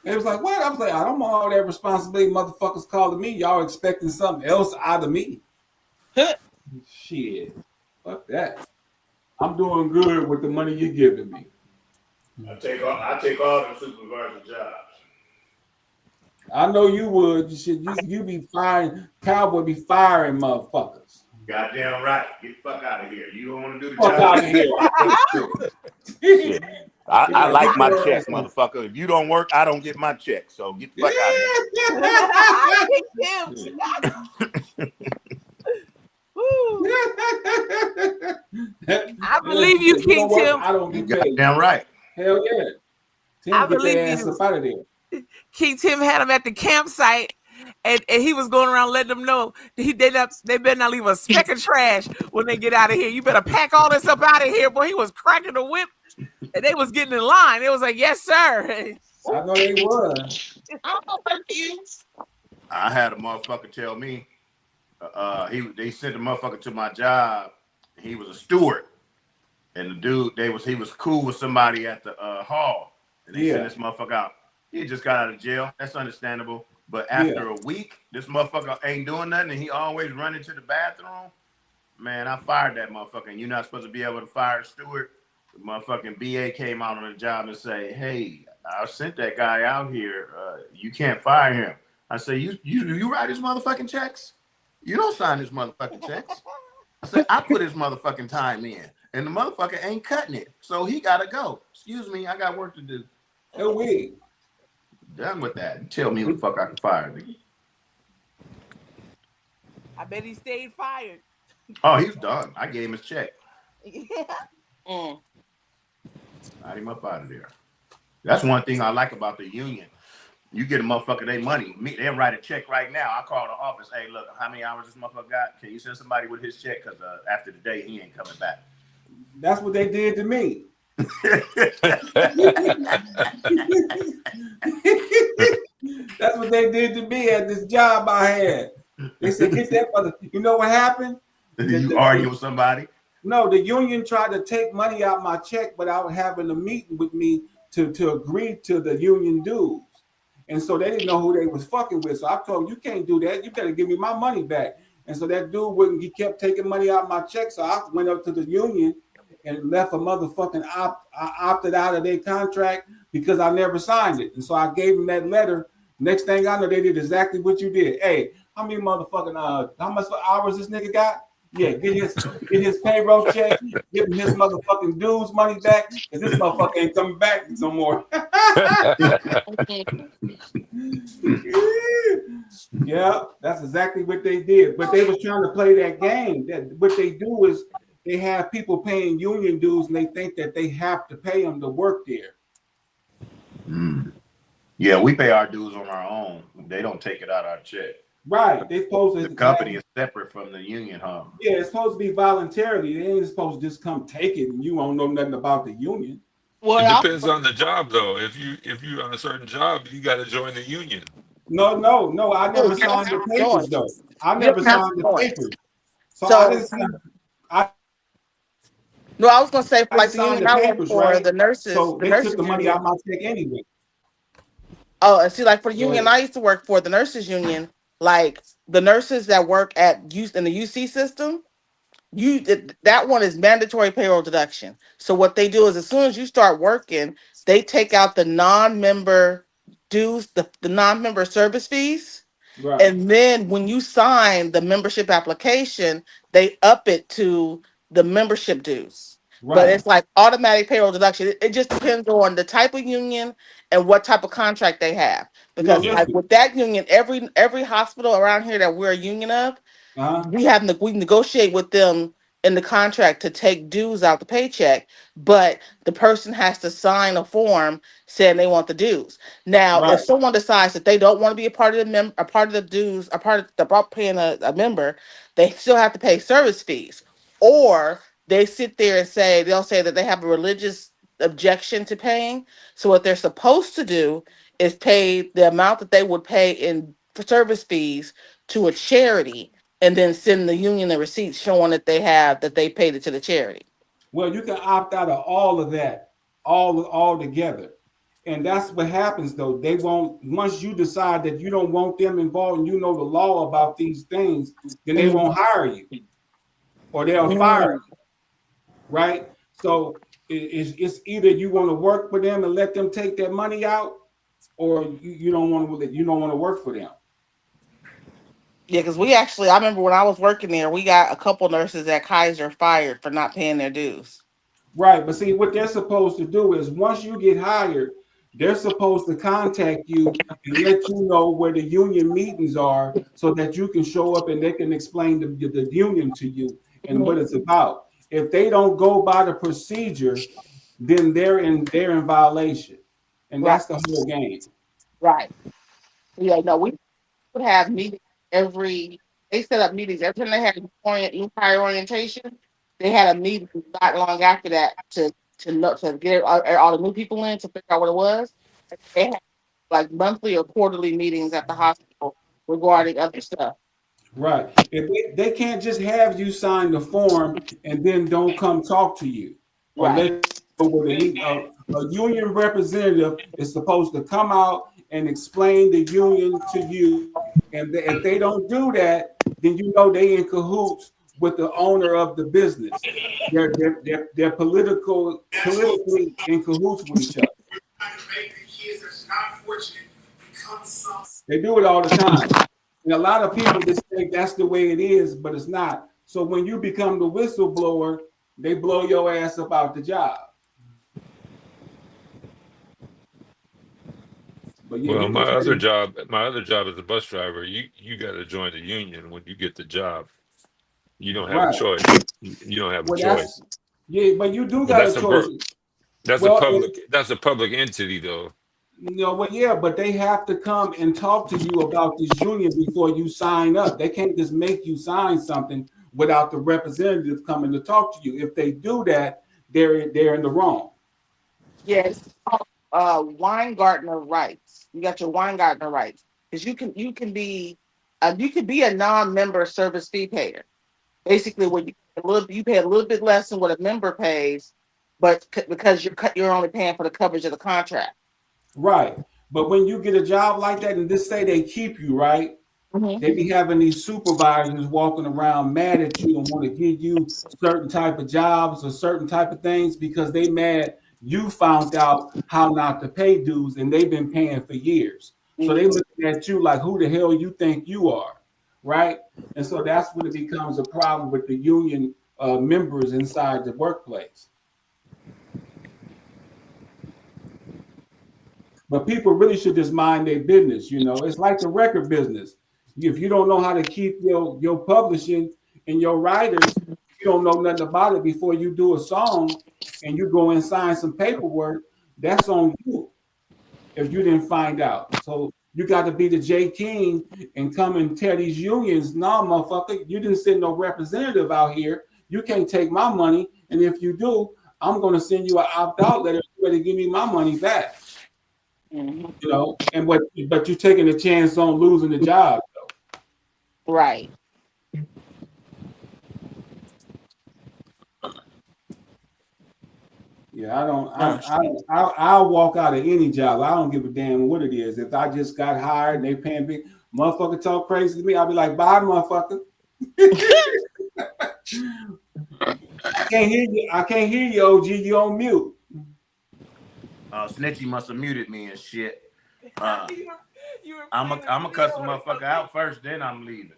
They was like, what? I was like, I don't want all that responsibility motherfuckers calling me. Y'all expecting something else out of me. Shit. Fuck that. I'm doing good with the money you're giving me. I take all the supervisor jobs. I know you would. You be firing. Cowboy be firing motherfuckers. Goddamn right. Get the fuck out of here. You don't want to do the Fuck job. out of here. I like my check, motherfucker. If you don't work, I don't get my check. So get the fuck out of here. I believe you, King Tim. I don't get paid. Damn right. Hell yeah. Tim, I get believe their ass up out of there. King Tim had him at the campsite, and he was going around letting them know they better not leave a speck of trash when they get out of here. You better pack all this up out of here. Boy, he was cracking the whip, and they was getting in line. It was like, yes, sir. I know they was. I had a motherfucker tell me they sent a motherfucker to my job. He was a steward and the dude he was cool with somebody at the hall, and they sent this motherfucker out. He just got out of jail. That's understandable. But after a week, this motherfucker ain't doing nothing, and he always running to the bathroom. Man, I fired that motherfucker. And you're not supposed to be able to fire a steward. The motherfucking BA came out on the job and say, "Hey, I sent that guy out here. You can't fire him." I say, "You write his motherfucking checks? You don't sign his motherfucking checks." I said, "I put his motherfucking time in, and the motherfucker ain't cutting it, so he gotta go. Excuse me, I got work to do." Oh, we done with that. Tell me who the fuck I can fire. I bet he stayed fired. Oh, he's done. I gave him his check. Yeah. Got him up out of there. That's one thing I like about the union. You get a motherfucker their money. They'll write a check right now. I call the office. Hey, look, how many hours this motherfucker got? Can you send somebody with his check? Because after the day, he ain't coming back. That's what they did to me. That's what they did to me at this job I had. They said, "Get that mother." You know what happened? You argue with somebody? No, the union tried to take money out my check without having a meeting with me to agree to the union dues. And so they didn't know who they was fucking with. So I told them, "You can't do that. You better give me my money back." And so that dude wouldn't. He kept taking money out of my check. So I went up to the union and left a motherfucking I opted out of their contract because I never signed it. And so I gave them that letter. Next thing I know, they did exactly what you did. Hey, how many motherfucking how much hours this nigga got? Yeah, get his payroll check, give him his motherfucking dues money back, because this motherfucker ain't coming back no more. Yeah, that's exactly what they did. But they was trying to play that game. That what they do is they have people paying union dues, and they think that they have to pay them to work there. Yeah, we pay our dues on our own. They don't take it out of our check. Right. They supposed to. The company is separate from the union, huh? Yeah, it's supposed to be voluntarily. They ain't supposed to just come take it, and you don't know nothing about the union. Well, it depends on the job, though. If you on a certain job, you got to join the union. No. I never signed the papers though. I never signed the papers. So I didn't sign. No, I was gonna say for like the signed union the I work papers, for, right? the nurses. So The they nurses took the money union. out of my check anyway. Oh, and see, like for the Go union ahead. I used to work for, the nurses union, like the nurses that work at in the UC system, that one is mandatory payroll deduction. So what they do is as soon as you start working, they take out the non-member dues, the non-member service fees. Right. And then when you sign the membership application, they up it to the membership dues. But Right. it's like automatic payroll deduction. It just depends on the type of union and what type of contract they have. No, Because like listen. with that union, every hospital around here that we're a union of, we negotiate with them in the contract to take dues out the paycheck, but the person has to sign a form saying they want the dues. Now, Right. if someone decides that they don't want to be a part of a part of the dues, a part of about paying a member, they still have to pay service fees. Or they sit there and they'll say that they have a religious objection to paying. So what they're supposed to do is pay the amount that they would pay in service fees to a charity and then send the union the receipts showing that they paid it to the charity. Well, you can opt out of all of that, all together. And that's what happens though. They won't, once you decide that you don't want them involved and you know the law about these things, then they won't hire you. Or they'll fire you. Right? So it's either you want to work for them and let them take that money out, or you don't want to work for them. Yeah, because I remember when I was working there, we got a couple nurses at Kaiser fired for not paying their dues. Right, but see, what they're supposed to do is once you get hired, they're supposed to contact you and let you know where the union meetings are so that you can show up and they can explain the union to you and what it's about. If they don't go by the procedure, then they're in violation. And that's the whole game. Right. Yeah, no, we would have meetings they set up meetings every time they had new hire orientation. They had a meeting not long after that to get all the new people in to figure out what it was. They had like monthly or quarterly meetings at the hospital regarding other stuff. Right. If they can't just have you sign the form and then don't come talk to you. or let you know where to meet. A union representative is supposed to come out and explain the union to you. And if they don't do that, then you know they in cahoots with the owner of the business. They're politically in cahoots with each other. They do it all the time. And a lot of people just think that's the way it is, but it's not. So when you become the whistleblower, they blow your ass up out the job. But yeah, Well, my other job as a bus driver, you got to join the union when you get the job. You don't have a choice. You don't have a choice. Yeah, but you do But got a choice. that's a public entity though. Well, yeah, but they have to come and talk to you about this union before you sign up. They can't just make you sign something without the representative coming to talk to you. If they do that, they're in the wrong. Yes. Weingartner rights. You got your Weingartner rights because you can be a non-member service fee payer. Basically, when you pay a little bit less than what a member pays, but because you're only paying for the coverage of the contract. Right. But when you get a job like that, and just say they keep you, right? Mm-hmm. They be having these supervisors walking around mad at you and want to give you certain type of jobs or certain type of things because they mad you found out how not to pay dues and they've been paying for years. So they looking at you like, who the hell you think you are, right? And so that's when it becomes a problem with the union members inside the workplace. But people really should just mind their business. You know, it's like the record business. If you don't know how to keep your publishing and your writers, you don't know nothing about it before you do a song and you go and sign some paperwork, that's on you if you didn't find out. So you got to be the J King and come and tell these unions, nah, motherfucker, you didn't send no representative out here. You can't take my money. And if you do, I'm going to send you an opt-out letter. You better give me my money back. Mm-hmm. You know, and but you're taking a chance on losing the job, though. Right. Yeah, I'll walk out of any job. I don't give a damn what it is. If I just got hired and they paying big, motherfucker talk crazy to me, I'll be like, bye, motherfucker. I can't hear you, OG. You on mute. Snitchy must have muted me and shit. I'm a cuss the motherfucker out first, then I'm leaving.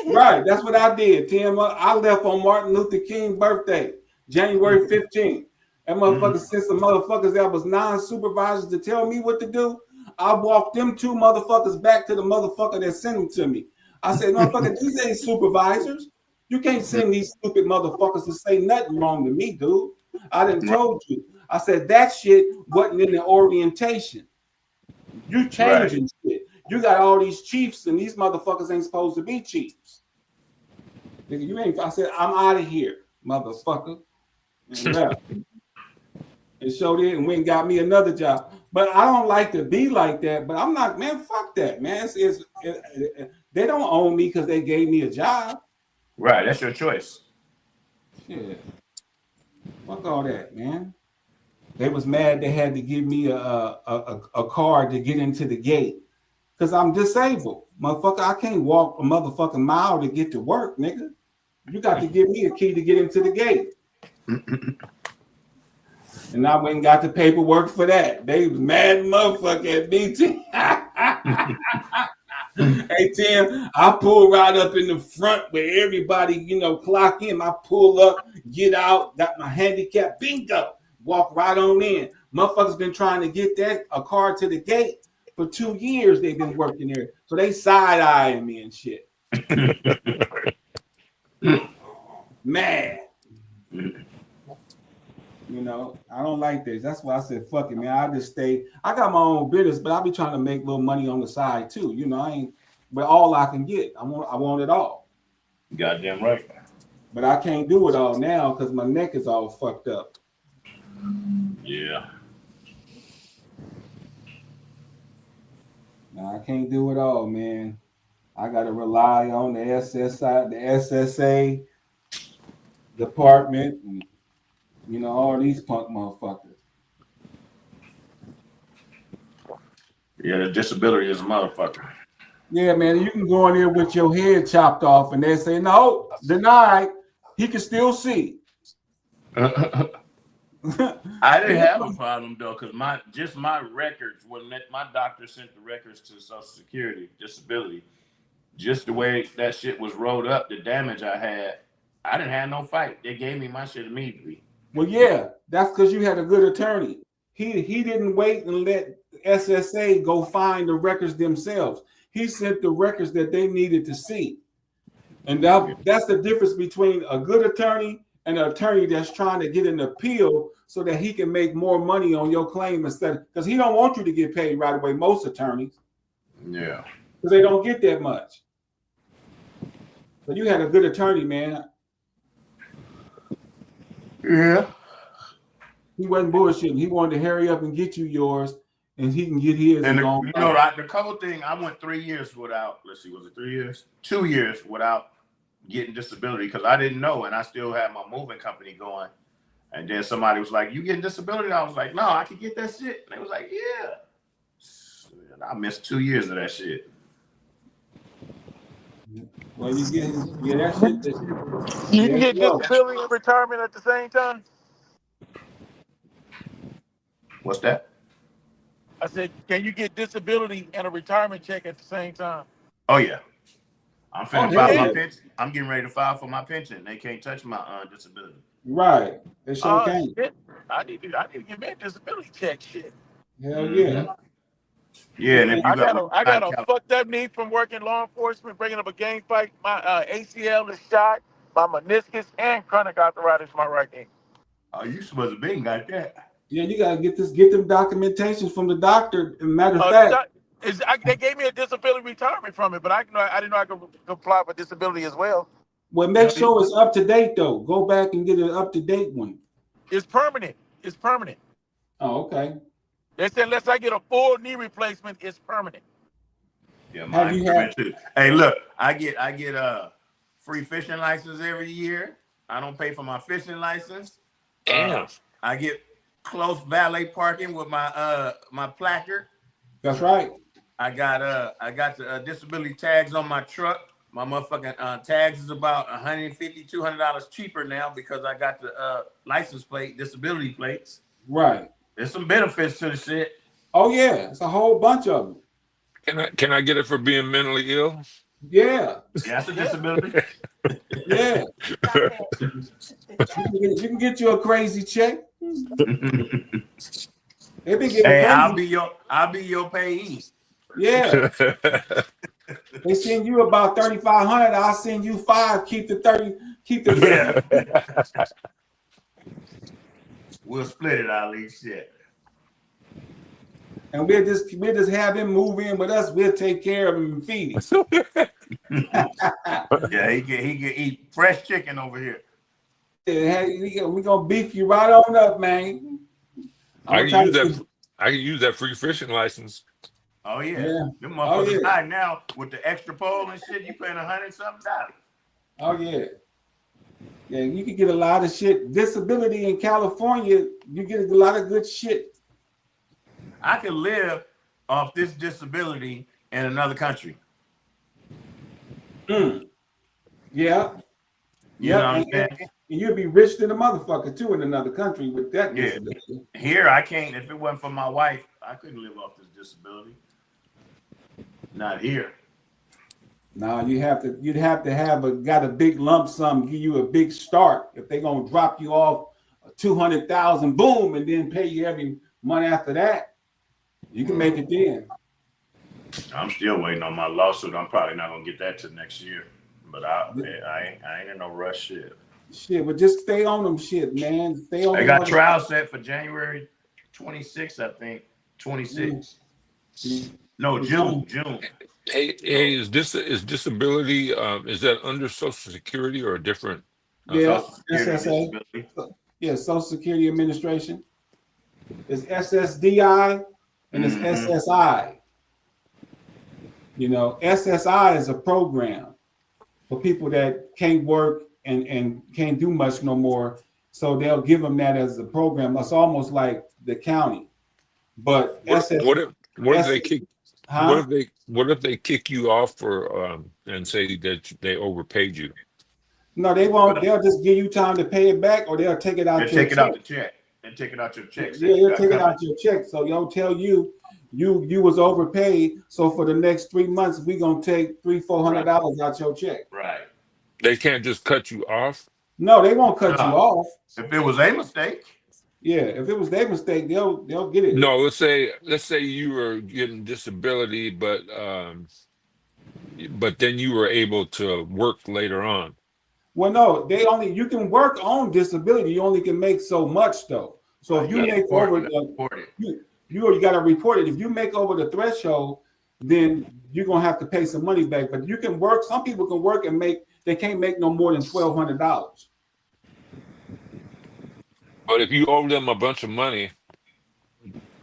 Right, that's what I did, Tim. I left on Martin Luther King's birthday, January 15th. That motherfucker sent some motherfuckers that was non-supervisors to tell me what to do. I walked them two motherfuckers back to the motherfucker that sent them to me. I said, motherfucker, these ain't supervisors. You can't send these stupid motherfuckers to say nothing wrong to me, dude. I done told you. I said that shit wasn't in the orientation. You changing shit. You got all these chiefs, and these motherfuckers ain't supposed to be chiefs. Nigga, you ain't. I said, I'm out of here, motherfucker. And left. And showed it and went and got me another job. But I don't like to be like that. But I'm not, man, fuck that, man. They don't own me because they gave me a job. Right, that's your choice. Shit. Fuck all that, man. They was mad they had to give me a card to get into the gate. Because I'm disabled. Motherfucker, I can't walk a motherfucking mile to get to work, nigga. You got to give me a key to get into the gate. And I went and got the paperwork for that. They was mad motherfucker at BT. Hey, Tim, I pull right up in the front where everybody, clock in. I pull up, get out, got my handicap, bingo, walk right on in. Motherfuckers been trying to get a card to the gate. For 2 years, they've been working there. So they side-eyeing me and shit. Mad. I don't like this. That's why I said, fuck it, man. I just stay. I got my own business, but I be trying to make a little money on the side, too. I ain't, but all I can get. I want it all. Goddamn right. But I can't do it all now because my neck is all fucked up. Yeah. Now, I can't do it all, man. I got to rely on the SSA department. And, You know, all these punk motherfuckers. Yeah, the disability is a motherfucker. Yeah, man, you can go in there with your head chopped off, and they say, no, denied. He can still see. I didn't have a problem though, because my records, when my doctor sent the records to Social Security disability, just the way that shit was rolled up, the damage I had, I didn't have no fight. They gave me my shit immediately. Well, yeah, that's because you had a good attorney. He didn't wait and let SSA go find the records themselves. He sent the records that they needed to see. And that's the difference between a good attorney and an attorney that's trying to get an appeal so that he can make more money on your claim instead, because he don't want you to get paid right away, most attorneys. Yeah. Because they don't get that much. But you had a good attorney, man. Yeah. He wasn't bullshitting. He wanted to hurry up and get you yours, and he can get his. And go on. you know, the couple thing, I went 3 years without, let's see, was it 3 years? 2 years without getting disability because I didn't know, and I still had my moving company going. And then somebody was like, you getting disability? I was like, no, I can get that shit. And they was like, yeah. And I missed 2 years of that shit. Well, you get that shit. You can get disability and retirement at the same time? What's that? I said, can you get disability and a retirement check at the same time? Oh, yeah. I'm finna file my pension. I'm getting ready to file for my pension. They can't touch my disability. Right. They sure can't. Shit. I need to get me a disability check. Shit. Hell yeah. Yeah, and if you I got a fucked up knee from working law enforcement, bringing up a gang fight. My ACL is shot, my meniscus, and chronic arthritis in my right knee. Oh, you supposed to be got that. Yeah, you gotta get them documentations from the doctor. Matter of fact, they gave me a disability retirement from it, but I didn't know I could apply for disability as well. Well, make sure it's up to date though. Go back and get an up to date one. It's permanent. It's permanent. Oh, okay. They said unless I get a full knee replacement, it's permanent. Yeah, mine permanent too. Hey, look, I get free fishing license every year. I don't pay for my fishing license. Damn. I get close valet parking with my my placard. That's right. I got the disability tags on my truck. My motherfucking tags is about $150, $200 cheaper now because I got the license plate, disability plates. Right. There's some benefits to the shit. Oh yeah, it's a whole bunch of them. Can I get it for being mentally ill? Yeah. Yeah, that's a disability. Yeah. You can get you a crazy check. They been getting hey, crazy. I'll be your payee. Yeah. They send you about $3,500. I'll send you $5. Keep the 30. Keep the. Yeah. We'll split it, Ali. Shit. And we'll just have him move in with us. We'll take care of him and feed him. Yeah, he can eat fresh chicken over here. Yeah, we gonna beef you right on up, man. I can use that free fishing license. Oh yeah. Them Oh, motherfuckers yeah. high now with the extra pole and shit. You paying $100-something. Oh yeah. Yeah, you can get a lot of shit. Disability in California, you get a lot of good shit. I could live off this disability in another country. Yeah. You know what I'm saying? And you'll be rich than a motherfucker too in another country with that disability. Here I can't. If it wasn't for my wife, I couldn't live off this disability. Not here. No, you'd have to have got a big lump sum, give you a big start. If they're gonna drop you off 200,000, boom, and then pay you every month after that, you can make it then. I'm still waiting on my lawsuit. I'm probably not gonna get that till next year. But I ain't in no rush shit. Shit, but just stay on them shit, man. Stay on. I got trial set for January 26th, I think. 26. No, June. Hey, is disability is that under Social Security or a different? Yeah, SSA. Yeah, Social Security Administration. It's SSDI and it's SSI. You know, SSI is a program for people that can't work and can't do much no more, So they'll give them that as a program. It's almost like the county. But what if they kick? Huh? What if they kick you off for and say that they overpaid you? No, they won't. They'll just give you time to pay it back, or they'll take it out your check. Out the check. And take it out your check. Yeah, they'll take it out your check. So they'll tell you was overpaid. So for the next 3 months, we're gonna take $300-400 out your check. Right. They can't just cut you off. No, they won't cut you off. If it was a mistake. Yeah, if it was their mistake, they'll get it. No, let's say you were getting disability, but then you were able to work later on. Well, no, you can work on disability. You only can make so much though. So if you make over you got to report it. If you make over the threshold, then you're gonna have to pay some money back. But you can work. Some people can work and they can't make no more than $1,200. But if you owe them a bunch of money,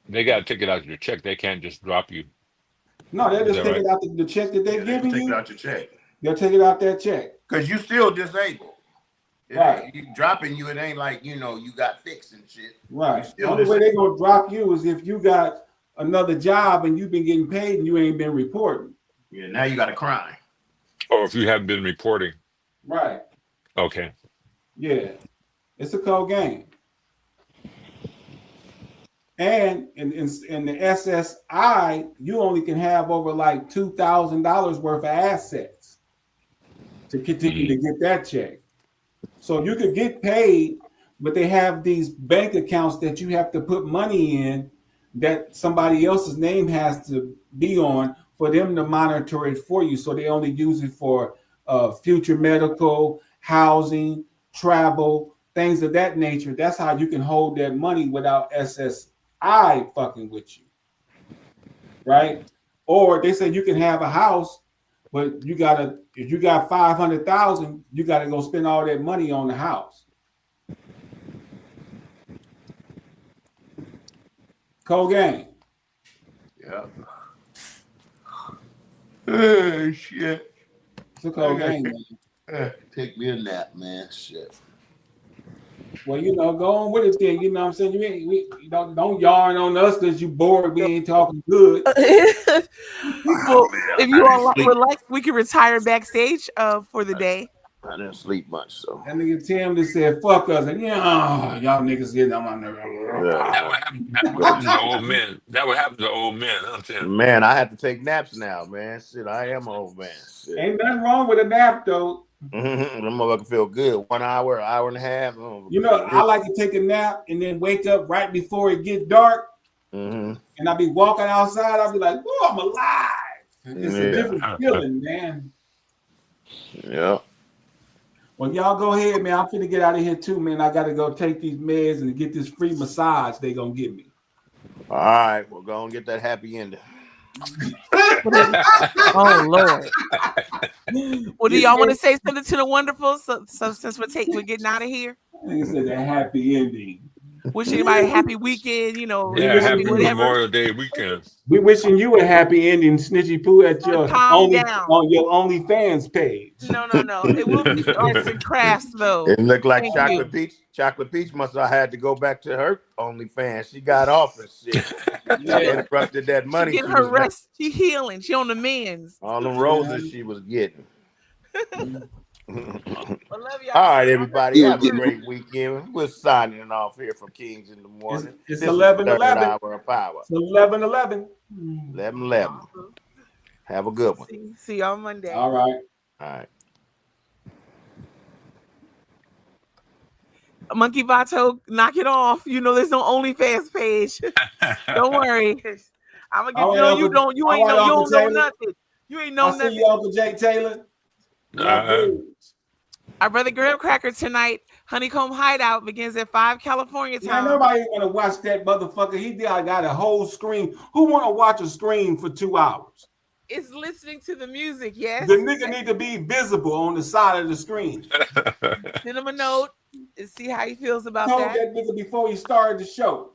they got to take it out of your check. They can't just drop you. No, they'll just take it out the check that they're giving you. Take it out your check. They'll take it out that check. Because you still disabled. Right. You dropping you, it ain't like, you got fixed and shit. Right. The only way they're going to drop you is if you got another job and you've been getting paid and you ain't been reporting. Yeah, now you got a crime. Or if you haven't been reporting. Right. Okay. Yeah. It's a cold game. And in the SSI, you only can have over like $2,000 worth of assets to continue to get that check. So you could get paid, but they have these bank accounts that you have to put money in that somebody else's name has to be on for them to monitor it for you. So they only use it for future medical, housing, travel, things of that nature. That's how you can hold that money without SSI fucking with you, right? Or they say you can have a house, but if you got 500,000, you gotta go spend all that money on the house. Cold game. Yeah. Oh shit. It's a cold game, man. Take me a nap, man. Shit. Well, go on with it then. You know what I'm saying? Don't yarn on us because you bored. We ain't talking good. Well, if you all would like, we can retire backstage for the day. I didn't sleep much, so. That nigga Tim just said, "Fuck us," and y'all niggas getting on my nerves. That would happen to old men. That would happen to old men. I'm telling you. Man, I have to take naps now, man. Shit, I am an old man. Shit. Ain't nothing wrong with a nap though. Them motherfucker feel good. 1 hour, hour and a half. I like to take a nap and then wake up right before it get dark. And I be walking outside. I'll be like, "Oh, I'm alive." It's a different feeling, man. Yeah. Well, y'all go ahead, man. I'm finna get out of here too, man. I gotta go take these meds and get this free massage they gonna give me. All right, we're gonna get that happy ending. Oh Lord. Well, do y'all want to say something to the wonderful? So since we're getting out of here. I think it said a happy ending. Wish anybody a happy weekend, happy Memorial Day weekend. We wishing you a happy ending, Snitchy Poo, at your on your OnlyFans page. No. It will be arts and crafts though. It looked like Chocolate Peach. Chocolate Peach must have had to go back to her OnlyFans. She got off and shit. She interrupted that money. She getting her rest. She healing. She on the mends. All them roses she was getting. Well, love y'all. All right, everybody. Have a great weekend. We're signing off here from Kings in the Morning. It's 11:11. Hour of power. It's 11:11. 11:11. Have a good one. See y'all Monday. All right. All right. Monkey Vato, knock it off. There's no OnlyFans page. Don't worry. I'm gonna get you don't know nothing. You ain't know nothing. I see you, Uncle Jay Taylor. Our brother Graham Cracker tonight. Honeycomb Hideout begins at 5 California time. Nobody want to watch that motherfucker. He got a whole screen. Who want to watch a screen for 2 hours? It's listening to the music, yes. The nigga need to be visible on the side of the screen. Send him a note and see how he feels about Told that. that nigga before he started the show.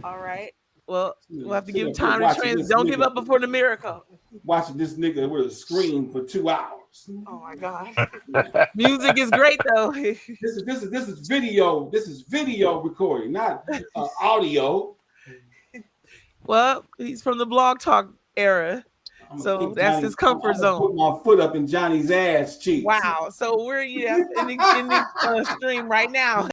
All right. Well, we'll have to Sit give up here time to watching trans. this Don't give nigga- up before the miracle. Watching this nigga with a screen for 2 hours. Oh my God. Music is great though. This is video. This is video recording, not audio. Well, he's from the blog talk era, so that's his comfort zone. Put my foot up in Johnny's ass cheeks. Wow. So we're in the stream right now.